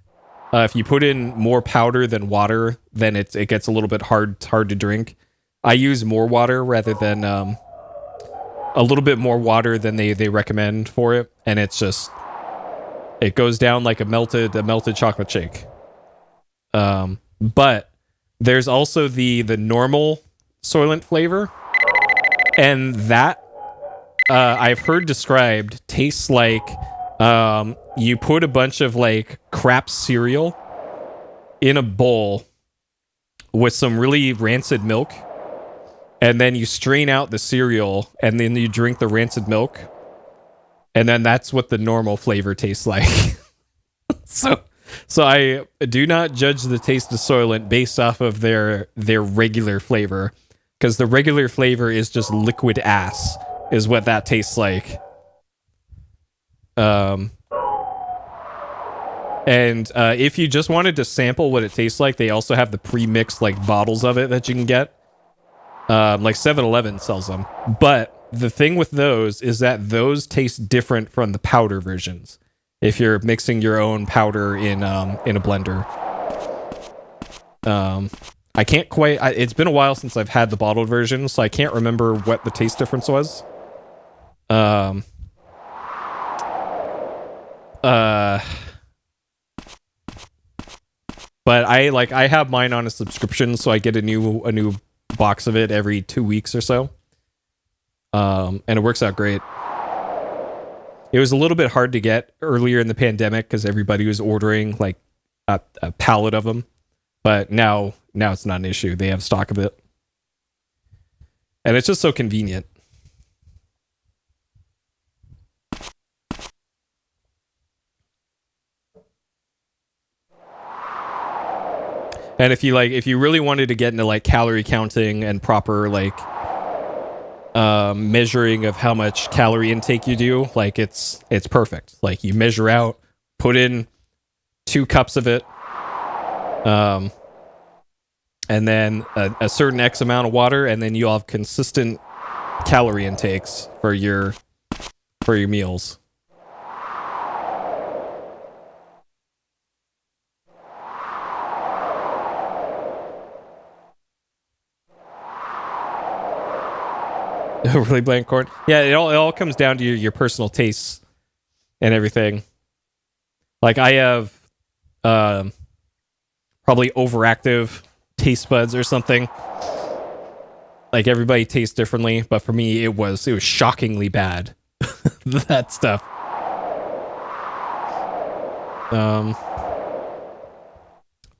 if you put in more powder than water, then it gets a little bit hard to drink. I use more water rather than a little bit more water than they recommend for it, and it goes down like a melted chocolate shake. But there's also the normal Soylent flavor, and that I've heard described tastes like you put a bunch of like crap cereal in a bowl with some really rancid milk, and then you strain out the cereal, and then you drink the rancid milk, and then that's what the normal flavor tastes like. So I do not judge the taste of Soylent based off of their regular flavor, because the regular flavor is just liquid ass, is what that tastes like. And if you just wanted to sample what it tastes like, they also have the pre-mixed like bottles of it that you can get. Like 7-Eleven sells them. But the thing with those is that those taste different from the powder versions. If you're mixing your own powder in a blender. I can't quite... it's been a while since I've had the bottled version, so I can't remember what the taste difference was. But I have mine on a subscription, so I get a new box of it every 2 weeks or so. And it works out great. It was a little bit hard to get earlier in the pandemic because everybody was ordering like a pallet of them. But now it's not an issue. They have stock of it. And it's just so convenient. And if you really wanted to get into like calorie counting and proper like measuring of how much calorie intake you do, like it's perfect. Like you measure out, put in 2 cups of it, and then a certain X amount of water, and then you'll have consistent calorie intakes for your meals. Really bland corn. Yeah, it all comes down to your personal tastes and everything. Like I have probably overactive taste buds or something. Like everybody tastes differently, but for me it was shockingly bad. That stuff.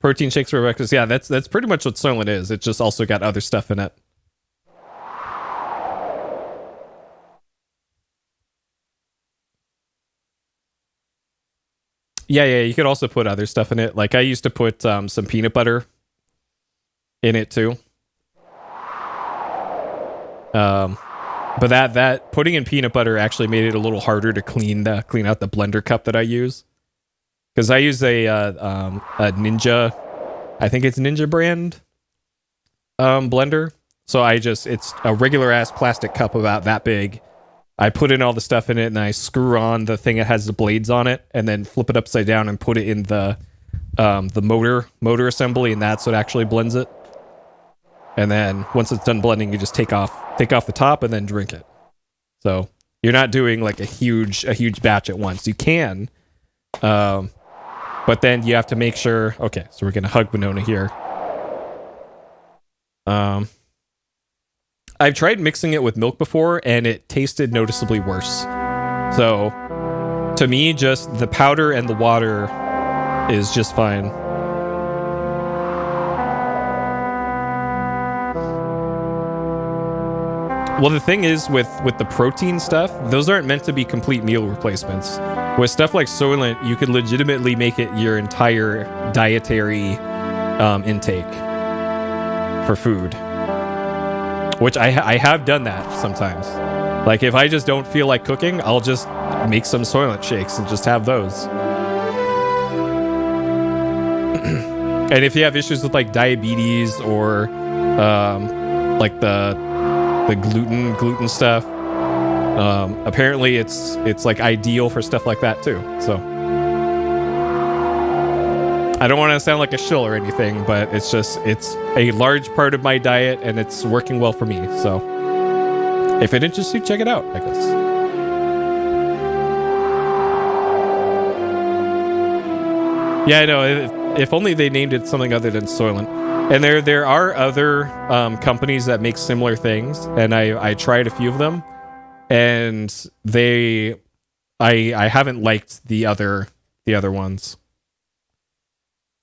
Protein shakes for breakfast. Yeah, that's pretty much what Soylent is. It just also got other stuff in it. Yeah, you could also put other stuff in it. Like I used to put some peanut butter in it too. But that putting in peanut butter actually made it a little harder to clean out the blender cup that I use, because I use a Ninja, I think it's Ninja brand blender. So it's a regular ass plastic cup about that big. I put in all the stuff in it, and I screw on the thing that has the blades on it, and then flip it upside down and put it in the motor assembly, and that's what actually blends it. And then once it's done blending, you just take off the top and then drink it. So you're not doing like a huge batch at once. You can, but then you have to make sure. Okay, so we're gonna hug Winona here. I've tried mixing it with milk before, and it tasted noticeably worse. So, to me, just the powder and the water is just fine. Well, the thing is, with the protein stuff, those aren't meant to be complete meal replacements. With stuff like Soylent, you could legitimately make it your entire dietary intake for food. Which I have done that sometimes. Like if I just don't feel like cooking, I'll just make some Soylent shakes and just have those. And if you have issues with like diabetes or like the gluten stuff, apparently it's like ideal for stuff like that too. So I don't want to sound like a shill or anything, but it's a large part of my diet, and it's working well for me. So if it interests you, check it out, I guess. Yeah, I know. If only they named it something other than Soylent. And there are other companies that make similar things, and I tried a few of them, and I haven't liked the other ones.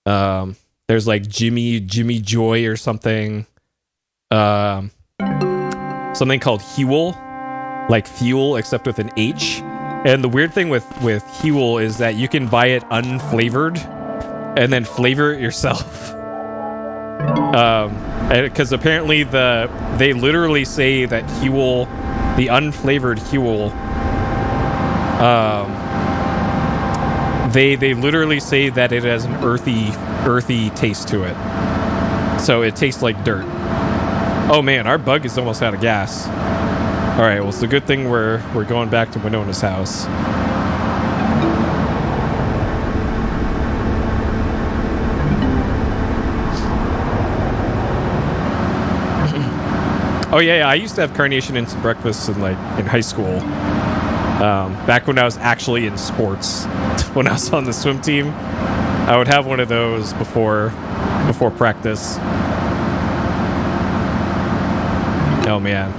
There's like Jimmy Joy or something. Something called Huel, like fuel except with an H. And the weird thing with Huel is that you can buy it unflavored and then flavor it yourself. Because apparently they literally say that Huel, the unflavored Huel, They literally say that it has an earthy taste to it. So it tastes like dirt. Oh man, our bug is almost out of gas. All right, well, it's a good thing we're going back to Winona's house. Oh yeah, I used to have carnation instant breakfast in high school. Back when I was actually in sports, when I was on the swim team, I would have one of those before practice. Oh man.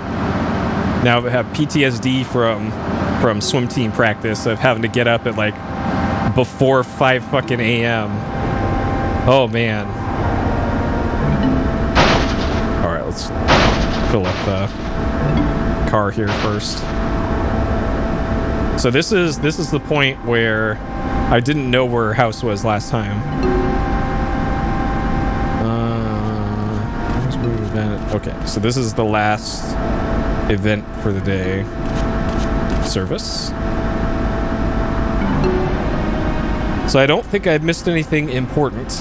Now I have PTSD from swim team practice of having to get up at like before 5 fucking a.m. Oh man. All right, let's fill up the car here first. So this is the point where I didn't know where her house was last time. Okay, so this is the last event for the day. Service. So I don't think I've missed anything important.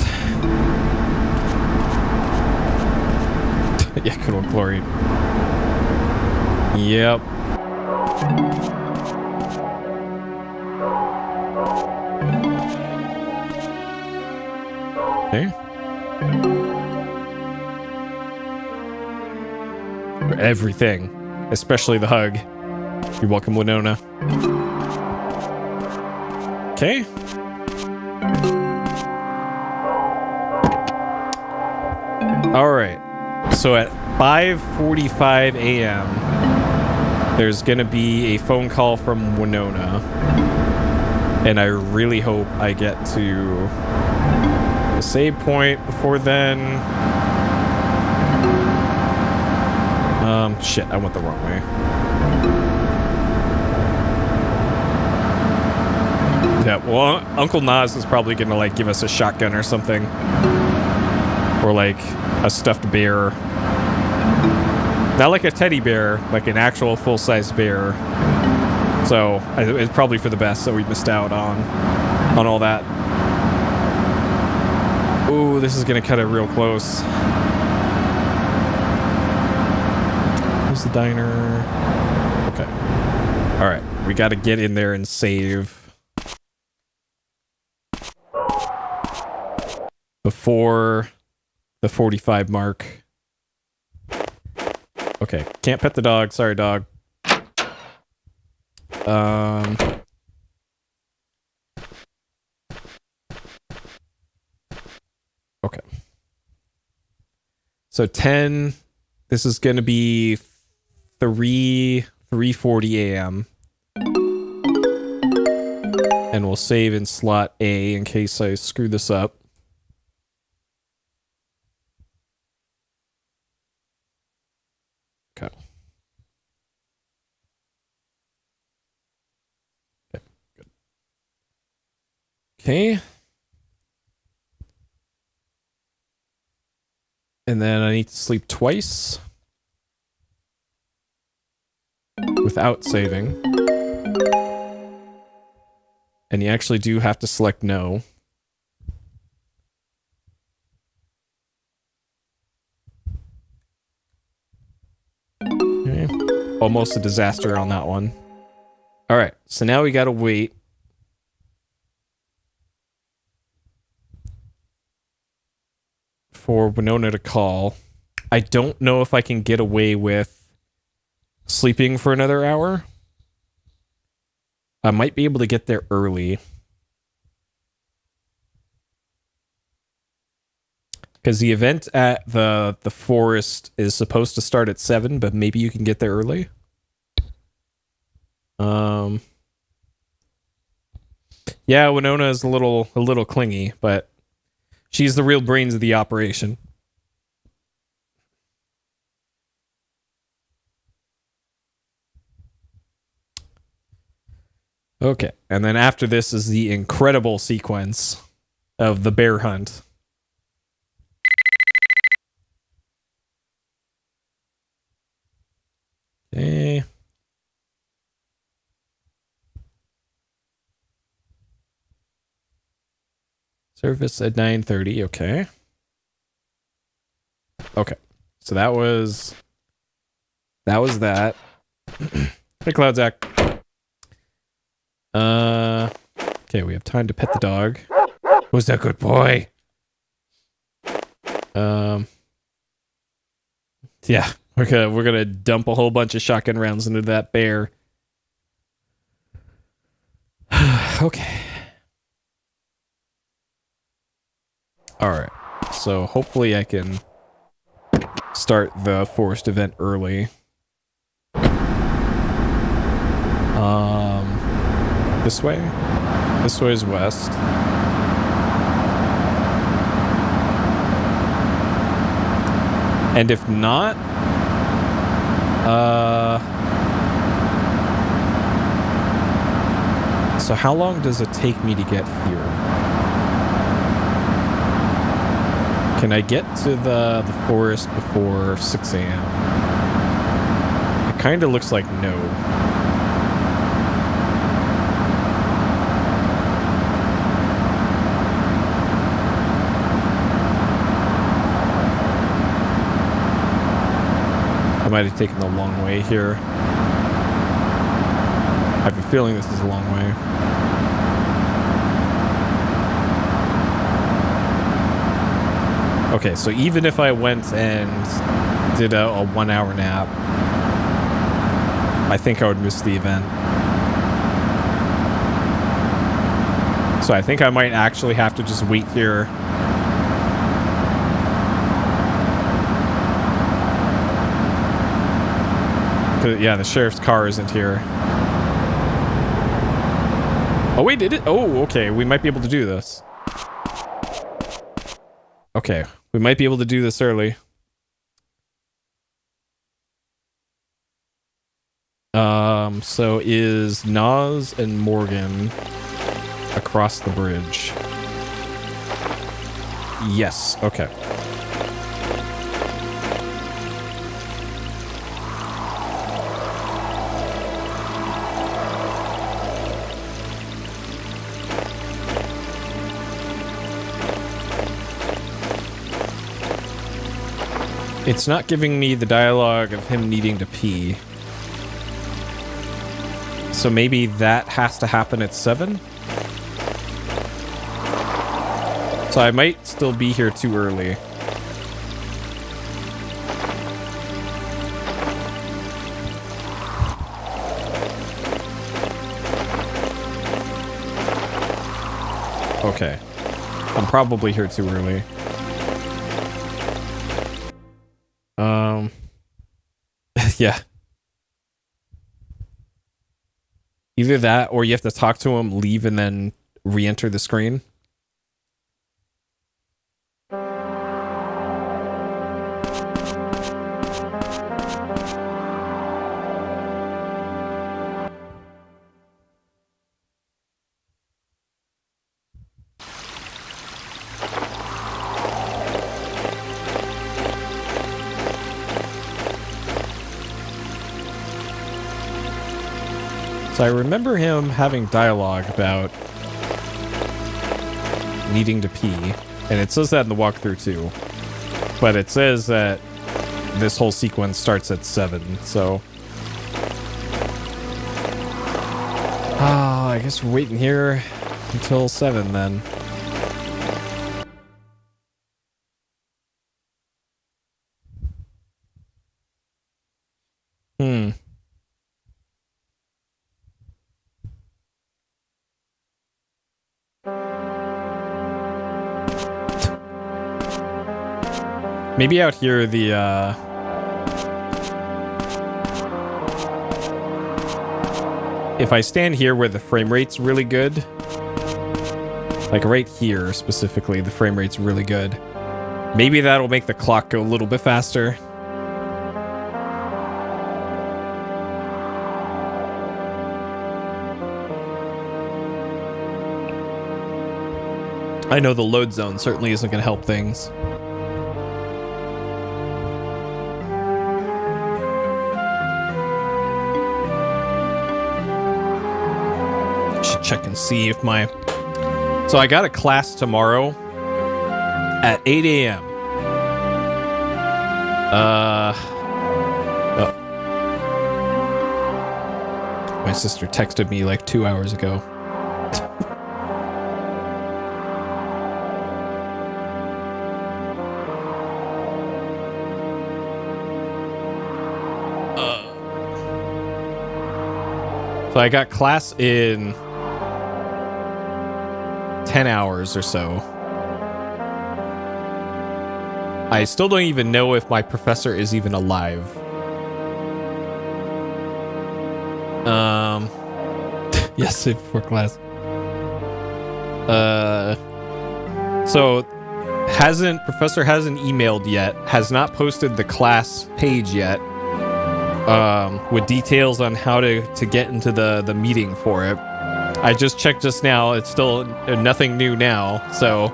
Yeah, good old Glory. Yep. Okay. For everything, especially the hug. You're welcome, Winona. Okay. All right. So at 5:45 a.m., there's going to be a phone call from Winona. And I really hope I get to the save point before then. Shit, I went the wrong way. Yeah, well, Uncle Nas is probably going to, like, give us a shotgun or something. Or, like, a stuffed bear. Not like a teddy bear, like an actual full-size bear. So, it's probably for the best that we missed out on all that. Ooh, this is going to cut it real close. Where's the diner? Okay. Alright, we got to get in there and save. Before the 45 mark. Okay, can't pet the dog. Sorry, dog. Okay. So 10. This is going to be 3:40 a.m. And we'll save in slot A in case I screw this up. Okay. Okay, good. Okay. And then I need to sleep twice. Without saving. And you actually do have to select no. Okay. Almost a disaster on that one. Alright, so now we gotta wait. For Winona to call. I don't know if I can get away with sleeping for another hour. I might be able to get there early. Because the event at the forest is supposed to start at 7, but maybe you can get there early. Yeah, Winona is a little clingy, but she's the real brains of the operation. Okay, and then after this is the incredible sequence of the bear hunt. Okay. Service at 9:30, okay. Okay, so that was that. Hey, Cloud Zach. Okay, we have time to pet the dog. Who's that good boy? Yeah, we're gonna dump a whole bunch of shotgun rounds into that bear. Okay. Alright. So hopefully I can start the forest event early. This way? This way is west. And if not, So how long does it take me to get here? Can I get to the forest before 6 a.m.? It kind of looks like no. I might have taken the long way here. I have a feeling this is a long way. Okay, so even if I went and did a 1 hour nap, I think I would miss the event. So I think I might actually have to just wait here. Yeah, the sheriff's car isn't here. Oh, wait, did it? Oh, okay, we might be able to do this. Okay, we might be able to do this early. So is Nas and Morgan across the bridge? Yes, okay. It's not giving me the dialogue of him needing to pee. So maybe that has to happen at 7? So I might still be here too early. Okay. I'm probably here too early. Yeah. Either that, or you have to talk to him, leave, and then re-enter the screen. So I remember him having dialogue about needing to pee, and it says that in the walkthrough too. But it says that this whole sequence starts at 7, so... I guess we're waiting here until 7 then. Maybe out here the if I stand here where the frame rate's really good, like right here specifically, the frame rate's really good. Maybe that'll make the clock go a little bit faster. I know the load zone certainly isn't going to help things. Check and see if my... So I got a class tomorrow at 8 a.m. Oh. My sister texted me like 2 hours ago. So I got class in 10 hours or so. I still don't even know if my professor is even alive. Yes, for class. So professor hasn't emailed yet, has not posted the class page yet. with details on how to get into the meeting for it. I just checked just now. It's still nothing new now, so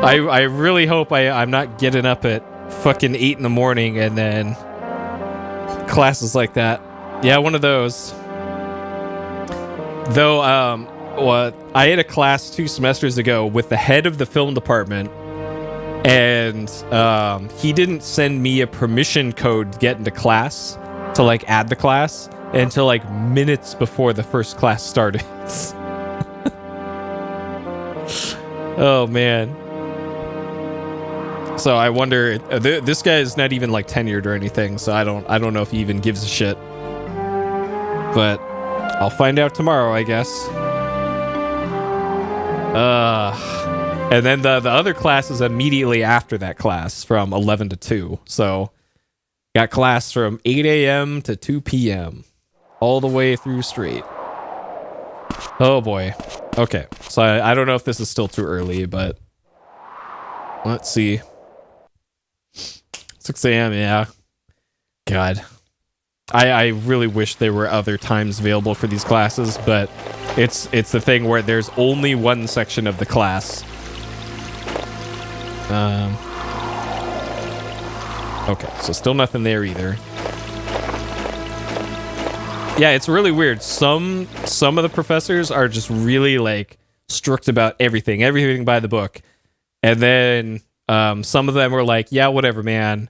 I really hope I'm not getting up at fucking 8 in the morning and then classes like that. Yeah, one of those. Though, I had a class 2 semesters ago with the head of the film department, and he didn't send me a permission code to get into class to like add the class until like minutes before the first class started. Oh man. So I wonder, this guy is not even like tenured or anything, so I don't know if he even gives a shit. But I'll find out tomorrow, I guess. And then the other class is immediately after that class from 11 to 2. So got class from 8 a.m. to 2 p.m. all the way through straight. Oh boy. Okay. So I don't know if this is still too early, but let's see. 6 a.m. Yeah. God. I really wish there were other times available for these classes, but it's the thing where there's only one section of the class. Okay, so still nothing there either. Yeah, it's really weird. Some of the professors are just really like strict about everything by the book. And then some of them were like, yeah, whatever, man.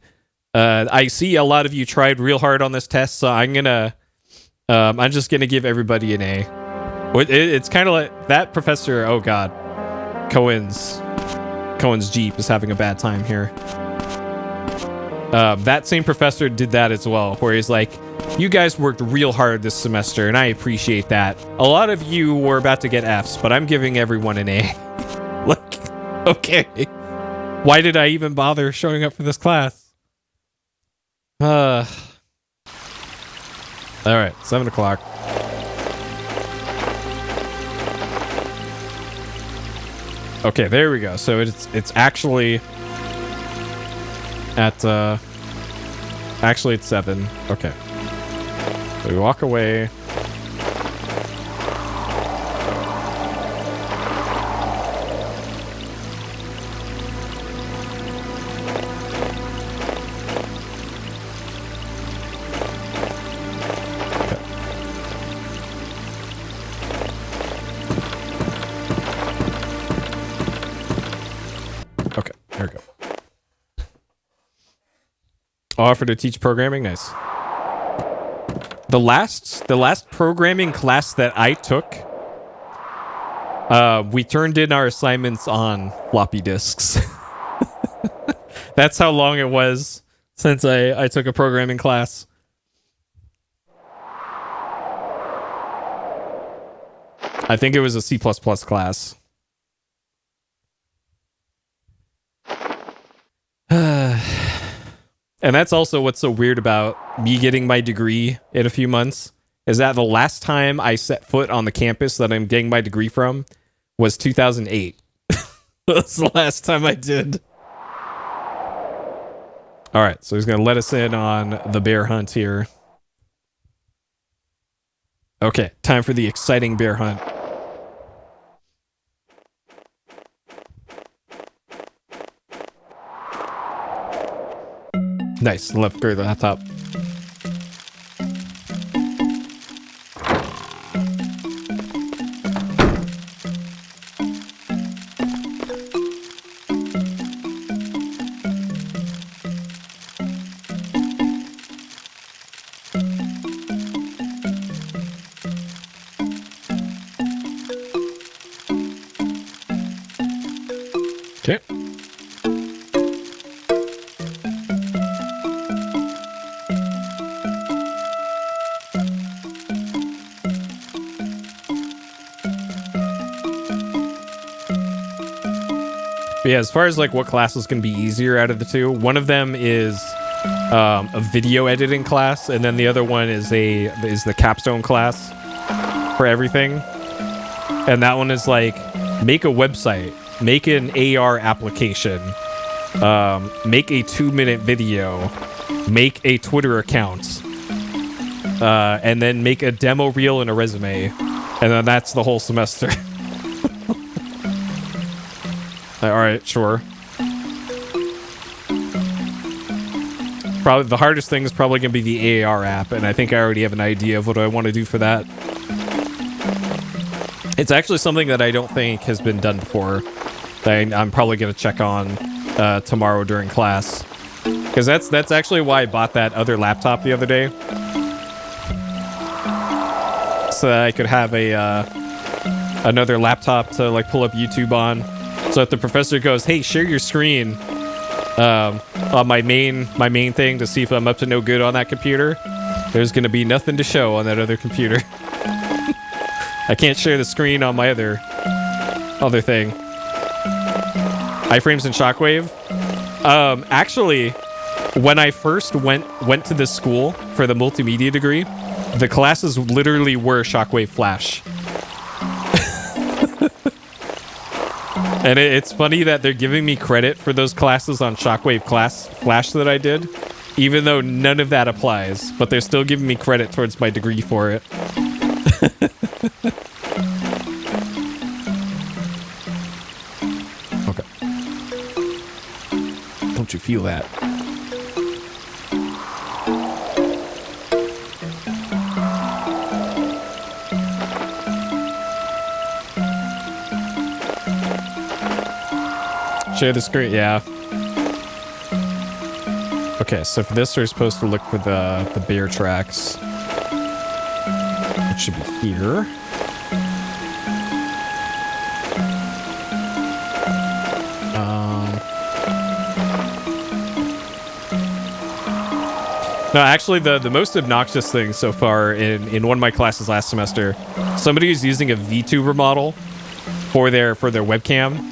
I see a lot of you tried real hard on this test, so I'm just gonna give everybody an A. It's kind of like that professor. Oh God, Cohen's Jeep is having a bad time here. That same professor did that as well, where he's like, you guys worked real hard this semester, and I appreciate that. A lot of you were about to get Fs, but I'm giving everyone an A. Like, okay. Why did I even bother showing up for this class? All right, 7 o'clock. Okay, there we go. So it's actually at actually it's 7. Okay. So we walk away. Offer to teach programming. Nice. The last programming class that I took, we turned in our assignments on floppy disks. That's how long it was since I took a programming class. I think it was a C++ class. And that's also what's so weird about me getting my degree in a few months, is that the last time I set foot on the campus that I'm getting my degree from was 2008. That's the last time I did. All right, so he's going to let us in on the bear hunt here. Okay, time for the exciting bear hunt. Nice, left through the laptop. Okay. Yeah, as far as like what classes can be easier out of the two, one of them is a video editing class, and then the other one is the capstone class for everything. And that one is like, make a website, make an AR application, make a 2-minute video, make a Twitter account, and then make a demo reel and a resume, and then that's the whole semester. All right, sure. Probably the hardest thing is probably going to be the AAR app, and I think I already have an idea of what I want to do for that. It's actually something that I don't think has been done before, that I'm probably going to check on tomorrow during class. Because that's actually why I bought that other laptop the other day. So that I could have another laptop to like pull up YouTube on. So if the professor goes, hey, share your screen on my main thing to see if I'm up to no good on that computer, there's going to be nothing to show on that other computer. I can't share the screen on my other thing. Iframes and Shockwave. Actually, when I first went to this school for the multimedia degree, the classes literally were Shockwave Flash. And it's funny that they're giving me credit for those classes on Shockwave Flash that I did, even though none of that applies, but they're still giving me credit towards my degree for it. Okay. Don't you feel that? Share the screen, yeah. Okay, so for this, we're supposed to look for the bear tracks. It should be here. No, actually, the most obnoxious thing so far in one of my classes last semester, somebody was using a VTuber model for their webcam.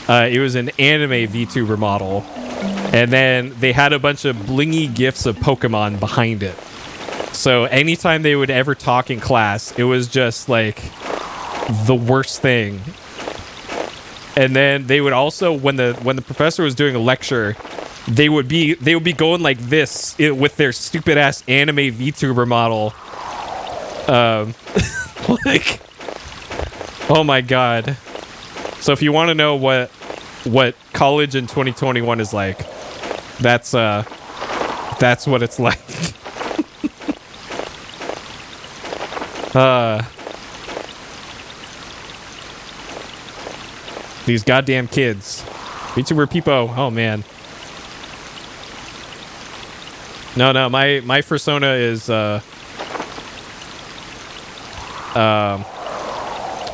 It was an anime VTuber model, and then they had a bunch of blingy gifs of Pokemon behind it. So anytime they would ever talk in class, it was just like the worst thing. And then they would also, when the professor was doing a lecture, they would be going like this with their stupid ass anime VTuber model. Like, oh my god. So if you want to know what college in 2021 is like, that's what it's like. These goddamn kids. VTuber Peepo. Oh man. No, my persona is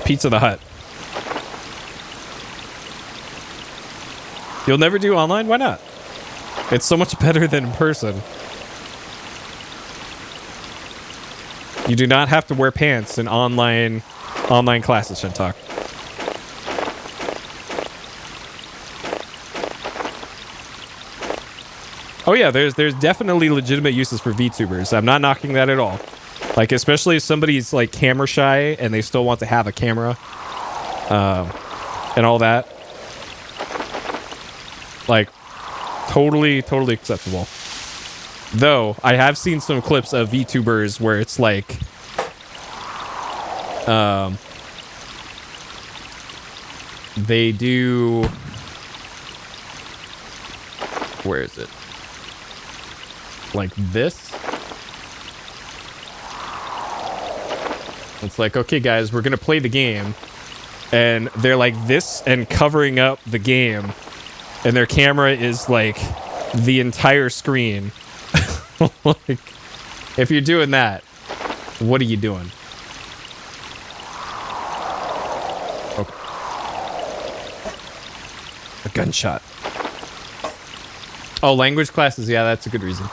Pizza the Hut. You'll never do online? Why not? It's so much better than in person. You do not have to wear pants in online classes, Shintok. Oh yeah, there's definitely legitimate uses for VTubers. I'm not knocking that at all. Like, especially if somebody's like camera shy and they still want to have a camera, and all that. Like, totally acceptable. Though, I have seen some clips of VTubers where it's like, they do, where is it? Like this. It's like, okay guys, we're gonna play the game. And they're like this and covering up the game. And their camera is like the entire screen. Like, if you're doing that, what are you doing? Okay. A gunshot. Oh, language classes. Yeah, that's a good reason.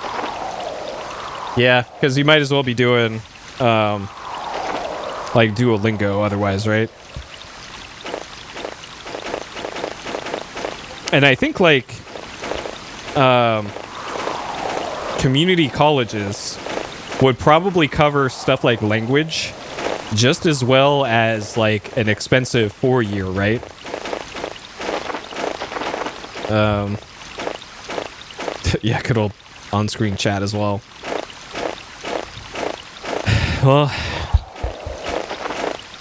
Yeah, because you might as well be doing like Duolingo otherwise, right? And I think like community colleges would probably cover stuff like language just as well as like an expensive 4-year, right? Yeah, good old on-screen chat as well. Well,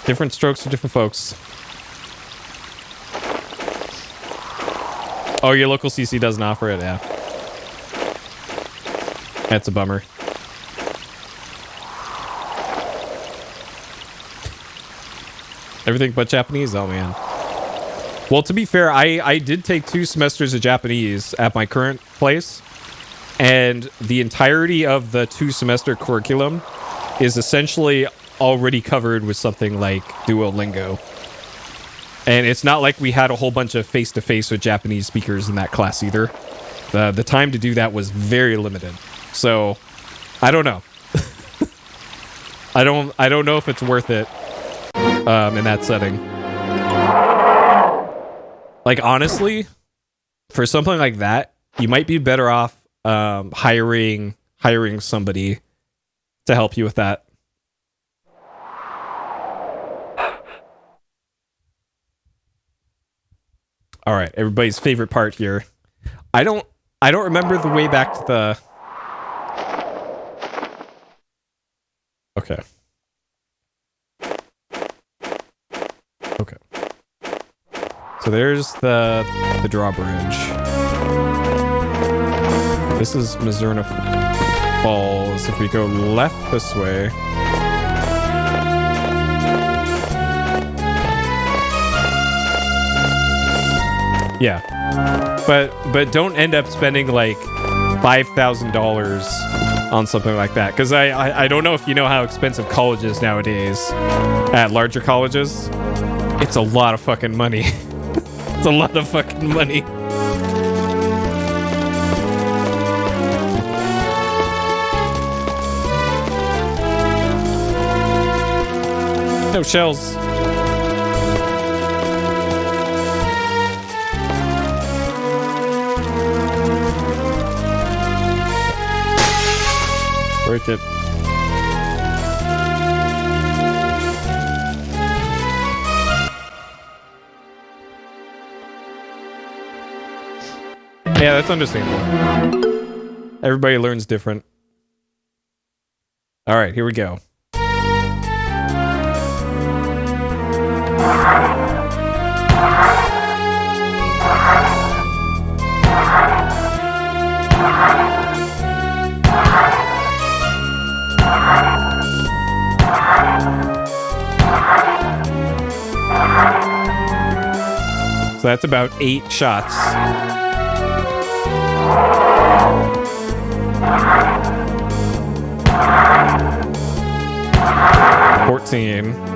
different strokes for different folks. Oh, your local CC doesn't offer it, yeah. That's a bummer. Everything but Japanese? Oh, man. Well, to be fair, I did take 2 semesters of Japanese at my current place, and the entirety of the 2-semester curriculum is essentially already covered with something like Duolingo. And it's not like we had a whole bunch of face-to-face with Japanese speakers in that class either. The time to do that was very limited. So, I don't know. I don't know if it's worth it in that setting. Like, honestly, for something like that, you might be better off hiring somebody to help you with that. All right, everybody's favorite part here. I don't remember the way back to the. Okay. Okay. So there's the drawbridge. This is Mizzurna Falls. If we go left this way. Yeah. But don't end up spending like $5,000 on something like that. Because I don't know if you know how expensive college is nowadays. At larger colleges. It's a lot of fucking money. It's a lot of fucking money. No shells. Break it. Yeah, that's understandable. Everybody learns different. All right, here we go. So that's about 8 shots. $14.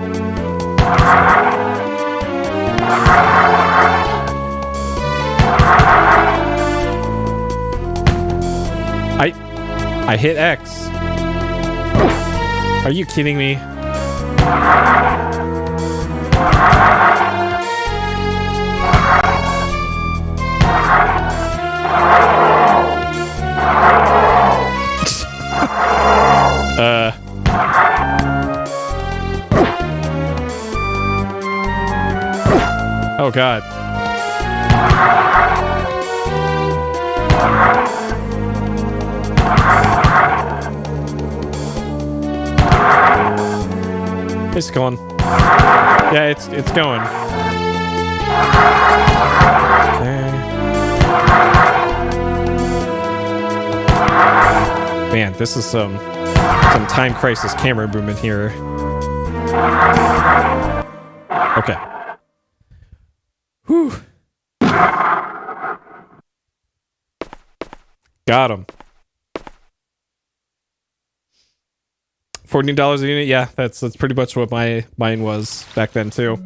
I hit X. Are you kidding me? Oh God. It's going. Yeah, it's going. Okay. Man, this is some Time Crisis camera movement here. Okay. Whew. Got him. $14 a unit. Yeah, that's pretty much what mine was back then too.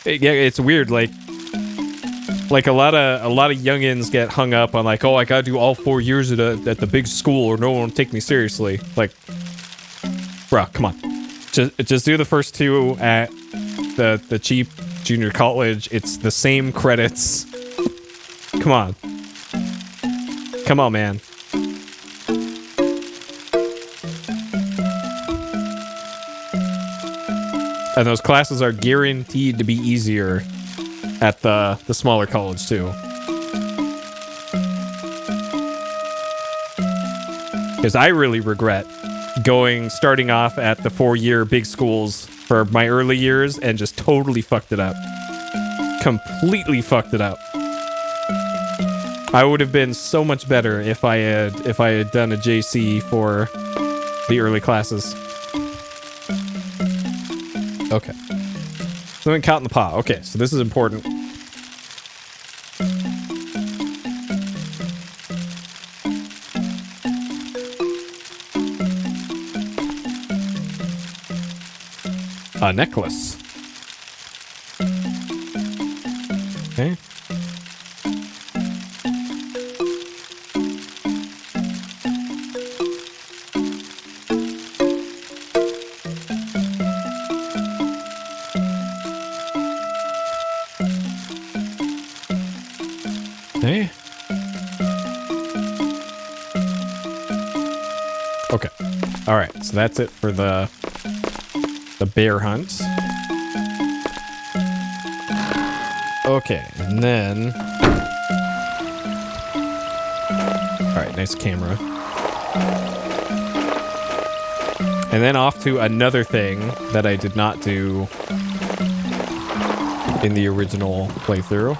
Yeah, it's weird. Like a lot of youngins get hung up on like, oh, I gotta do all 4 years at the big school or no one will take me seriously. Like, bruh, come on. Just do the first 2 at the cheap junior college. It's the same credits. Come on. Come on, man. And those classes are guaranteed to be easier at the smaller college too. Because I really regret starting off at the 4-year big schools for my early years and just totally fucked it up. Completely fucked it up. I would have been so much better if I had done a JC for the early classes. Okay. Something caught in the pot. Okay, so this is important. A necklace. Okay. Okay. Okay. All right. So that's it for the bear hunt. Okay, and then... Alright, nice camera. And then off to another thing that I did not do in the original playthrough.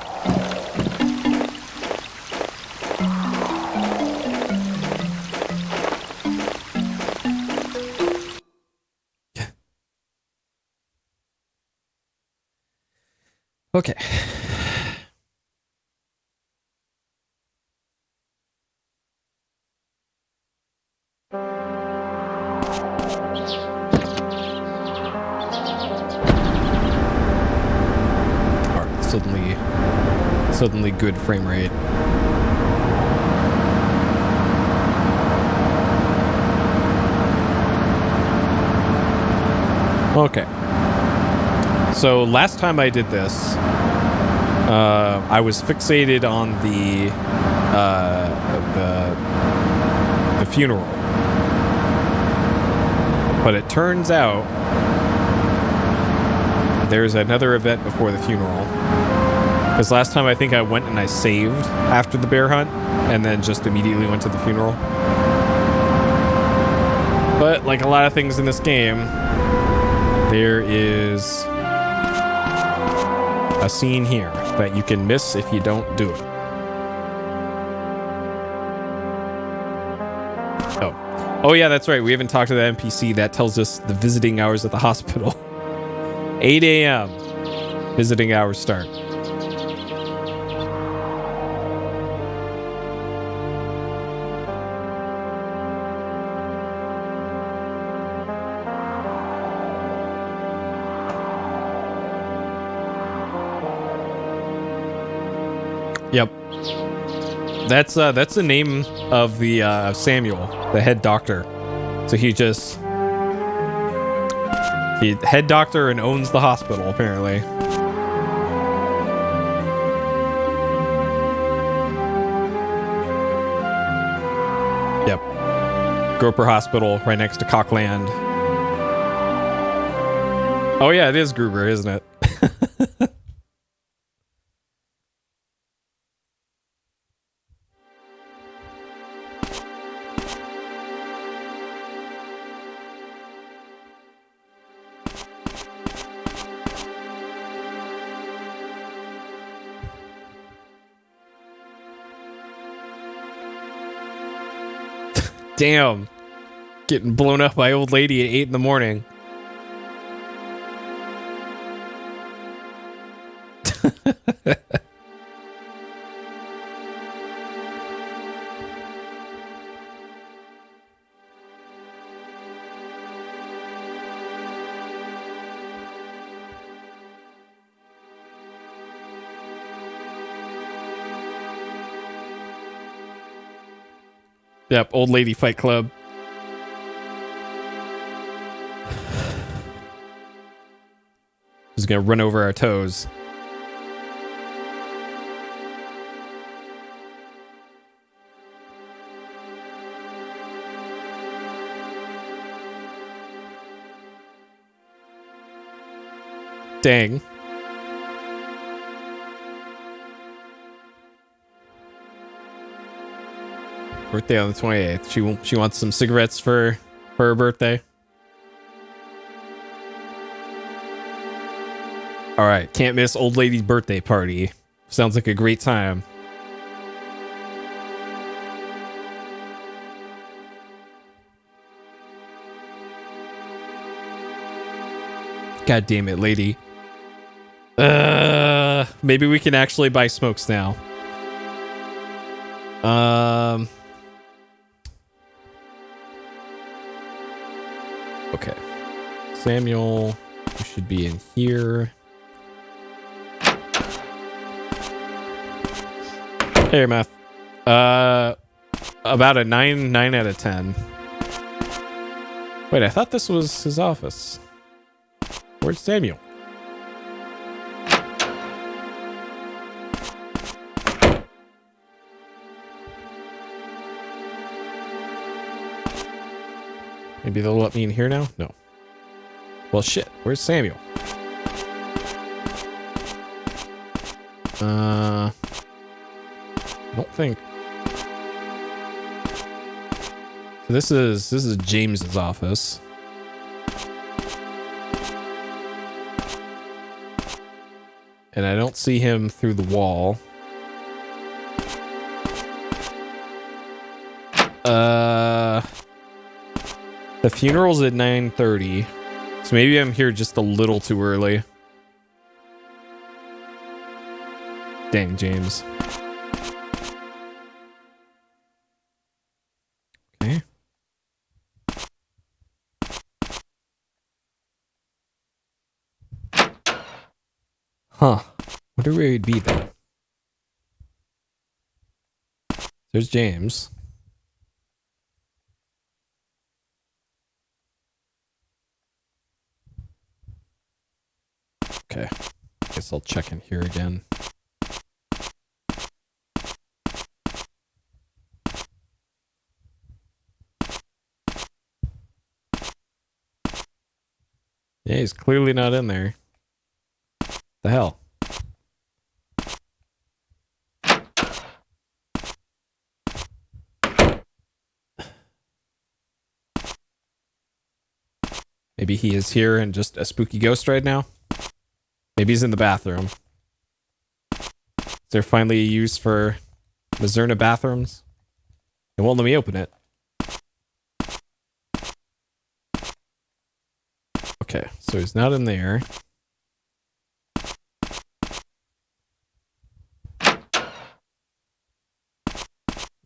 Okay. Alright, suddenly good frame rate. Okay. So last time I did this, I was fixated on the funeral, but it turns out there's another event before the funeral. Because last time I think I went and I saved after the bear hunt, and then just immediately went to the funeral. But like a lot of things in this game, there is a scene here that you can miss if you don't do it. Oh yeah, that's right. We haven't talked to the NPC that tells us the visiting hours at the hospital. 8 a.m. Visiting hours start. Yep. That's the name of the Samuel, the head doctor. So he head doctor and owns the hospital apparently. Yep. Groper Hospital right next to Cockland. Oh yeah, it is Gruber, isn't it? Damn. Getting blown up by old lady at 8 in the morning. Yep, old lady fight club. Just gonna run over our toes. Dang. Birthday on the 28th. She wants some cigarettes for her birthday. All right, can't miss old lady's birthday party. Sounds like a great time. God damn it, lady. Maybe we can actually buy smokes now. Okay. Samuel, you should be in here. Hey, math. About a 9 out of 10. Wait, I thought this was his office. Where's Samuel? Maybe they'll let me in here now? No. Well, shit. Where's Samuel? I don't think. So this is James's office. And I don't see him through the wall. The funeral's at 9:30. So maybe I'm here just a little too early. Dang, James. Okay. Huh. Wonder where he'd be then. There's James. Okay. Guess I'll check in here again. Yeah, he's clearly not in there. The hell? Maybe he is here and just a spooky ghost right now? Maybe he's in the bathroom. Is there finally a use for Mizzurna bathrooms? It won't let me open it. Okay, so he's not in there.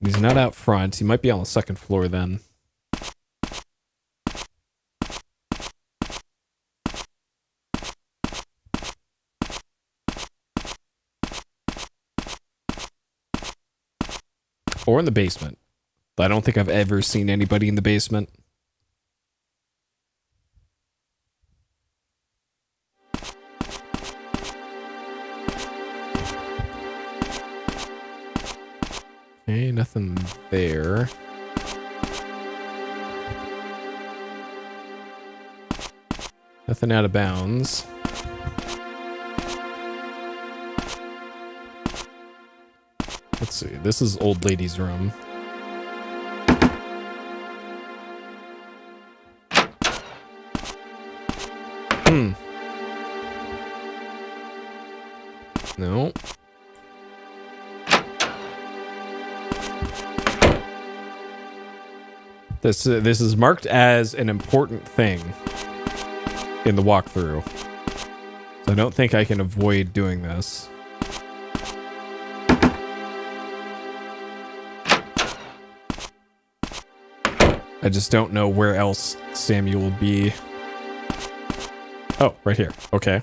He's not out front. He might be on the second floor then. Or in the basement. I don't think I've ever seen anybody in the basement. Okay, nothing there. Nothing out of bounds. Let's see. This is old lady's room. No. This is marked as an important thing in the walkthrough. So I don't think I can avoid doing this. I just don't know where else Samuel will be. Oh, right here. Okay.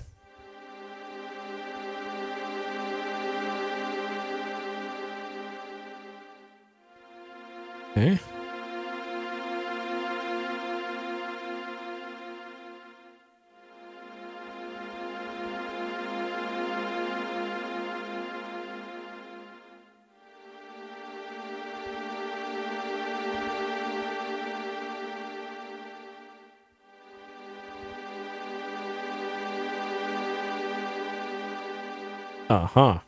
Okay. Uh-huh.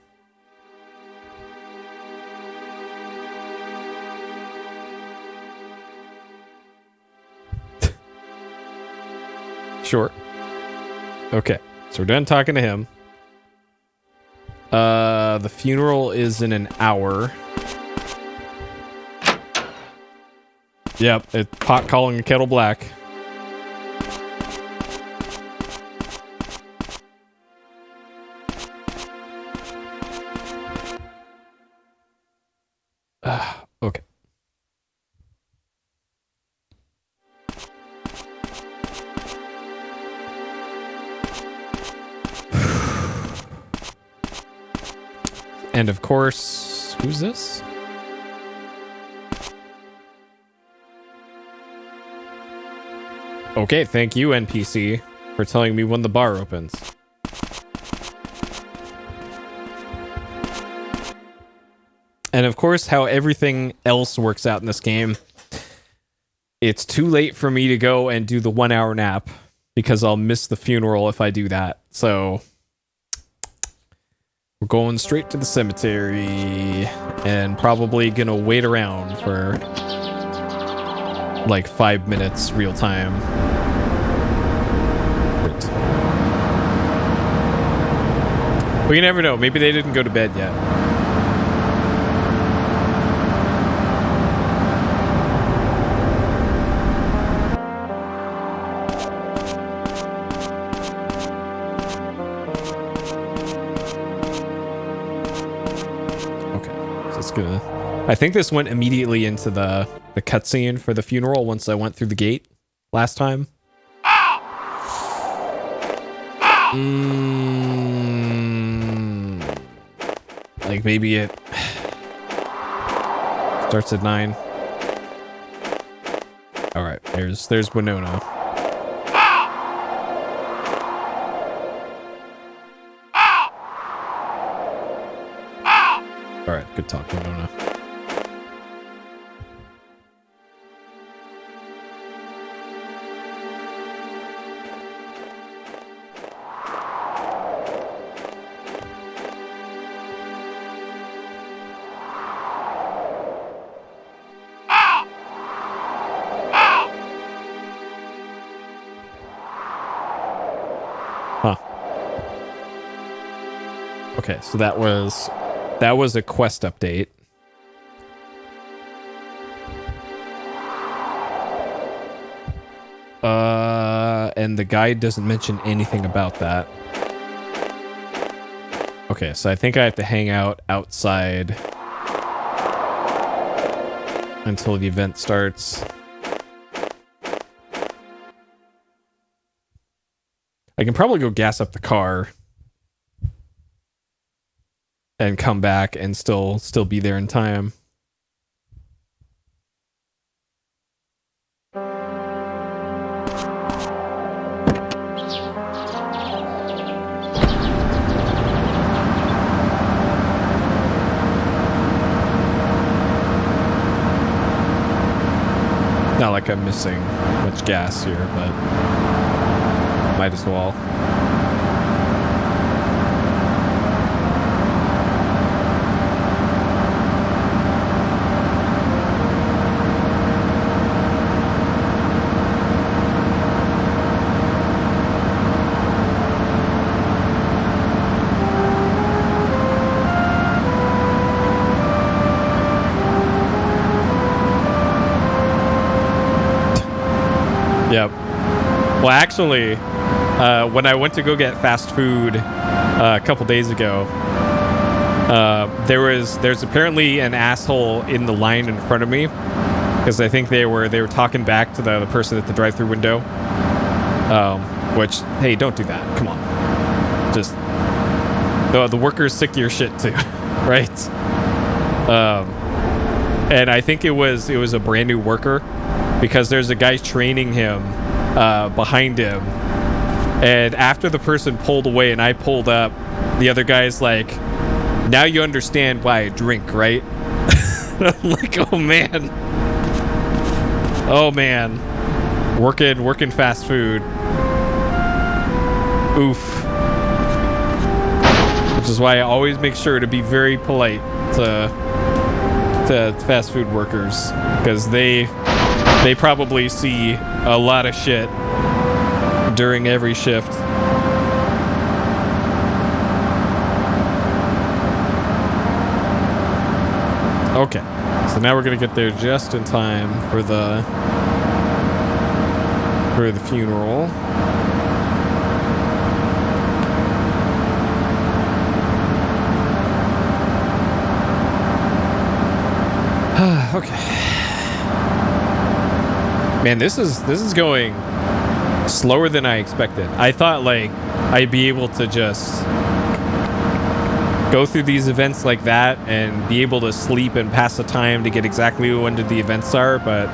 Sure. Okay, so we're done talking to him. The funeral is in an hour. Yep, it's pot calling a kettle black. Okay. And of course, who's this? Okay, thank you, NPC, for telling me when the bar opens. And of course, how everything else works out in this game, it's too late for me to go and do the 1 hour nap because I'll miss the funeral if I do that. So we're going straight to the cemetery and probably gonna wait around for like 5 minutes real time. Great. Well, you never know. Maybe they didn't go to bed yet. I think this went immediately into the cutscene for the funeral once I went through the gate last time. Like maybe it starts at 9. All right, there's Winona. All right, good talk, Winona. Okay, so that was a quest update. And the guide doesn't mention anything about that. Okay, so I think I have to hang out outside until the event starts. I can probably go gas up the car and come back and still be there in time. Not like I'm missing much gas here, but might as well. Yep. Well, actually, when I went to go get fast food a couple days ago, there's apparently an asshole in the line in front of me because I think they were talking back to the person at the drive-through window. Which, hey, don't do that. Come on. Just the workers sick of your shit too, right? And I think it was a brand new worker, because there's a guy training him behind him, and after the person pulled away and I pulled up, the other guy's like, "Now you understand why I drink, right?" I'm like, oh man, working fast food. Oof. Which is why I always make sure to be very polite to fast food workers, because they probably see a lot of shit during every shift. Okay, so now we're gonna get there just in time for the funeral. Okay. Man, this is going slower than I expected. I thought like I'd be able to just go through these events like that and be able to sleep and pass the time to get exactly when the events are, but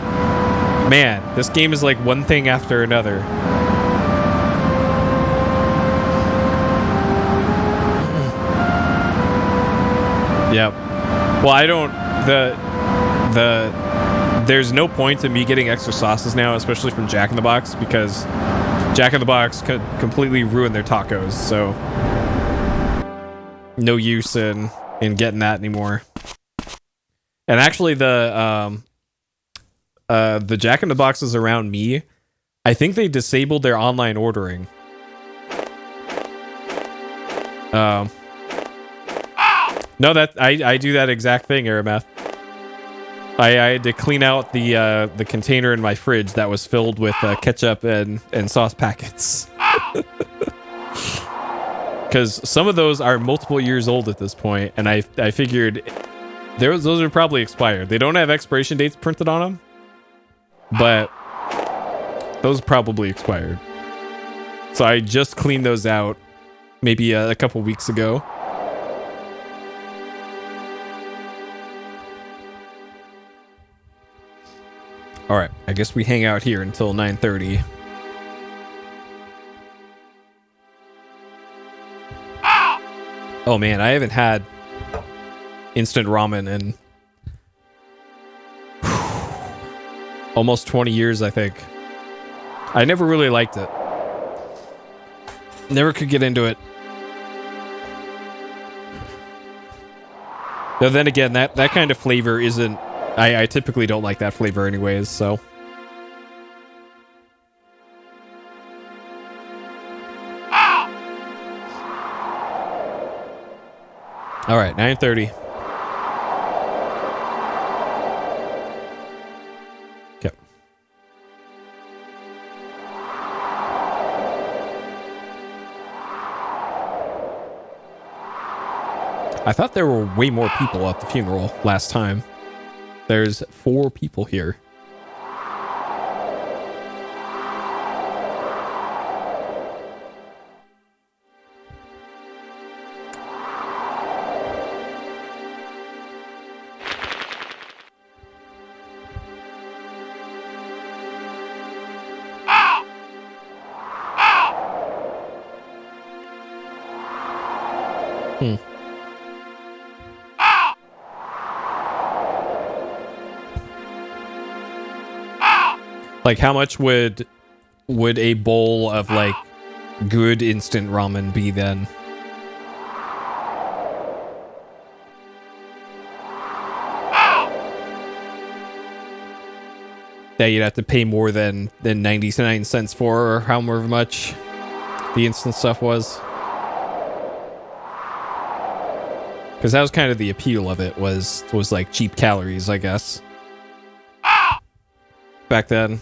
man, this game is like one thing after another. Yep. Well, I don't there's no point in me getting extra sauces now, especially from Jack in the Box, because Jack in the Box could completely ruin their tacos, so no use in getting that anymore. And actually the Jack in the Boxes around me, I think they disabled their online ordering. No, that I do that exact thing, Arameth. I had to clean out the container in my fridge that was filled with ketchup and sauce packets. Because some of those are multiple years old at this point, and I figured those are probably expired. They don't have expiration dates printed on them, but those probably expired. So I just cleaned those out maybe a couple weeks ago. All right, I guess we hang out here until 9:30. Oh man, I haven't had instant ramen in almost 20 years, I think. I never really liked it. Never could get into it. Though then again, that kind of flavor isn't... I typically don't like that flavor anyways, so... All right, 9:30. Okay. I thought there were way more people at the funeral last time. There's 4 people here. Like, how much would a bowl of, like, good instant ramen be then? That you'd have to pay more than 99 cents for, or however much the instant stuff was. Because that was kind of the appeal of it, was like cheap calories, I guess. Back then.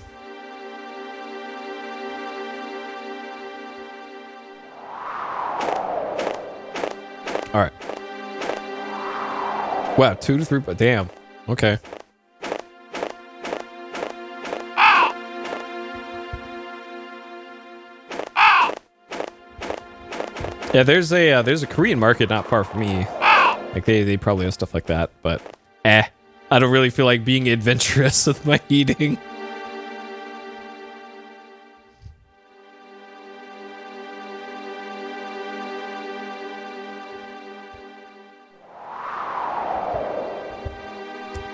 All right. Wow, 2 to 3, but damn. Okay. Yeah, there's a Korean market not far from me. Like they probably have stuff like that, but I don't really feel like being adventurous with my eating.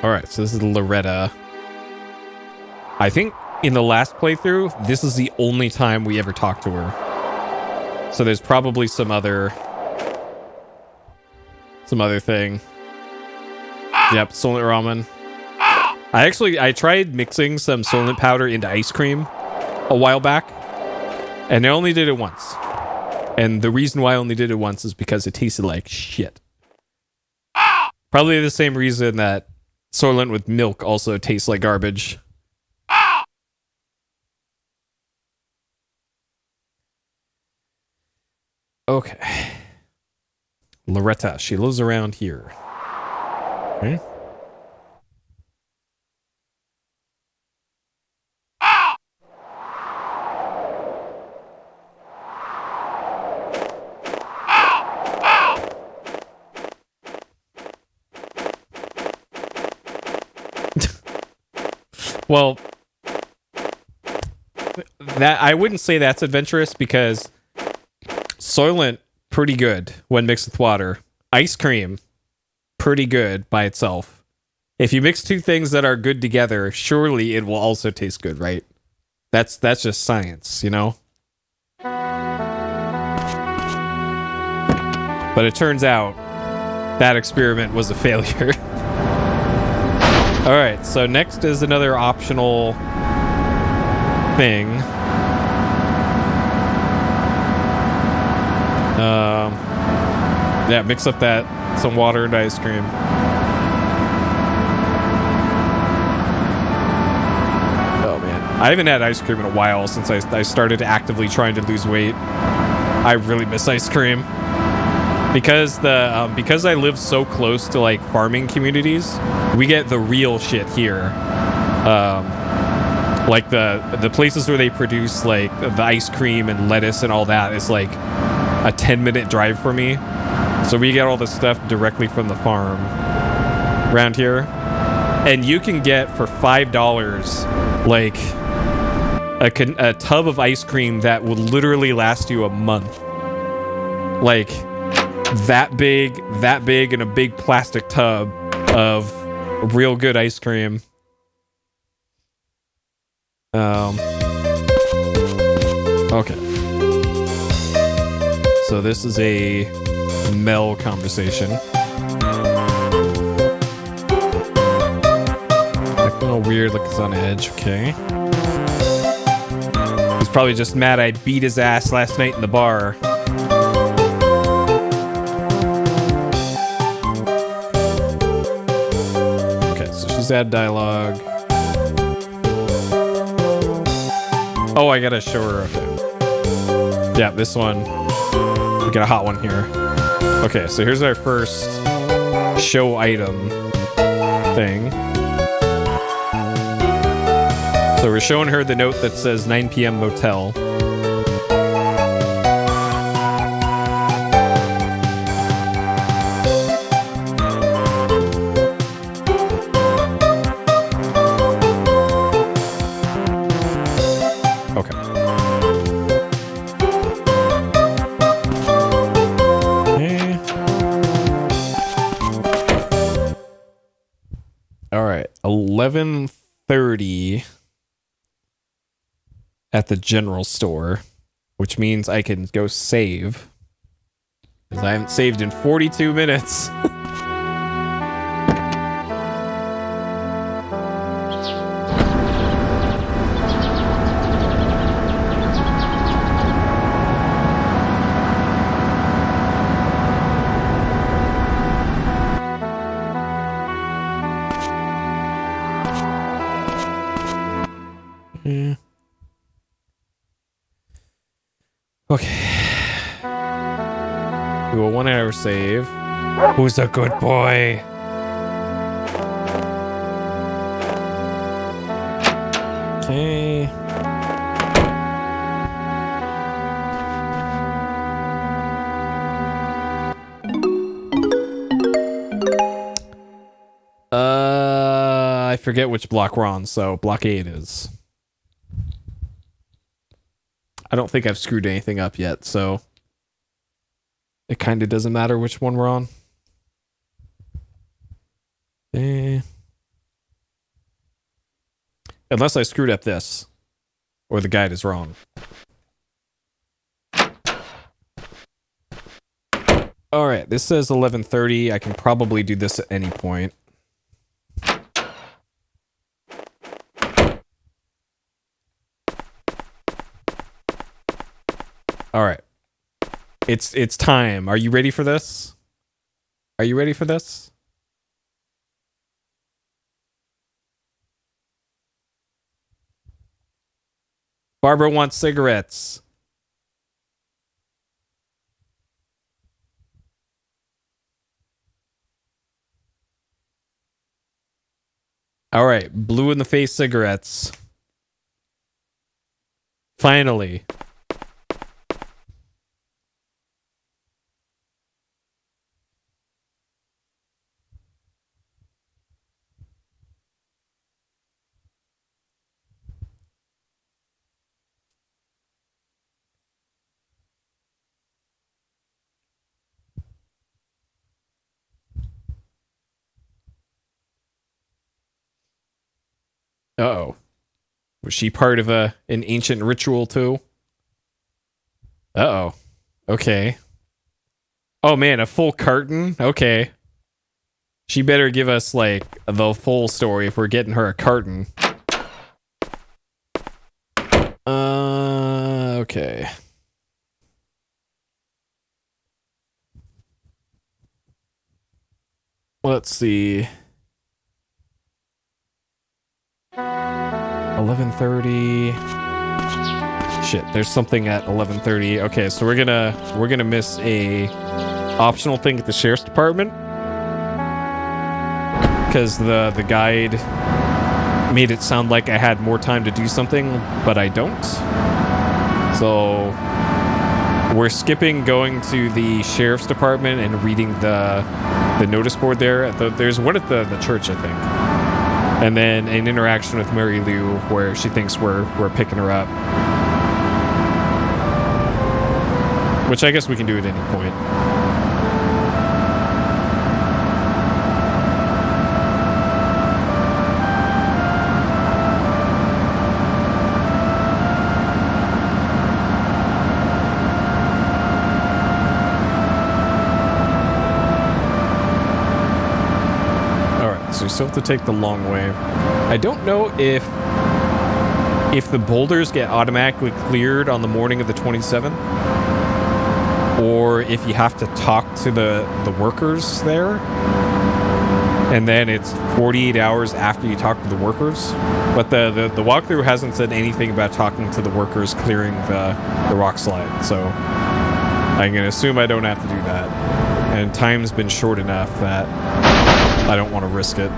Alright, so this is Loretta. I think in the last playthrough, this is the only time we ever talked to her. So there's probably some other thing. Yep, Solent ramen. I tried mixing some Solent powder into ice cream a while back, And I only did it once. And the reason why I only did it once is because it tasted like shit. Probably the same reason that Soylent with milk also tastes like garbage. Okay. Loretta, she lives around here. Okay. Well, that I wouldn't say that's adventurous because Soylent, pretty good when mixed with water. Ice cream, pretty good by itself. If you mix two things that are good together, surely it will also taste good, right? That's just science, you know? But it turns out that experiment was a failure. All right, so next is another optional thing. Yeah, mix up some water and ice cream. Oh man, I haven't had ice cream in a while since I started actively trying to lose weight. I really miss ice cream. Because I live so close to like farming communities, we get the real shit here. Like the places where they produce like the ice cream and lettuce and all that is like a 10-minute drive for me. So we get all the stuff directly from the farm around here. And you can get for $5 like a tub of ice cream that will literally last you a month. Like that big in a big plastic tub of real good ice cream. Okay. So this is a Mel conversation. Acting all weird, like it's on edge. Okay. He's probably just mad I beat his ass last night in the bar. Okay, so she's add dialogue. Oh, I gotta show her. Okay. Yeah, this one. We got a hot one here. Okay, so here's our first show item thing. So we're showing her the note that says 9 p.m. motel. All right, 11:30 at the general store, which means I can go save because I haven't saved in 42 minutes. Yeah. Okay. Do a 1 hour save. Who's a good boy? Okay. I forget which block we're on, so block 8 is. I don't think I've screwed anything up yet, so it kind of doesn't matter which one we're on. Unless I screwed up this, or the guide is wrong. All right, this says 11:30. I can probably do this at any point. All right. It's time. Are you ready for this? Are you ready for this? Barbara wants cigarettes. All right, blue in the face cigarettes. Finally. Uh-oh. Was she part of an ancient ritual too? Uh-oh. Okay. Oh man, a full carton? Okay. She better give us, like, the full story if we're getting her a carton. Okay. Let's see. 11:30. Shit, there's something at 11:30. Okay, so we're gonna miss a optional thing at the sheriff's department because the guide made it sound like I had more time to do something, but I don't. So we're skipping going to the sheriff's department and reading the notice board there. There's one at the church, I think. And then an interaction with Mary Lou where she thinks we're picking her up. Which I guess we can do at any point. So you still have to take the long way. I don't know if the boulders get automatically cleared on the morning of the 27th, or if you have to talk to the workers there, and then it's 48 hours after you talk to the workers. But the walkthrough hasn't said anything about talking to the workers clearing the rock slide, so I'm gonna assume I don't have to do that. And time's been short enough that I don't want to risk it.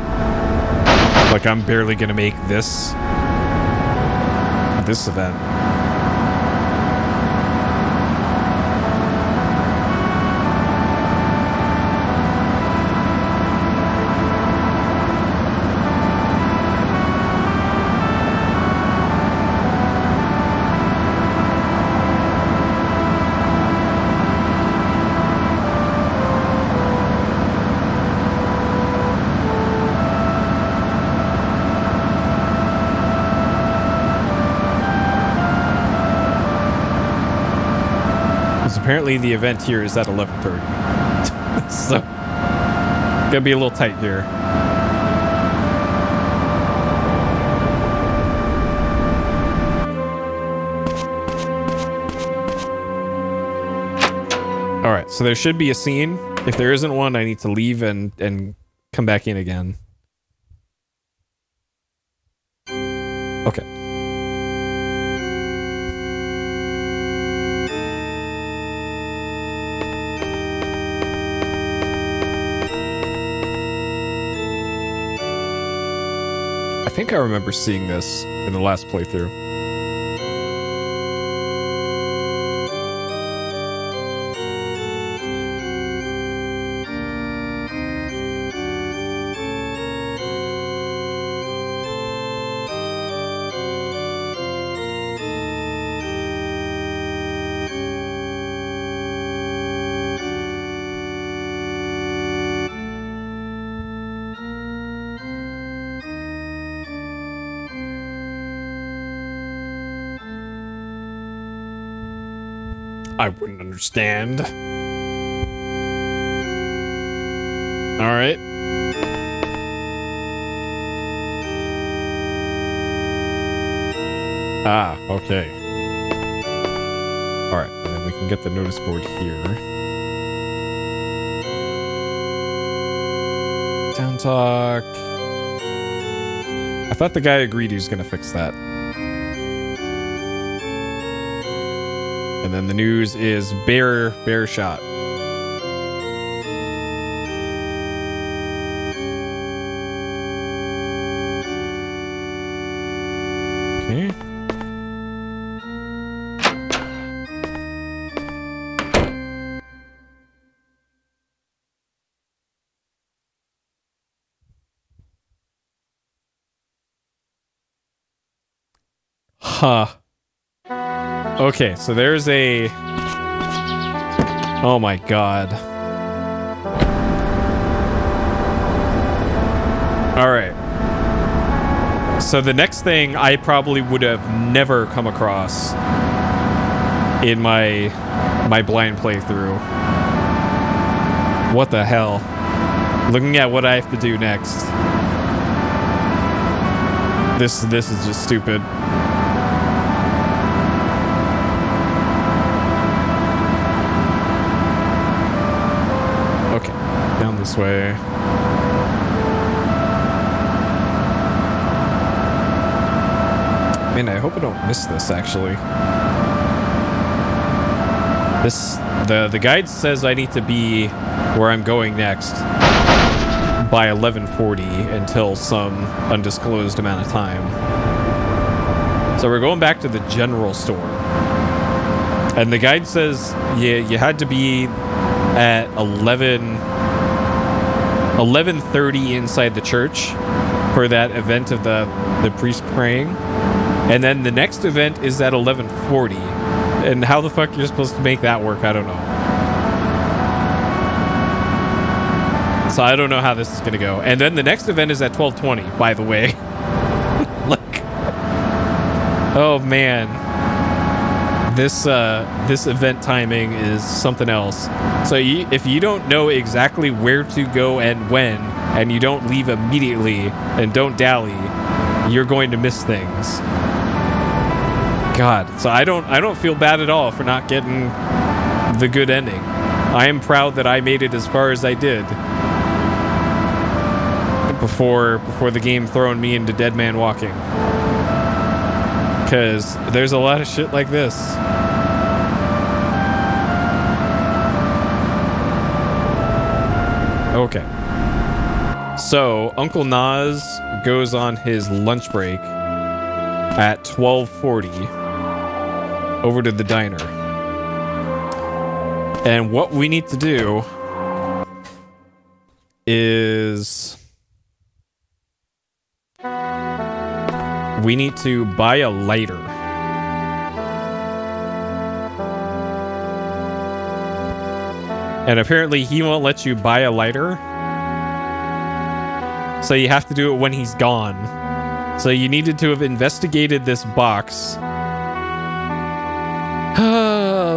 Like, I'm barely gonna make this event. Apparently the event here is at 11:30. So, gonna be a little tight here. Alright, so there should be a scene. If there isn't one, I need to leave and come back in again. Okay. I think I remember seeing this in the last playthrough. I wouldn't understand. All right. Ah, okay. All right, and then we can get the notice board here. Down talk. I thought the guy agreed he was going to fix that. And then the news is bear shot. Okay. Huh. Okay, so there's a... Oh my god. Alright. So the next thing I probably would have never come across in my blind playthrough. What the hell? Looking at what I have to do next. This is just stupid. Okay, down this way. Man, I hope I don't miss this, actually. The guide says I need to be where I'm going next by 11:40 until some undisclosed amount of time. So we're going back to the general store. And the guide says you had to be at 11:30 inside the church for that event of the priest praying. And then the next event is at 11:40. And how the fuck you're supposed to make that work, I don't know. So I don't know how this is going to go. And then the next event is at 12:20, by the way. Like, oh man. This event timing is something else. So if you don't know exactly where to go and when, and you don't leave immediately and don't dally, you're going to miss things. God, so I don't feel bad at all for not getting the good ending. I am proud that I made it as far as I did before the game throwing me into Dead Man Walking. Because there's a lot of shit like this. Okay. So, Uncle Nas goes on his lunch break at 12:40 over to the diner. And what we need to do is we need to buy a lighter. And apparently he won't let you buy a lighter. So you have to do it when he's gone. So you needed to have investigated this box.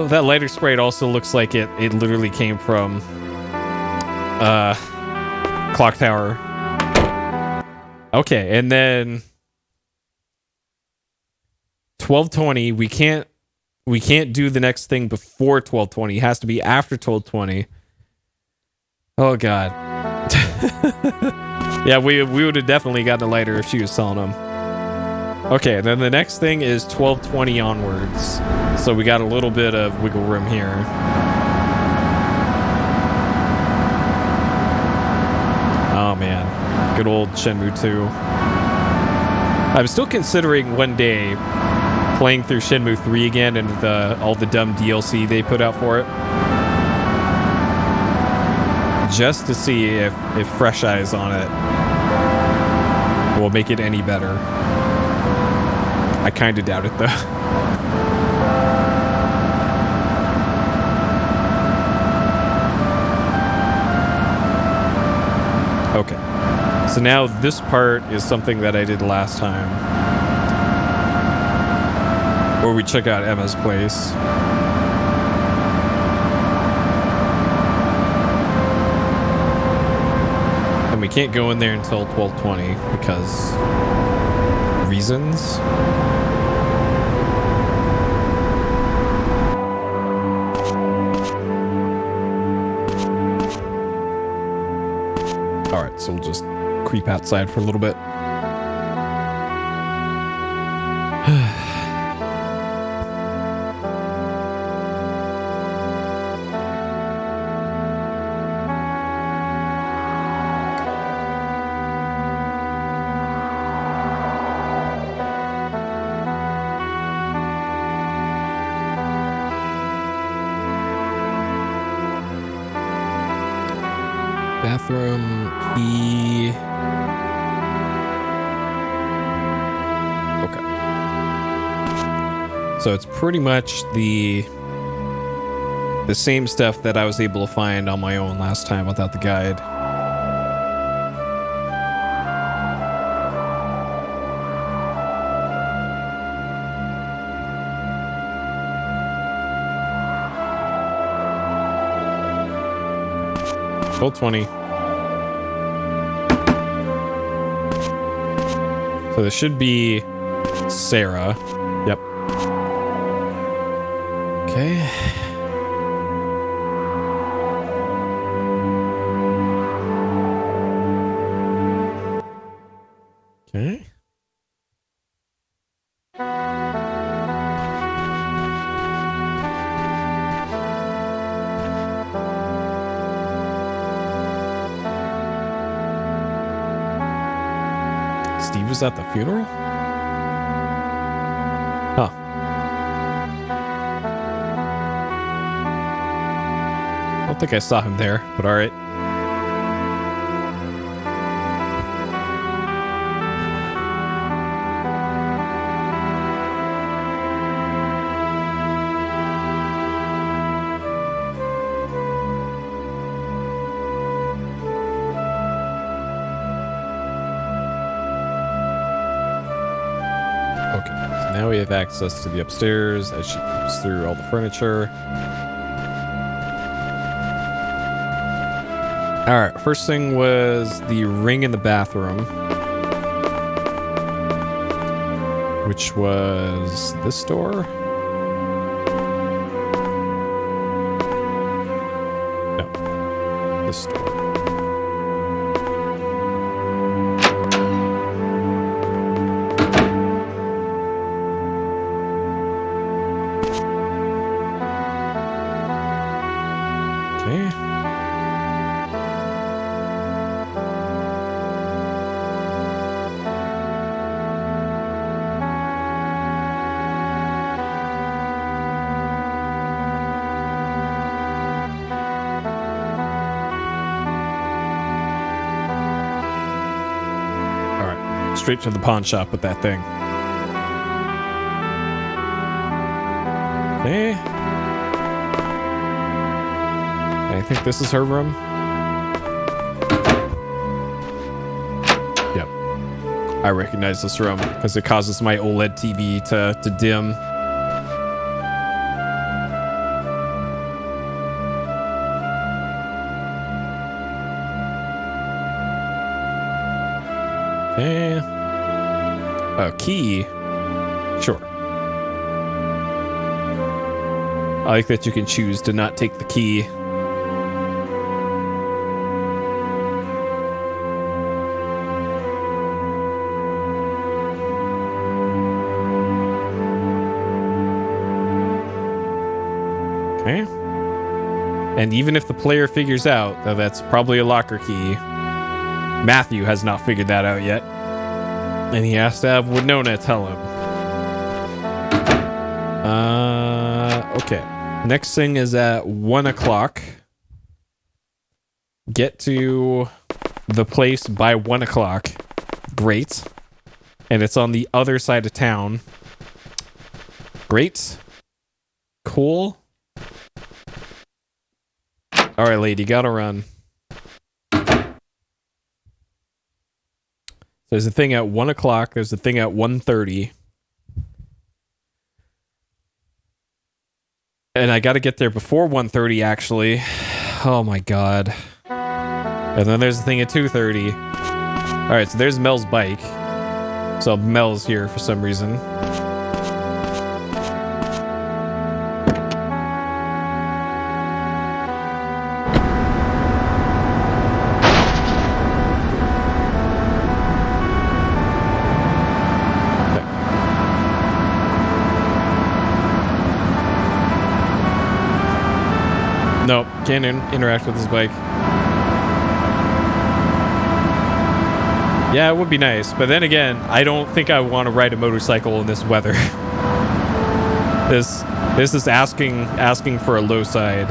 That lighter spray also looks like it literally came from Clock Tower. Okay, and then 12:20, we can't do the next thing before 12:20. It has to be after 12:20. Oh god. Yeah, we would have definitely gotten a lighter if she was selling them. Okay, then the next thing is 12:20 onwards. So we got a little bit of wiggle room here. Oh man, good old Shenmue 2. I'm still considering one day playing through Shenmue 3 again and all the dumb DLC they put out for it. Just to see if Fresh Eyes on it will make it any better. I kind of doubt it though. Okay. So now this part is something that I did last time. Where we check out Emma's place. And we can't go in there until 12:20 because reasons. Alright, so we'll just creep outside for a little bit. Bathroom key. Okay. So it's pretty much the same stuff that I was able to find on my own last time without the guide. Full 20. So this should be Sarah. Yep. Okay. Okay. Steve was at the funeral? Huh. I don't think I saw him there, but alright. Now we have access to the upstairs as she comes through all the furniture. Alright, first thing was the ring in the bathroom, which was this door. No, this door. Straight to the pawn shop with that thing. Okay. I think this is her room. Yep. I recognize this room because it causes my OLED TV to dim. Okay. A key. Sure. I like that you can choose to not take the key. Okay. And even if the player figures out that that's probably a locker key, Matthew has not figured that out yet. And he has to have Winona tell him. Okay. Next thing is at 1 o'clock. Get to the place by 1 o'clock. Great. And it's on the other side of town. Great. Cool. Alright, lady, gotta run. There's a thing at 1 o'clock. There's a thing at 1:30. And I got to get there before 1:30, actually. Oh, my God. And then there's a thing at 2:30. All right, so there's Mel's bike. So Mel's here for some reason. Can't interact with his bike. Yeah, it would be nice, but then again, I don't think I want to ride a motorcycle in this weather. This is asking for a low side.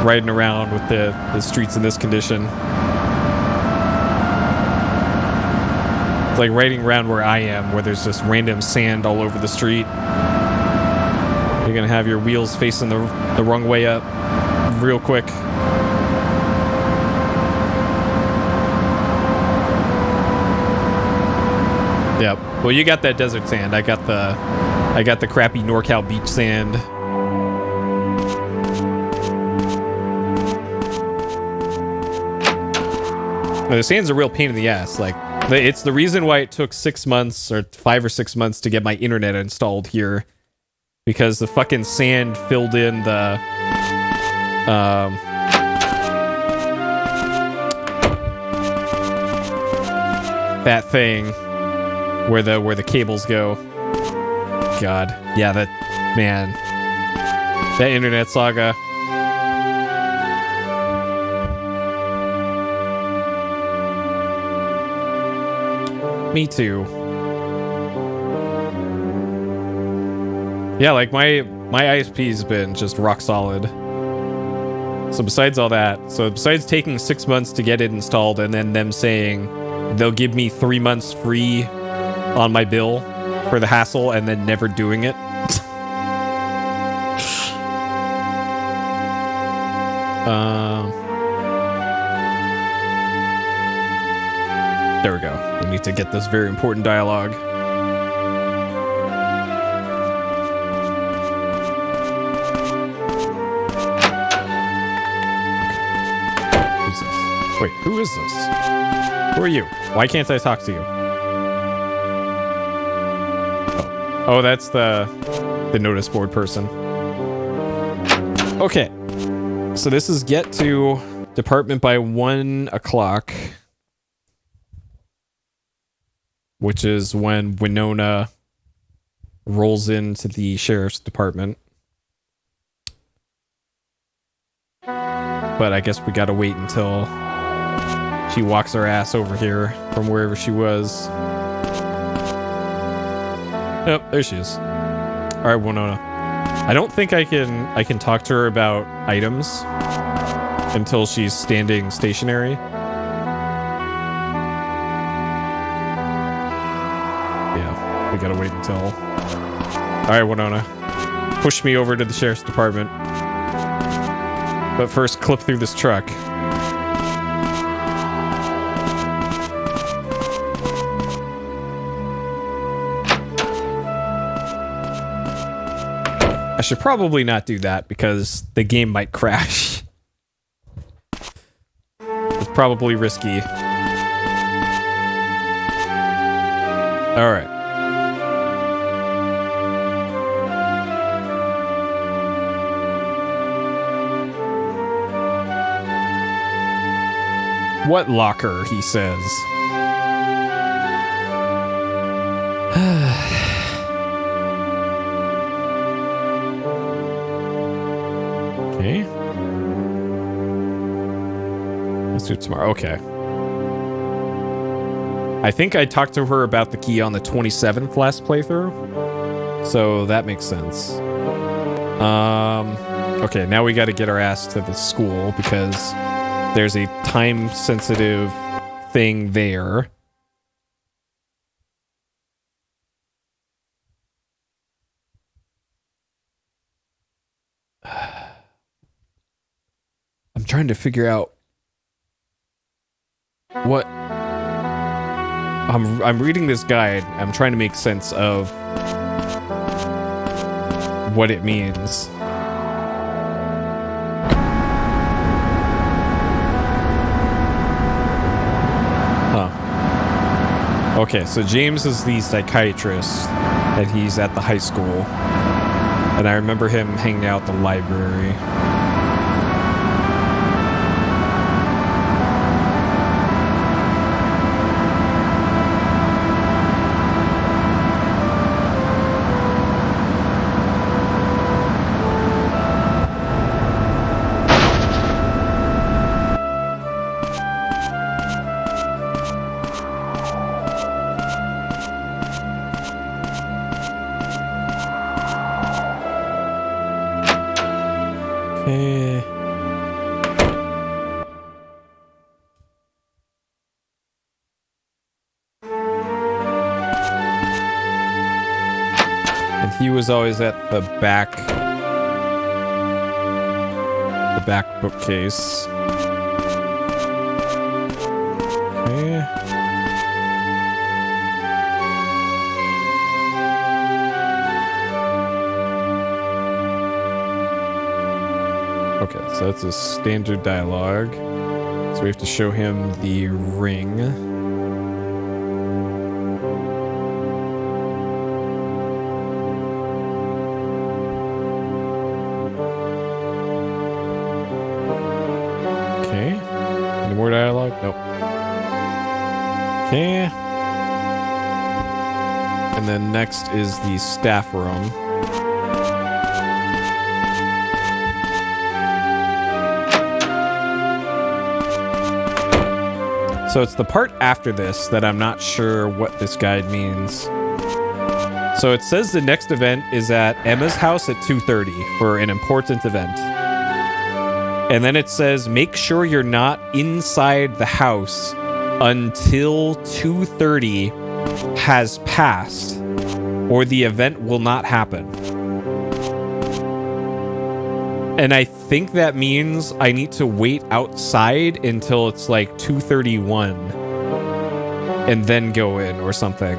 Riding around with the streets in this condition. It's like riding around where I am, where there's just random sand all over the street. You're gonna have your wheels facing the wrong way up real quick. Yep. Well, you got that desert sand. I got the crappy NorCal beach sand. The sand's a real pain in the ass. Like, it's the reason why it took 6 months or 5 or 6 months to get my internet installed here, because the fucking sand filled in the that thing where the cables go. God, yeah, that internet saga. Me too. Yeah, like my ISP's been just rock solid. So besides all that, besides taking 6 months to get it installed and then them saying they'll give me 3 months free on my bill for the hassle and then never doing it. There we go. We need to get this very important dialogue. Who's this? Wait, who is this? Who are you? Why can't I talk to you? Oh, that's the notice board person. Okay. So this is get to department by 1 o'clock. Which is when Winona rolls into the sheriff's department. But I guess we gotta wait until she walks her ass over here from wherever she was. Oh, there she is. Alright, Winona. I don't think I can talk to her about items until she's standing stationary. We gotta wait until... Alright, Winona. Push me over to the sheriff's department. But first, clip through this truck. I should probably not do that because the game might crash. It's probably risky. Alright. What locker, he says. Okay. Let's do it tomorrow. Okay. I think I talked to her about the key on the 27th last playthrough. So that makes sense. Okay, now we got to get our ass to the school because there's a time-sensitive thing there. I'm trying to figure out what... I'm reading this guide. I'm trying to make sense of what it means. Okay, so James is the psychiatrist, and he's at the high school. And I remember him hanging out at the library. He was always at the back bookcase. Okay. Okay, so that's a standard dialogue. So we have to show him the ring. Okay. Any more dialogue? Nope. Okay. And then next is the staff room. So it's the part after this that I'm not sure what this guide means. So it says the next event is at Emma's house at 2:30 for an important event. And then it says, make sure you're not inside the house until 2:30 has passed, or the event will not happen. And I think that means I need to wait outside until it's like 2:31 and then go in or something.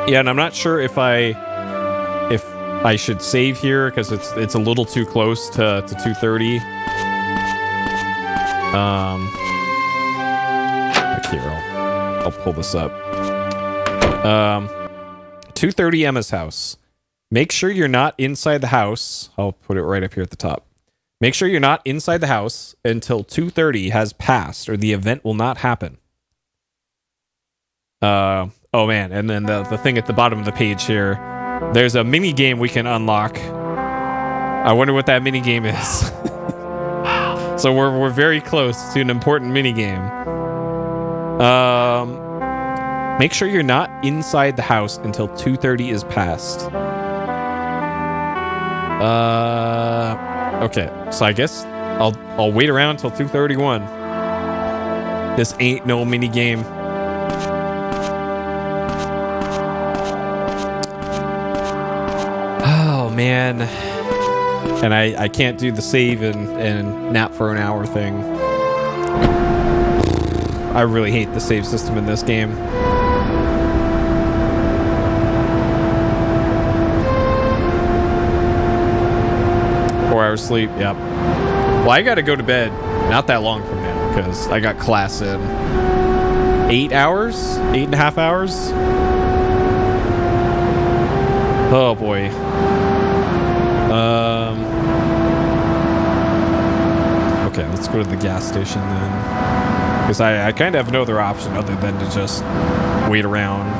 Yeah, and I'm not sure if I should save here because it's a little too close to 2:30. Here, I'll pull this up. 2:30 Emma's house. Make sure you're not inside the house. I'll put it right up here at the top. Make sure you're not inside the house until 2:30 has passed, or the event will not happen. Oh man, and then the thing at the bottom of the page here. There's a mini game we can unlock. I wonder what that mini game is. So we're very close to an important mini game. Make sure you're not inside the house until 2:30 is passed. Okay, so I guess I'll wait around until 2:31. This ain't no mini game. Man, and I can't do the save and nap for an hour thing. I really hate the save system in this game. 4 hours sleep, yep. Well, I gotta go to bed not that long from now because I got class in 8 hours, 8.5 hours. Oh boy. Okay, let's go to the gas station then. Because I kind of have no other option other than to just wait around.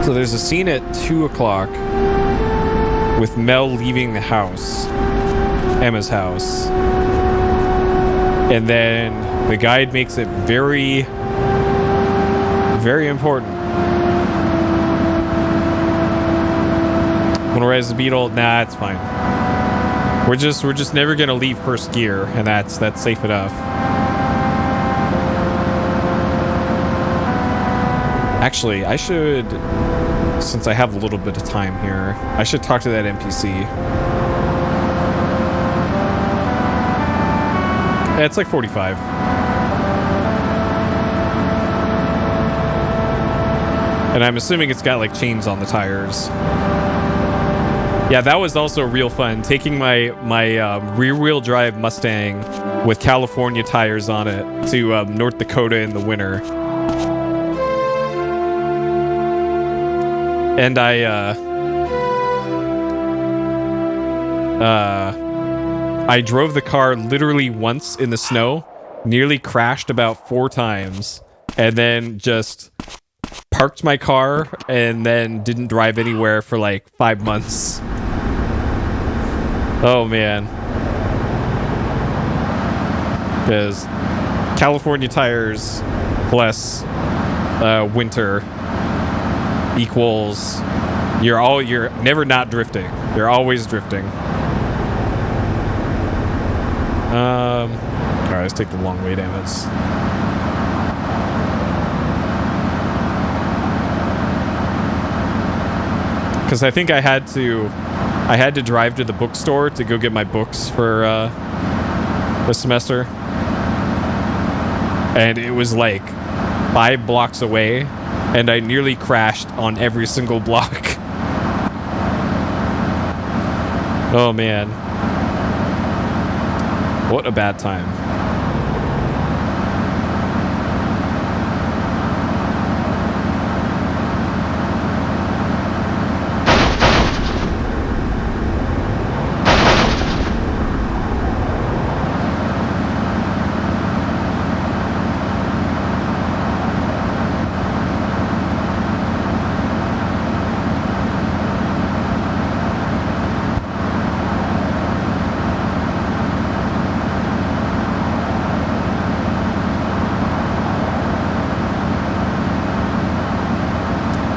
So there's a scene at 2 o'clock with Mel leaving the house, Emma's house. And then the guide makes it very, very important. Wanna rise the beetle? Nah, it's fine. We're just never gonna leave first gear, and that's safe enough. Actually, I should, since I have a little bit of time here, I should talk to that NPC. Yeah, it's like 45. And I'm assuming it's got like chains on the tires. Yeah, that was also real fun. Taking my rear-wheel drive Mustang with California tires on it to North Dakota in the winter. And I drove the car literally once in the snow, nearly crashed about 4 times, and then just parked my car and then didn't drive anywhere for like 5 months. Oh man. Because California tires plus winter equals you're never not drifting. You're always drifting. Alright, let's take the long way down. Because I think I had to drive to the bookstore to go get my books for the semester. And it was like 5 blocks away, and I nearly crashed on every single block. Oh man. What a bad time.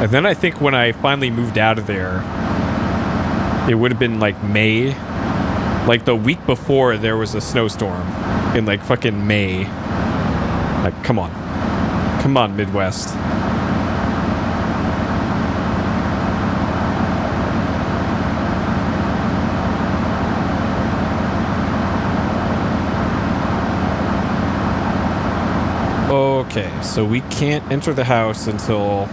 And then I think when I finally moved out of there, it would have been like May. Like the week before there was a snowstorm in like fucking May. Like, come on. Come on, Midwest. Okay, so we can't enter the house until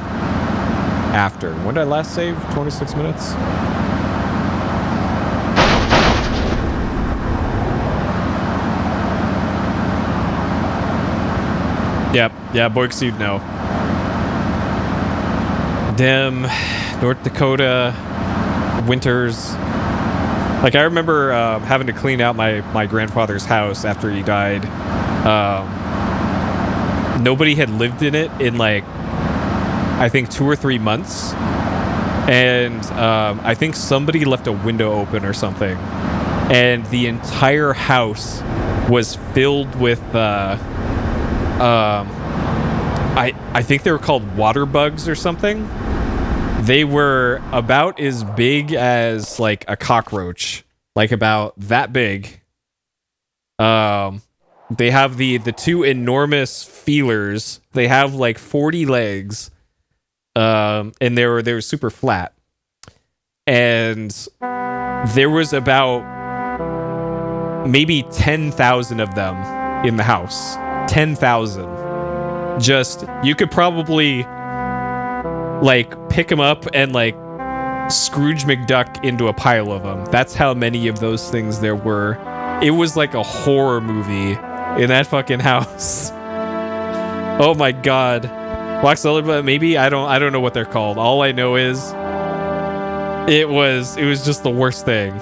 after. When did I last save? 26 minutes? Yep. Yeah, Boise, no. Dem, North Dakota, winters. Like, I remember having to clean out my grandfather's house after he died. Nobody had lived in it in, like, I think 2 or 3 months. And I think somebody left a window open or something. And the entire house was filled with... I think they were called water bugs or something. They were about as big as like a cockroach, like about that big. They have the 2 enormous feelers. They have like 40 legs, and they were super flat. And there was about maybe 10,000 of them in the house. 10,000. Just, you could probably like pick them up and like Scrooge McDuck into a pile of them. That's how many of those things there were. It was like a horror movie in that fucking house. Oh my god. Waxella, maybe? I don't know what they're called. All I know is it was just the worst thing.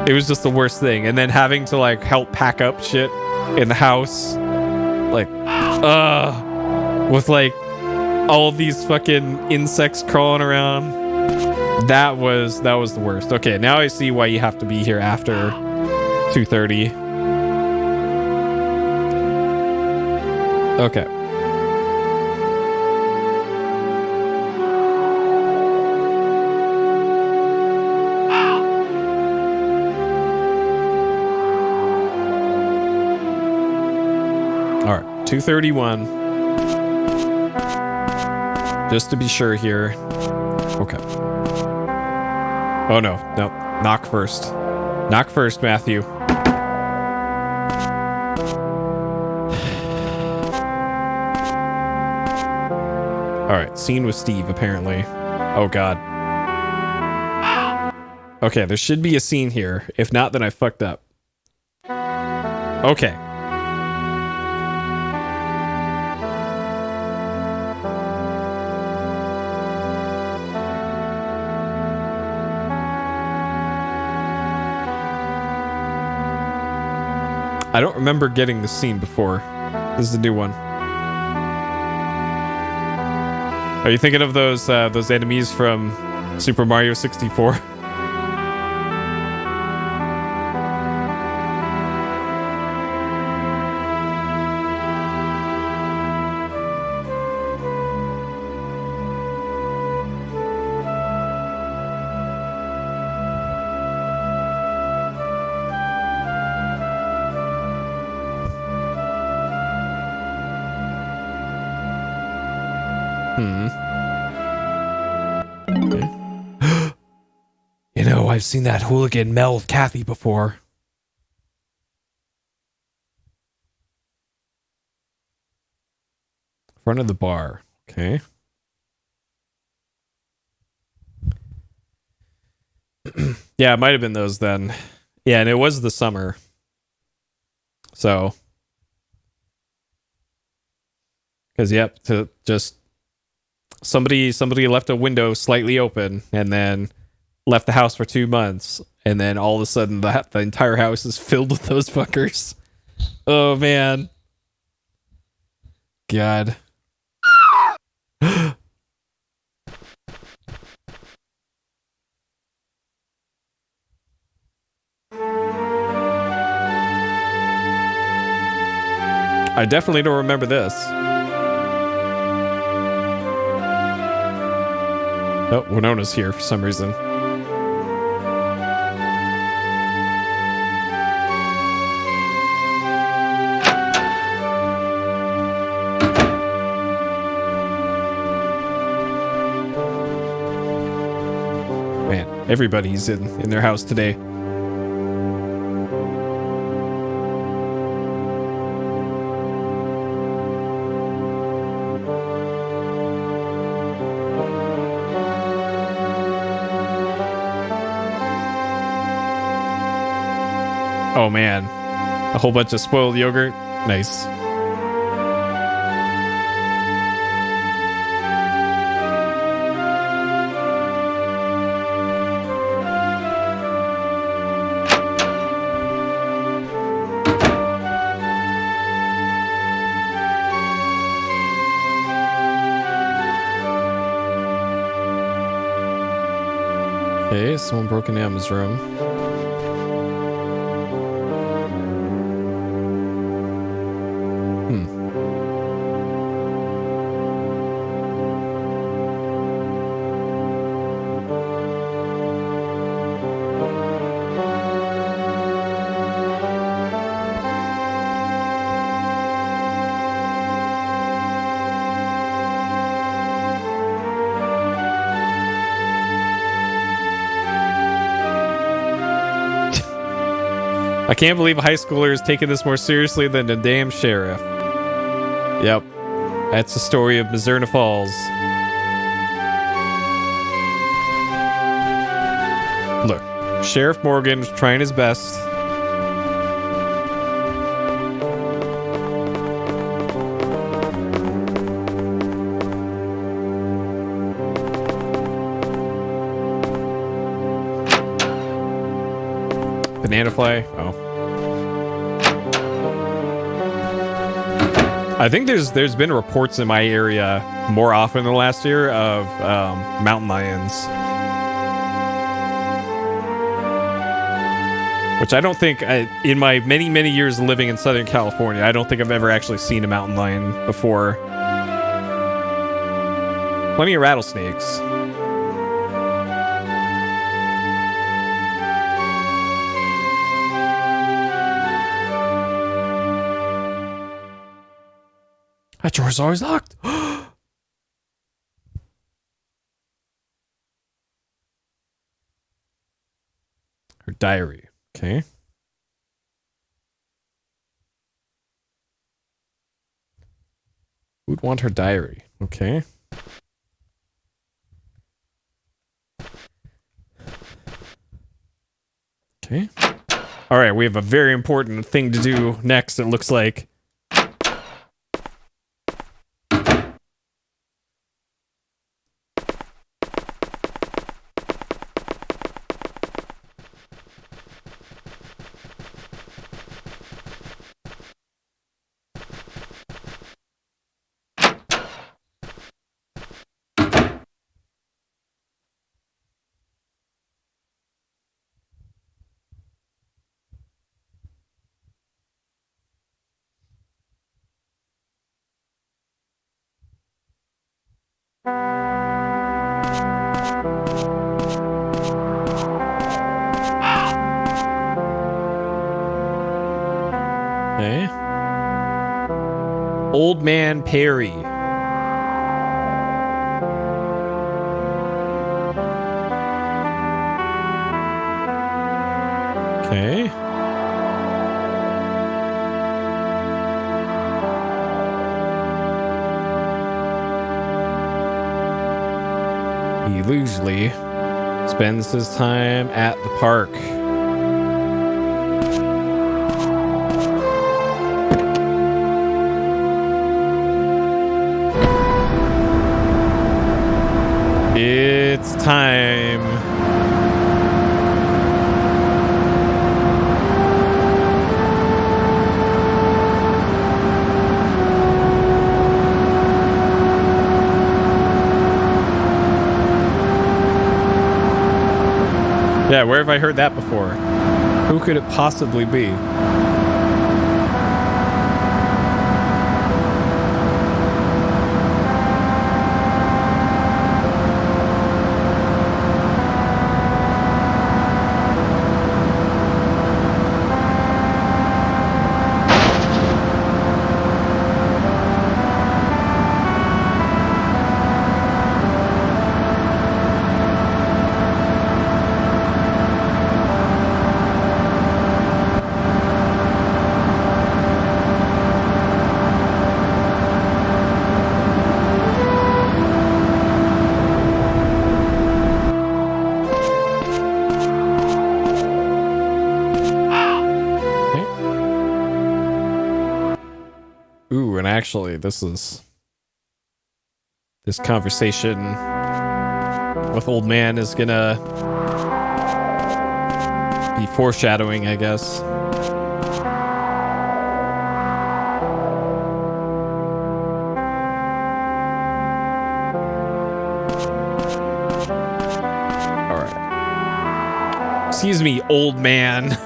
It was just the worst thing. And then having to like help pack up shit in the house. Like, with like all these fucking insects crawling around. That was the worst. Okay, now I see why you have to be here after 2:30. Okay. All right, 2:31. Just to be sure here. Okay. Oh no, no. Knock first. Knock first, Matthew. Alright, scene with Steve, apparently. Oh god. Okay, there should be a scene here. If not, then I fucked up. Okay. I don't remember getting this scene before. This is a new one. Are you thinking of those enemies from Super Mario 64? You know, I've seen that hooligan Mel with Kathy before. Front of the bar. Okay. Yeah, it might have been those then. Yeah, and it was the summer. So. Because, yep, to just somebody left a window slightly open and then left the house for 2 months, and then all of a sudden the entire house is filled with those fuckers. Oh man, God. I definitely don't remember this. Oh, Winona's here for some reason. Man, everybody's in their house today. Oh man, a whole bunch of spoiled yogurt. Nice. Okay, someone broke into Emma's room. I can't believe a high schooler is taking this more seriously than the damn sheriff. Yep. That's the story of Mizzurna Falls. Look, Sheriff Morgan was trying his best. Banana fly? Oh. I think there's been reports in my area more often than last year of mountain lions. Which I don't think, in my many years living in Southern California, I don't think I've ever actually seen a mountain lion before. Plenty of rattlesnakes. That door's always locked. Her diary. Okay. Who'd want her diary? Okay. Okay. All right, we have a very important thing to do next, it looks like. Okay. Old Man Perry. Okay. He usually spends his time at the park. It's time. Yeah, where have I heard that before? Who could it possibly be? Ooh, and actually, this conversation with old man is gonna be foreshadowing, I guess. All right. Excuse me, old man.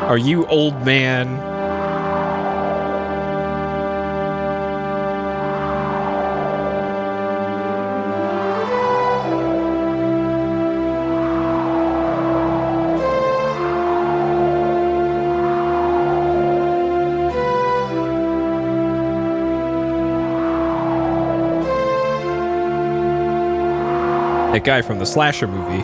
Are you old man? That guy from the slasher movie.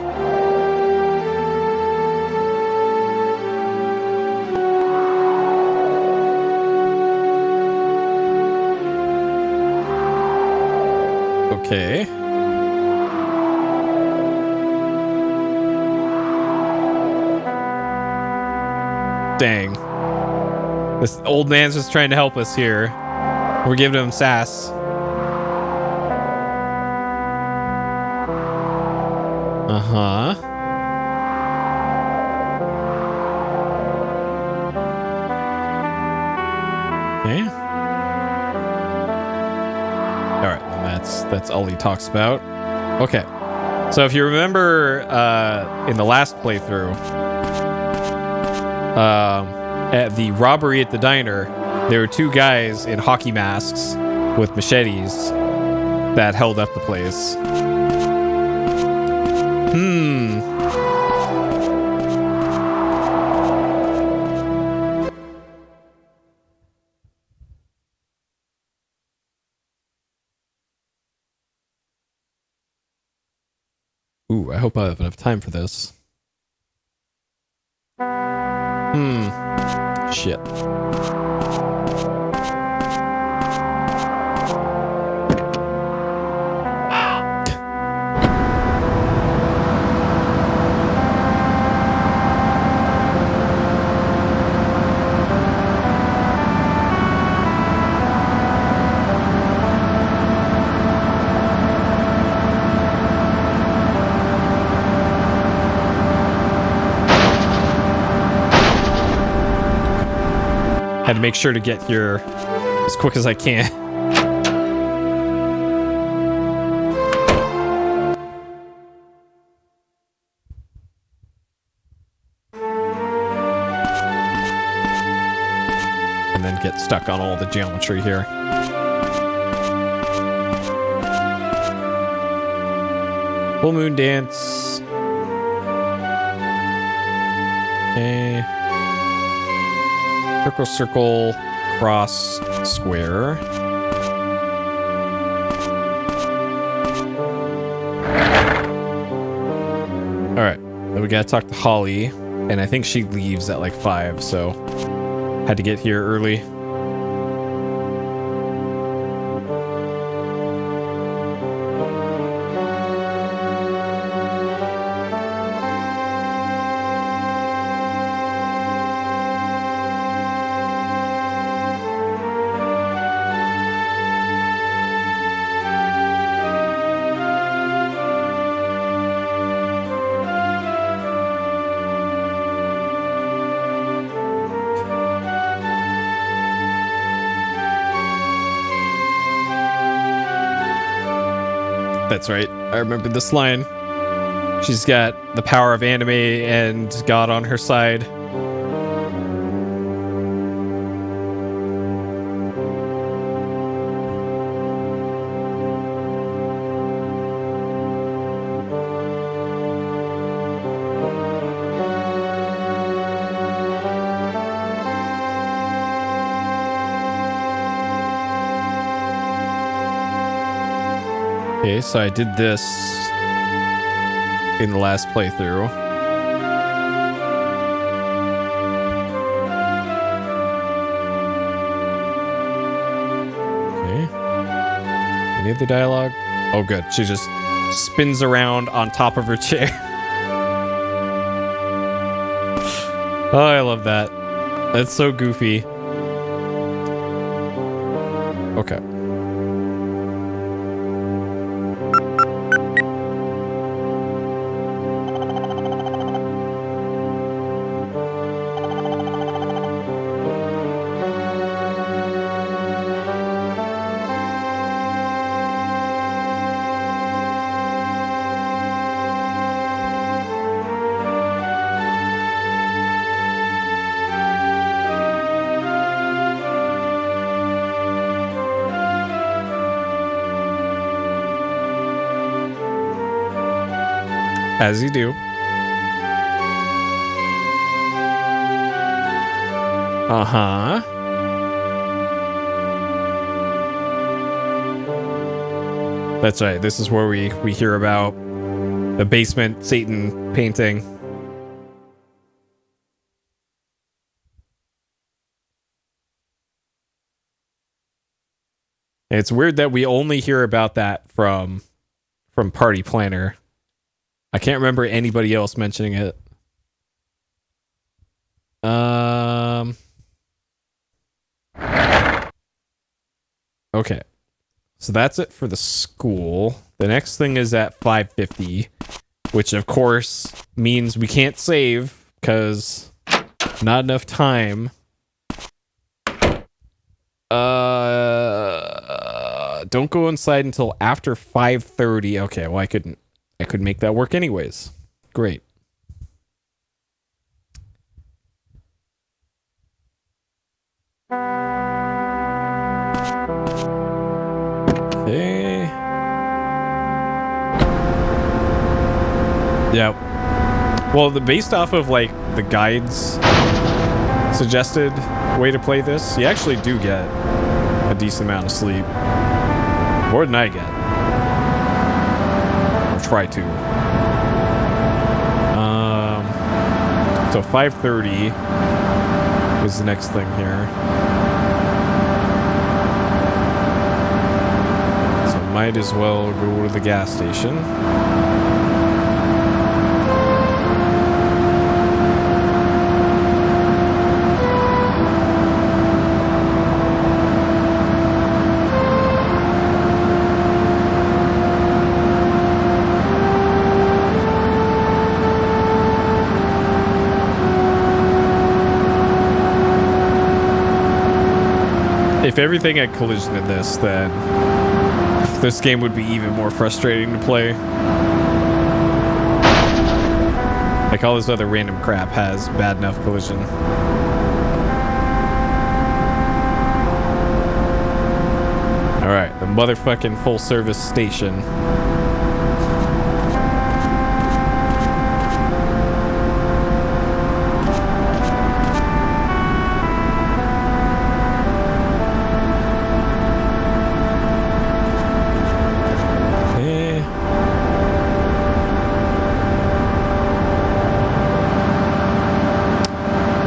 Okay. Dang. This old man's just trying to help us here. We're giving him sass. Uh-huh. Okay. All right, and that's all he talks about. Okay. So if you remember in the last playthrough, at the robbery at the diner, there were two guys in hockey masks with machetes that held up the place. Ooh, I hope I have enough time for this. Shit. Had to make sure to get here as quick as I can. And then get stuck on all the geometry here. Full moon dance. Okay. Circle, circle, cross, square. Alright. Then we gotta talk to Holly. And I think she leaves at like 5, so had to get here early. That's right. I remember this line. She's got the power of anime and God on her side. Okay, so I did this in the last playthrough. Okay. Any other dialogue? Oh, good. She just spins around on top of her chair. Oh, I love that. That's so goofy. Okay. As you do. Uh-huh. That's right. This is where we hear about the basement Satan painting. And it's weird that we only hear about that from Party Planner. I can't remember anybody else mentioning it. Okay. So that's it for the school. The next thing is at 5:50, which of course means we can't save because not enough time. Don't go inside until after 5:30. Okay, well I could make that work anyways. Great. Okay. Yeah. Well, based off of like the guides suggested way to play this, you actually do get a decent amount of sleep. More than I get. Or try to. So 5:30 is the next thing here. So might as well go to the gas station. if everything had collision in this, then this game would be even more frustrating to play. Like all this other random crap has bad enough collision. Alright, the motherfucking full service station.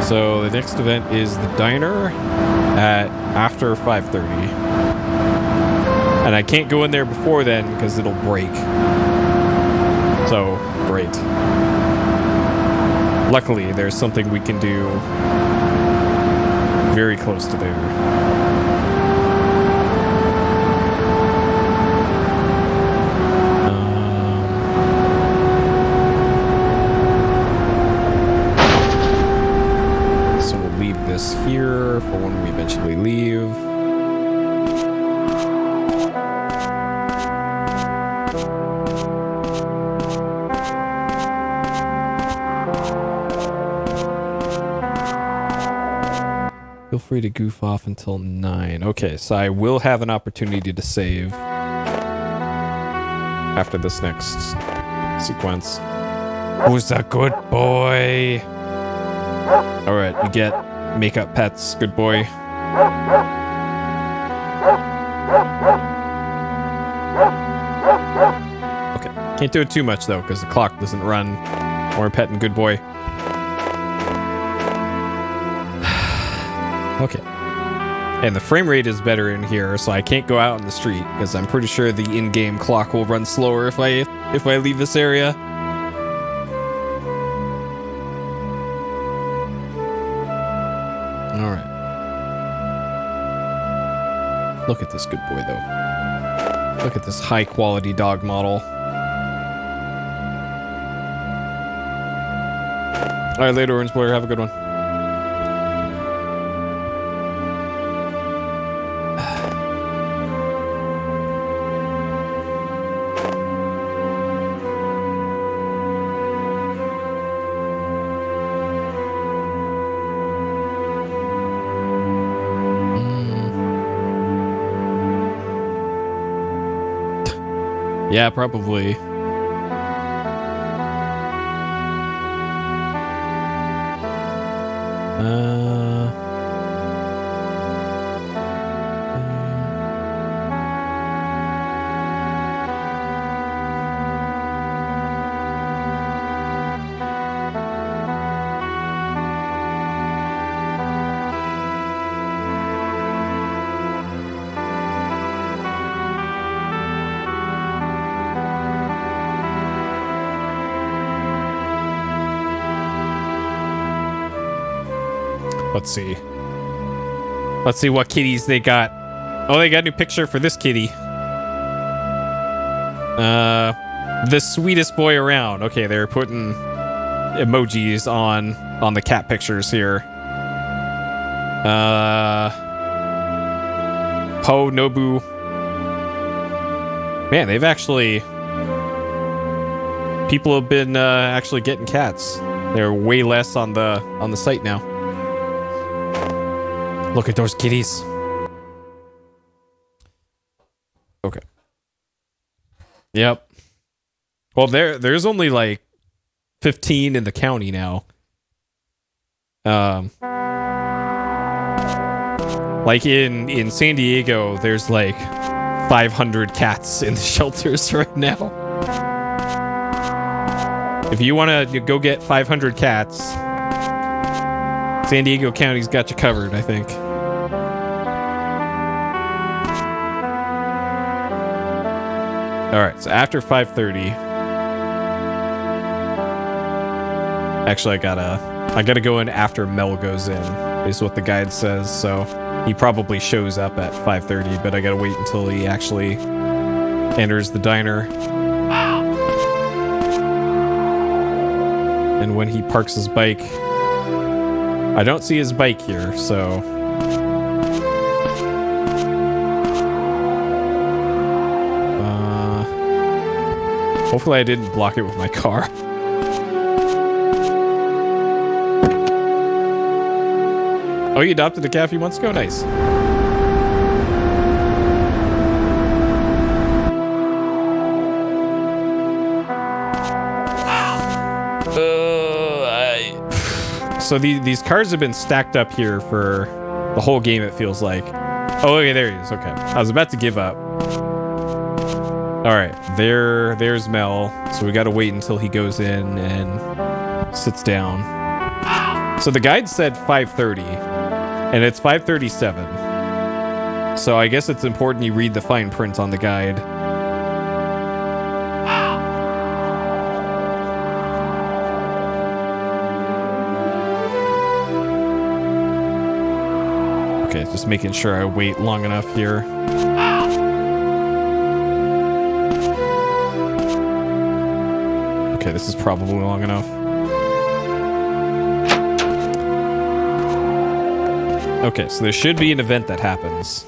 So the next event is the diner at after 5:30. And I can't go in there before then because it'll break. So, great. Luckily, there's something we can do very close to there. This here for when we eventually leave. Feel free to goof off until 9. Okay, so I will have an opportunity to save after this next sequence. Who's a good boy? Alright, you get makeup pets, good boy. Okay, can't do it too much though, because the clock doesn't run. Or petting good boy. Okay. And the frame rate is better in here, so I can't go out in the street, because I'm pretty sure the in-game clock will run slower if I leave this area. Look at this good boy, though. Look at this high-quality dog model. All right, later, Orange Boy. Have a good one. Yeah, probably. Let's see. Let's see what kitties they got. Oh, they got a new picture for this kitty. The sweetest boy around. Okay, they're putting emojis on the cat pictures here. Po Nobu. Man, they've actually... People have been actually getting cats. They're way less on the site now. Look at those kitties. Okay. Yep. Well, there's only like 15 in the county now. Like in San Diego, there's like 500 cats in the shelters right now. If you want to go get 500 cats, San Diego County's got you covered, I think. All right, so after 5:30, actually, I gotta go in after Mel goes in, is what the guide says. So he probably shows up at 5:30, but I gotta wait until he actually enters the diner. And when he parks his bike, I don't see his bike here, so Hopefully I didn't block it with my car. Oh, you adopted a cat a few months ago? Nice. So these cars have been stacked up here for the whole game, it feels like. Oh, okay, there he is. Okay. I was about to give up. All right, there's Mel. So we got to wait until he goes in and sits down. So the guide said 5:30, and it's 5:37. So I guess it's important you read the fine print on the guide. Okay, just making sure I wait long enough here. Okay, this is probably long enough. Okay, so there should be an event that happens.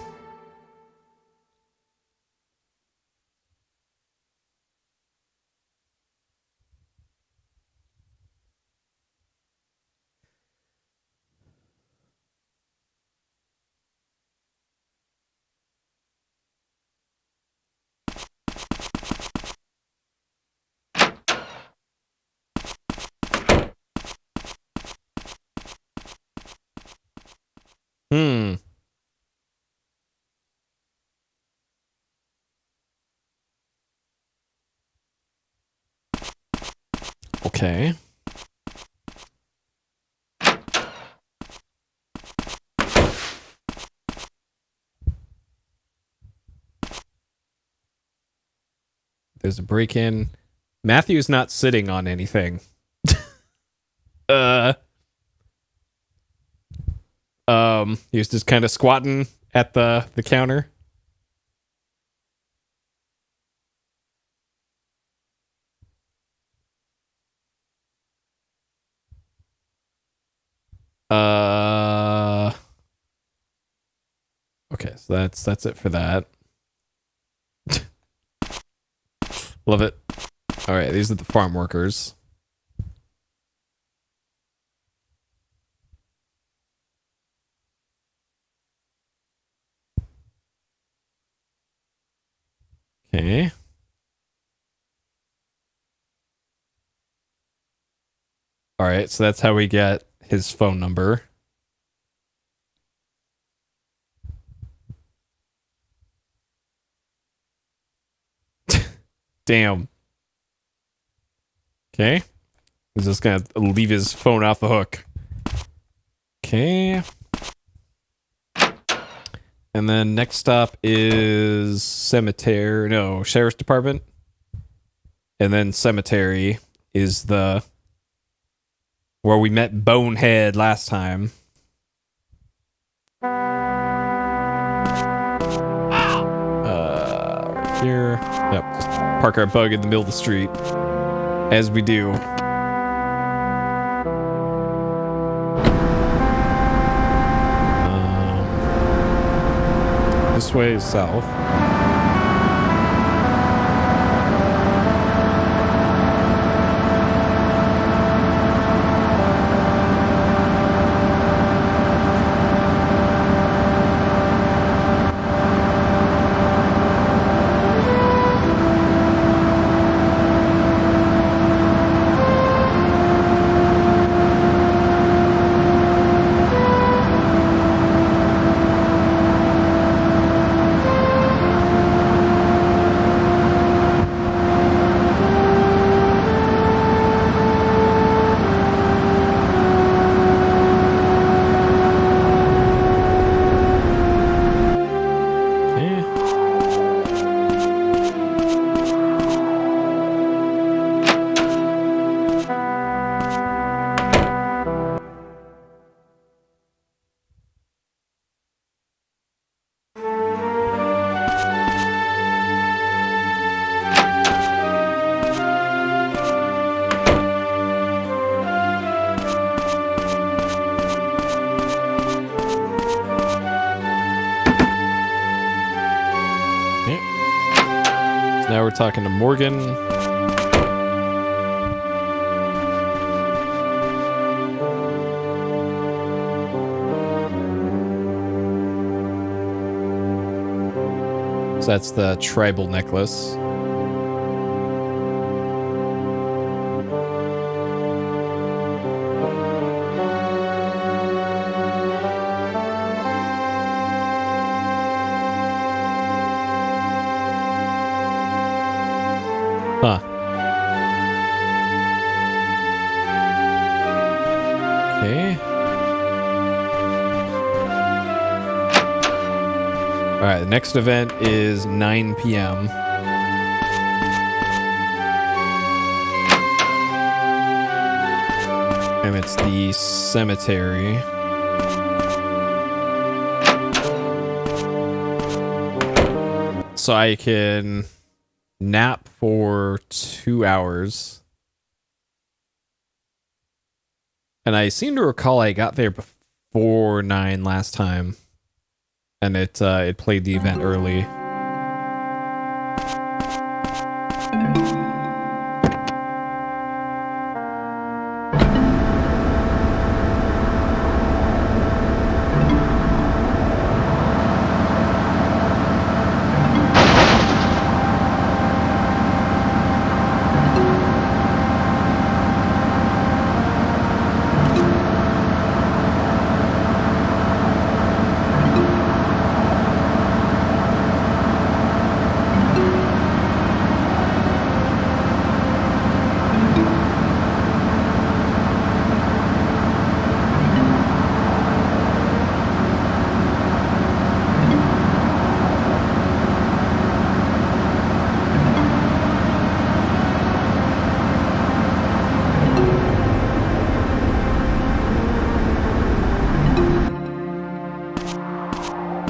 Okay. There's a break-in. Matthew's not sitting on anything. He was just kind of squatting at the counter. Okay, so that's it for that. Love it. All right, these are the farm workers. Okay. All right, so that's how we get his phone number. Damn. Okay. He's just gonna leave his phone off the hook. Okay. And then next stop is cemetery. No, sheriff's department. And then cemetery is the where we met Bonehead last time. Right here. Yep, just park our bug in the middle of the street. As we do. This way is south. Now we're talking to Morgan. So that's the tribal necklace. Huh. Okay. All right, the next event is 9 p.m. And it's the cemetery. So I can nap for 2 hours. And I seem to recall I got there before 9 last time. And it played the event early.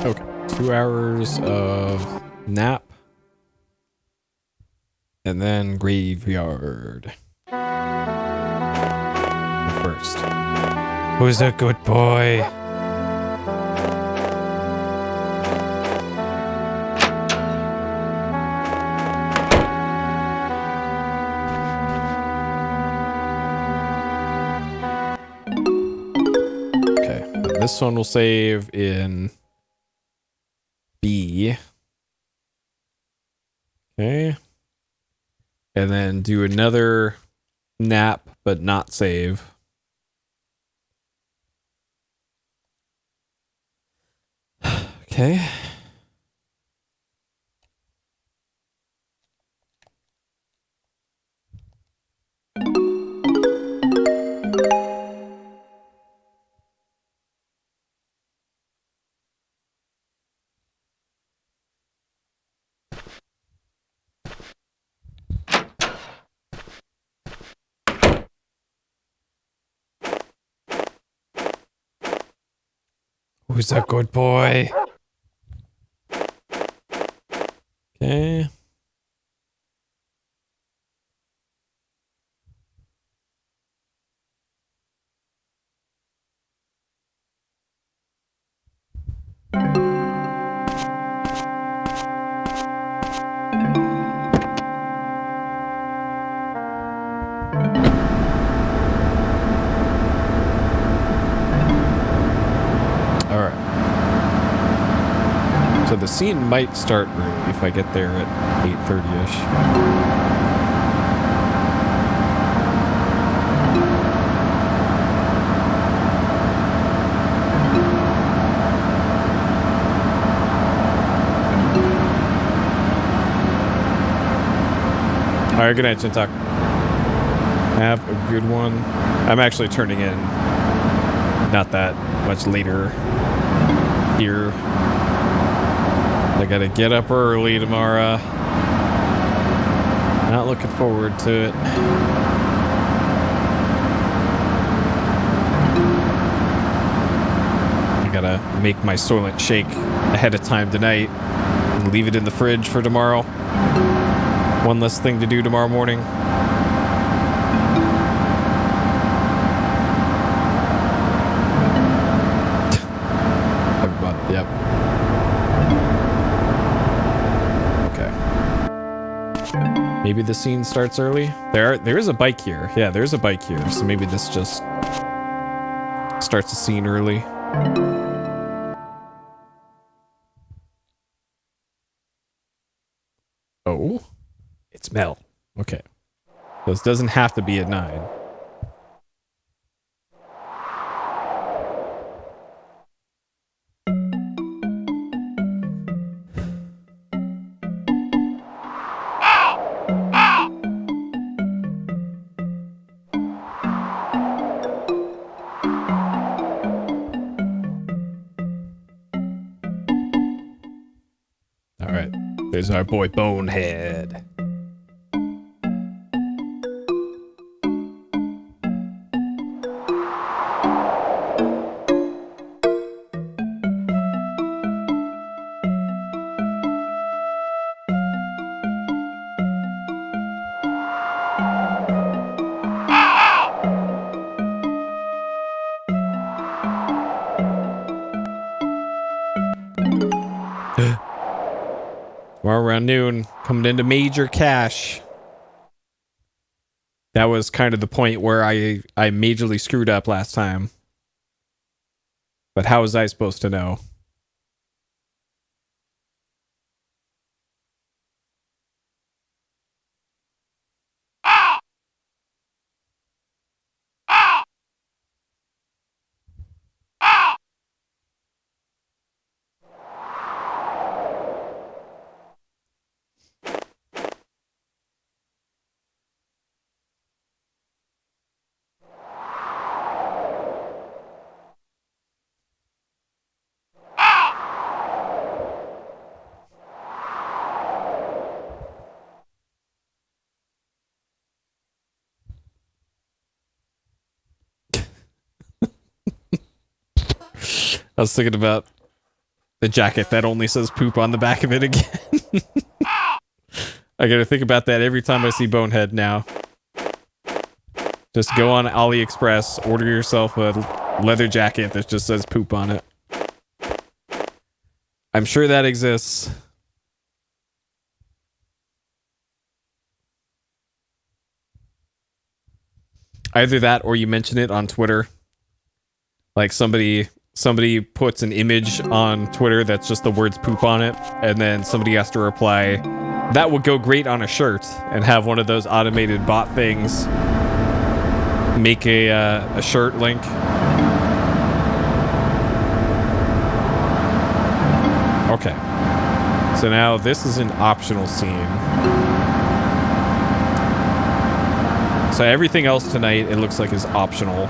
Okay, 2 hours of nap. And then graveyard. First. Who's a good boy? Okay, this one will save in B. Okay. And then do another nap, but not save. Okay. Who's a good boy? Okay. So the scene might start early if I get there at 8:30ish. All right, good night, Chintok. Have a good one. I'm actually turning in not that much later here. I gotta get up early tomorrow. Not looking forward to it. I gotta make my Soylent Shake ahead of time tonight and leave it in the fridge for tomorrow. One less thing to do tomorrow morning. Yep. Okay. Maybe the scene starts early. There is a bike here. Yeah, there's a bike here. So maybe this just starts the scene early. Oh, it's Mel. Okay. This doesn't have to be at 9. All right. There's our boy Bonehead. Tomorrow around noon, coming into Major Cash. That was kind of the point where I majorly screwed up last time. But how was I supposed to know? I was thinking about the jacket that only says poop on the back of it again. I gotta think about that every time I see Bonehead now. Just go on AliExpress, order yourself a leather jacket that just says poop on it. I'm sure that exists. Either that or you mention it on Twitter. Like somebody puts an image on Twitter that's just the words poop on it, and then somebody has to reply, that would go great on a shirt, and have one of those automated bot things make a shirt link. Okay. So now this is an optional scene. So everything else tonight, it looks like, is optional,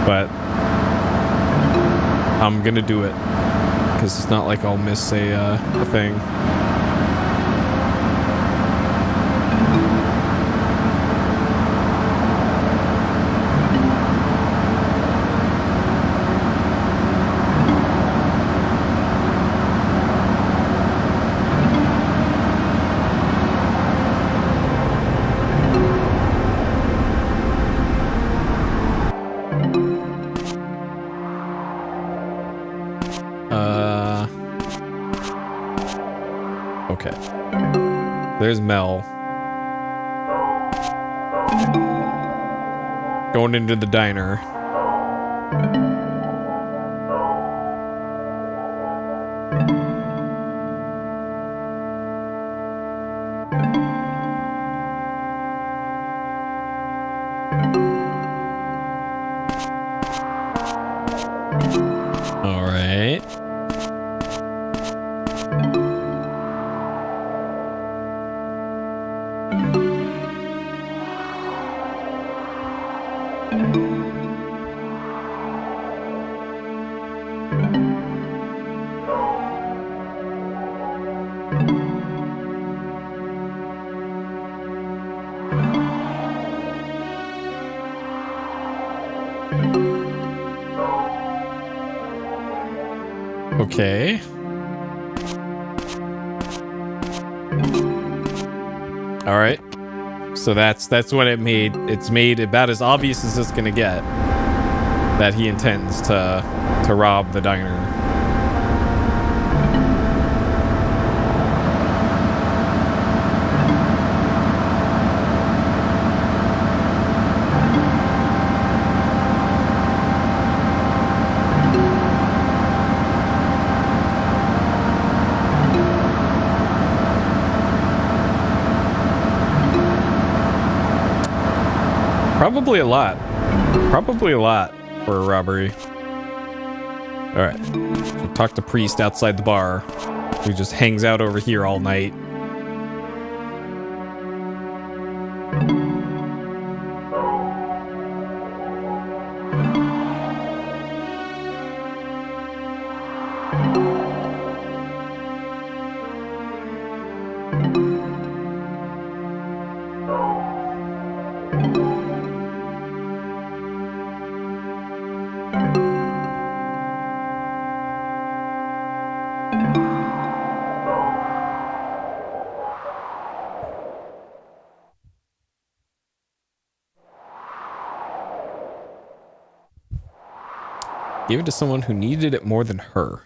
but I'm gonna do it because it's not like I'll miss a thing. Okay. There's Mel. Going into the diner. All right. Okay. All right. So that's what it made. It's made about as obvious as it's gonna get that he intends to rob the diner. Probably a lot. Probably a lot for a robbery. Alright. So talk to Priest outside the bar, who just hangs out over here all night. Gave it to someone who needed it more than her.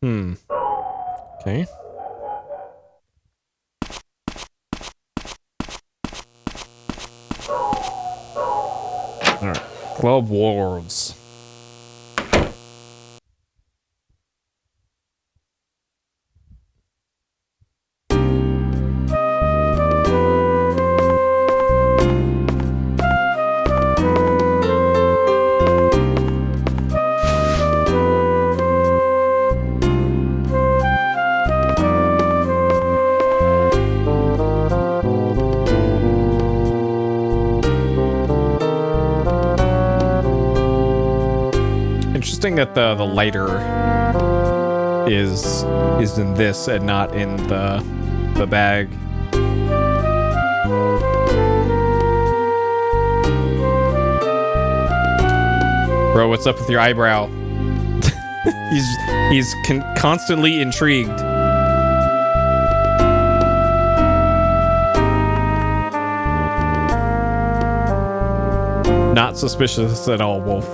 Okay. Alright. Club Wars. That the lighter is in this and not in the bag. Bro, what's up with your eyebrow? he's constantly intrigued. Not suspicious at all, Wolf.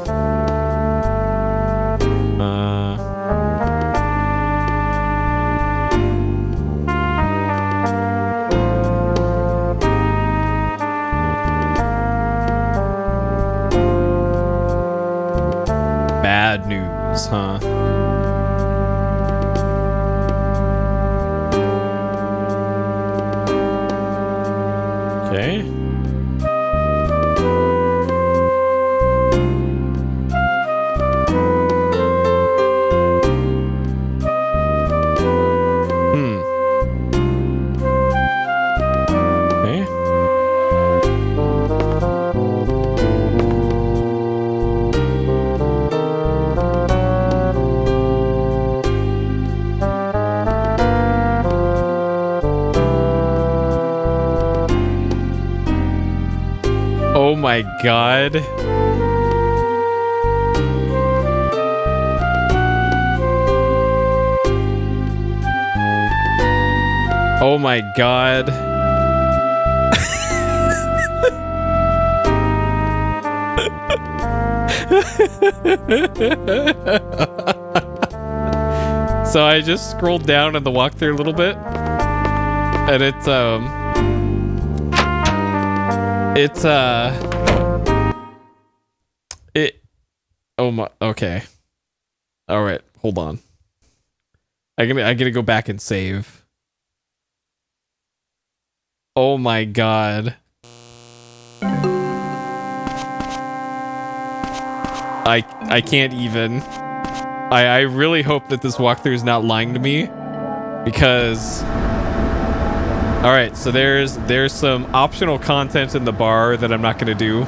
Bad news, huh? Okay. Oh my god. Oh my god. So I just scrolled down in the walkthrough a little bit, and oh my, okay. All right, hold on. I'm gonna go back and save. Oh my god. I can't even. I really hope that this walkthrough is not lying to me, because all right, so there's some optional content in the bar that I'm not gonna do,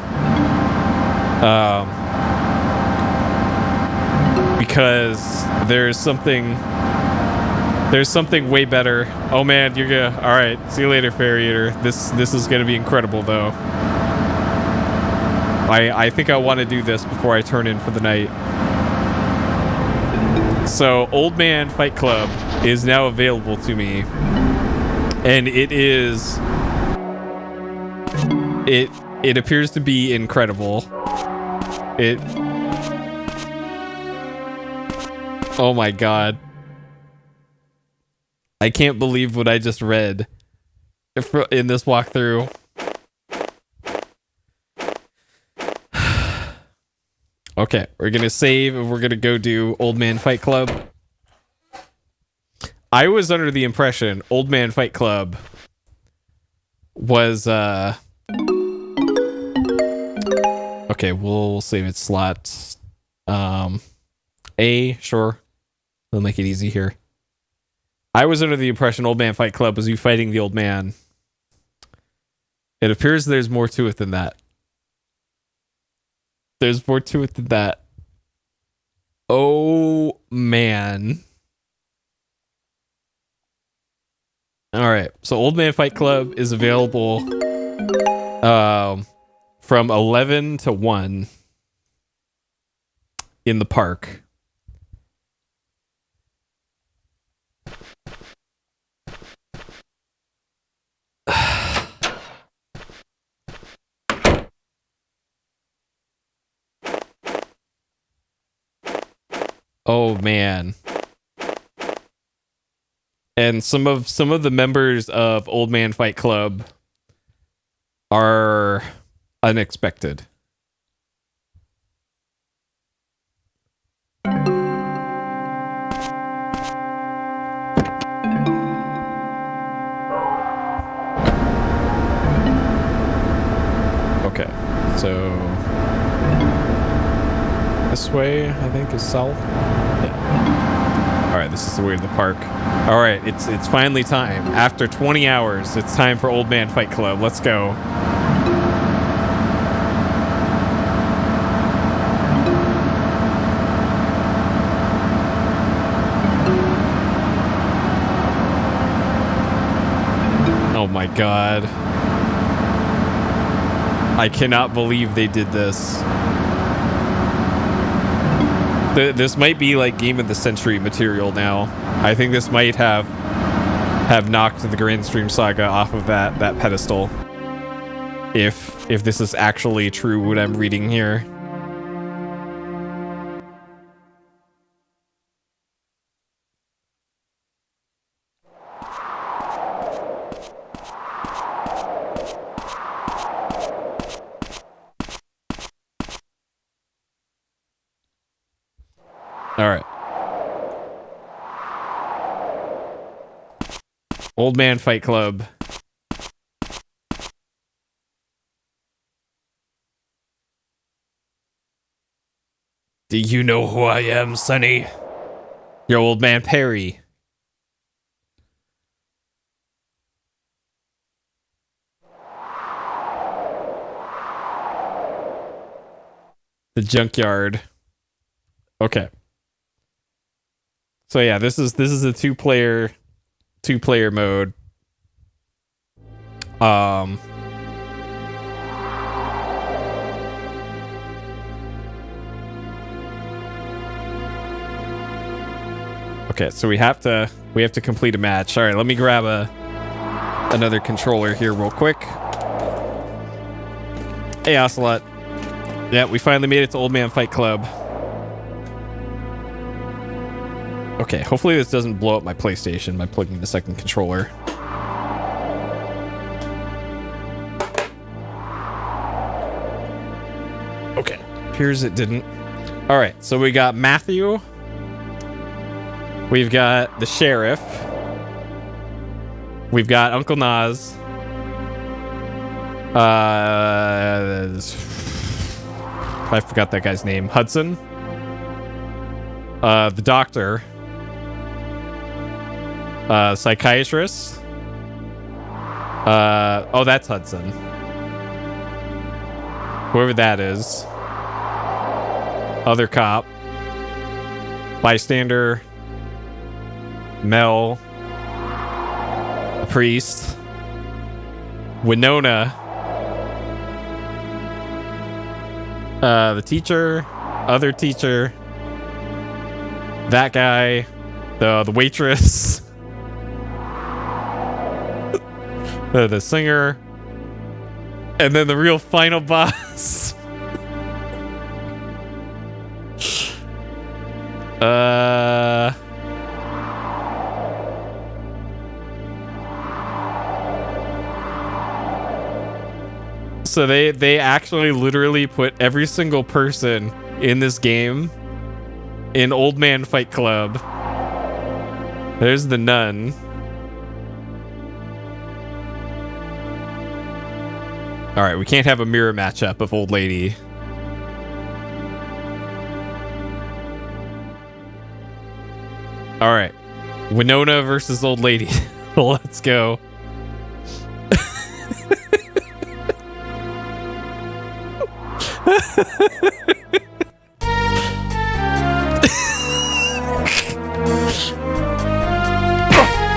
because there's something way better. Oh man, you're gonna. All right, see you later, Fairy Eater. This is gonna be incredible though. I think I want to do this before I turn in for the night. So, Old Man Fight Club is now available to me, and it appears to be incredible. Oh my god. I can't believe what I just read in this walkthrough. Okay, we're gonna save and we're gonna go do Old Man Fight Club. I was under the impression Old Man Fight Club was okay, we'll save its slot. A, sure. We'll make it easy here. I was under the impression Old Man Fight Club was you fighting the old man. It appears there's more to it than that. There's more to it than that. Oh, man. All right. So Old Man Fight Club is available from 11 to 1 in the park. Oh man. And some of the members of Old Man Fight Club are unexpected. Okay. So this way, I think, is south. Yeah. All right, this is the way to the park. All right, it's finally time. After 20 hours, it's time for Old Man Fight Club. Let's go. Oh my god. I cannot believe they did this. This might be like Game of the Century material now. I think this might have knocked the Grand Stream Saga off of that pedestal. If this is actually true, what I'm reading here. All right. Old Man Fight Club. Do you know who I am, Sonny? Your old man Perry. The junkyard. Okay. So yeah, this is a two-player mode. Okay, so we have to complete a match. All right, let me grab another controller here real quick. Hey, Ocelot. Yeah, we finally made it to Old Man Fight Club. Okay, hopefully this doesn't blow up my PlayStation by plugging the second controller. Okay, appears it didn't. All right, so we got Matthew. We've got the sheriff. We've got Uncle Nas. I forgot that guy's name. Hudson. The doctor. Psychiatrist. Oh, that's Hudson. Whoever that is. Other cop. Bystander. Mel. The priest. Winona. The teacher. Other teacher. That guy. The waitress. The singer. And then the real final boss. So they actually literally put every single person in this game in Old Man Fight Club. There's the nun. All right, we can't have a mirror matchup of old lady. All right, Winona versus old lady. Let's go.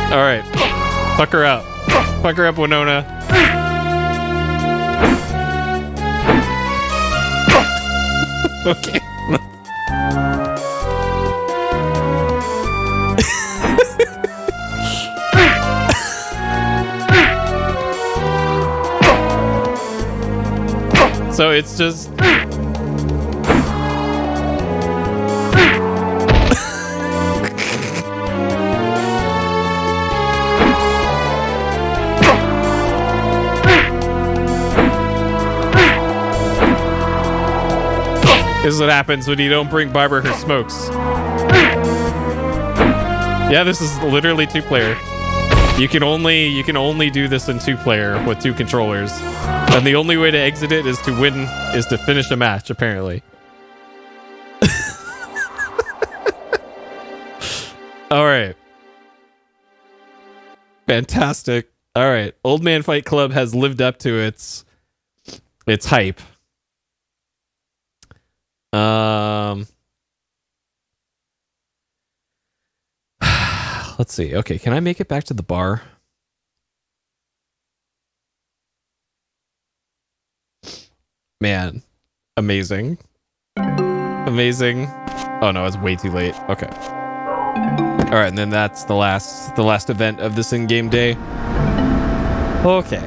All right, fuck her up. Fuck her up, Winona. Okay. So it's just... This is what happens when you don't bring Barbara her smokes. Yeah, this is literally 2-player. You can only do this in 2-player with 2 controllers. And the only way to exit it is to finish a match, apparently. All right. Fantastic. All right. Old Man Fight Club has lived up to its hype. Let's see. Okay, can I make it back to the bar? Man, amazing. Amazing. Oh no, it's way too late. Okay. All right, and then that's the last event of this in-game day. Okay.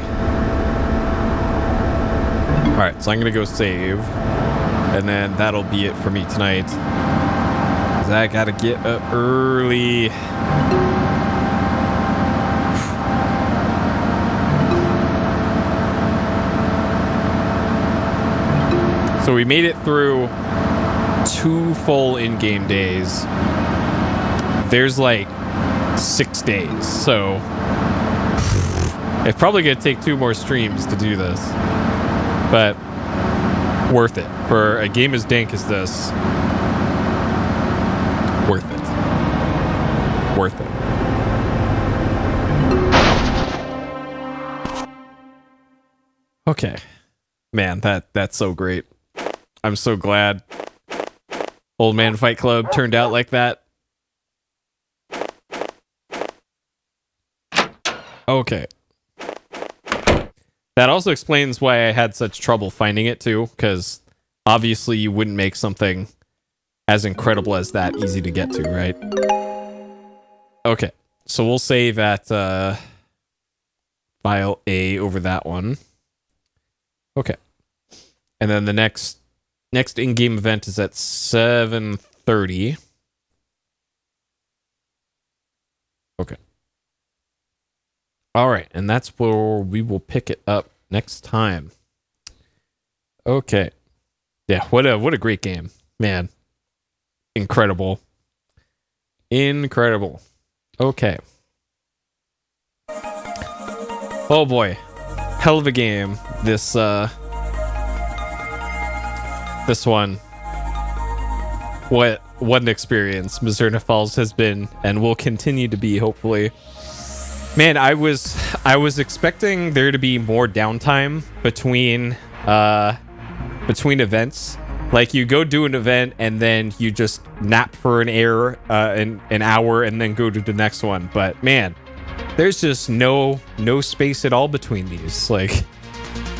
All right, so I'm gonna go save, and then that'll be it for me tonight. 'Cause I gotta get up early. So we made it through 2 full in-game days. There's like 6 days, so it's probably gonna take 2 more streams to do this, but worth it for a game as dank as this. Worth it. Worth it. Okay, man, that's so great. I'm so glad Old Man Fight Club turned out like that. Okay. That also explains why I had such trouble finding it too, because obviously you wouldn't make something as incredible as that easy to get to, right? Okay, so we'll save at file A over that one. Okay. And then the next in-game event is at 7:30. Okay. All right, and that's where we will pick it up next time. Okay. Yeah, what a great game. Man. Incredible. Incredible. Okay. Oh boy. Hell of a game. This one. What an experience Mizzurna Falls has been and will continue to be, hopefully. Man, I was expecting there to be more downtime between events. Like, you go do an event and then you just nap for an hour and then go to the next one. But man, there's just no space at all between these. Like,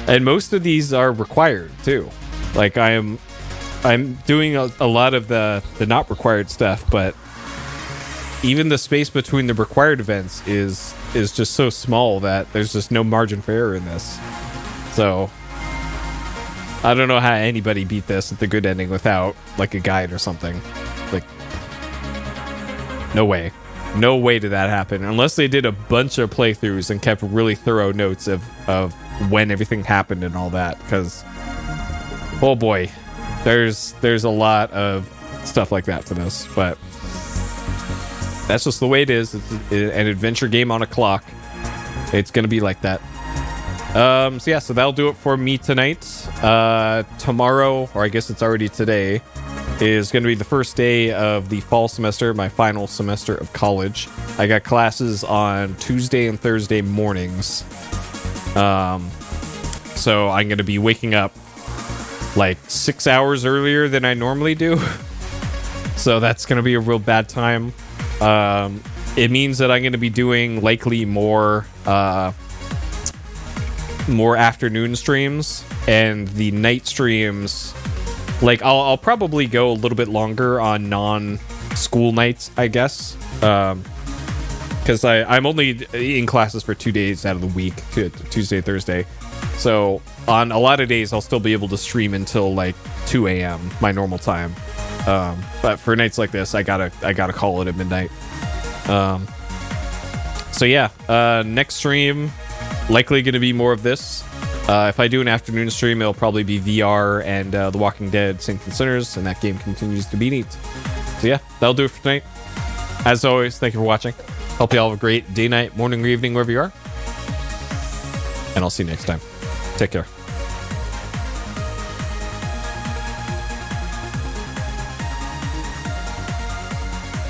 and most of these are required too. Like, I'm doing a lot of the not required stuff, but even the space between the required events is just so small that there's just no margin for error in this. So I don't know how anybody beat this at the good ending without like a guide or something. Like, no way. No way did that happen unless they did a bunch of playthroughs and kept really thorough notes of when everything happened and all that, because oh boy, there's a lot of stuff like that to this, but that's just the way it is. It's an adventure game on a clock. It's gonna be like that. So that'll do it for me tonight. Tomorrow, or I guess it's already today, is going to be the first day of the fall semester, my final semester of college. I got classes on Tuesday and Thursday mornings. So I'm going to be waking up like 6 hours earlier than I normally do. So that's going to be a real bad time. It means that I'm going to be doing likely more afternoon streams, and the night streams, like I'll probably go a little bit longer on non-school nights, I guess, because I'm only in classes for 2 days out of the week, Tuesday, Thursday. So on a lot of days, I'll still be able to stream until like 2 a.m. my normal time. But for nights like this, I gotta call it at midnight. So yeah, next stream likely going to be more of this. If I do an afternoon stream, it'll probably be VR and The Walking Dead: Saints and Sinners, and that game continues to be neat. So yeah, that'll do it for tonight. As always, thank you for watching. Hope you all have a great day, night, morning, or evening, wherever you are. And I'll see you next time. Take care.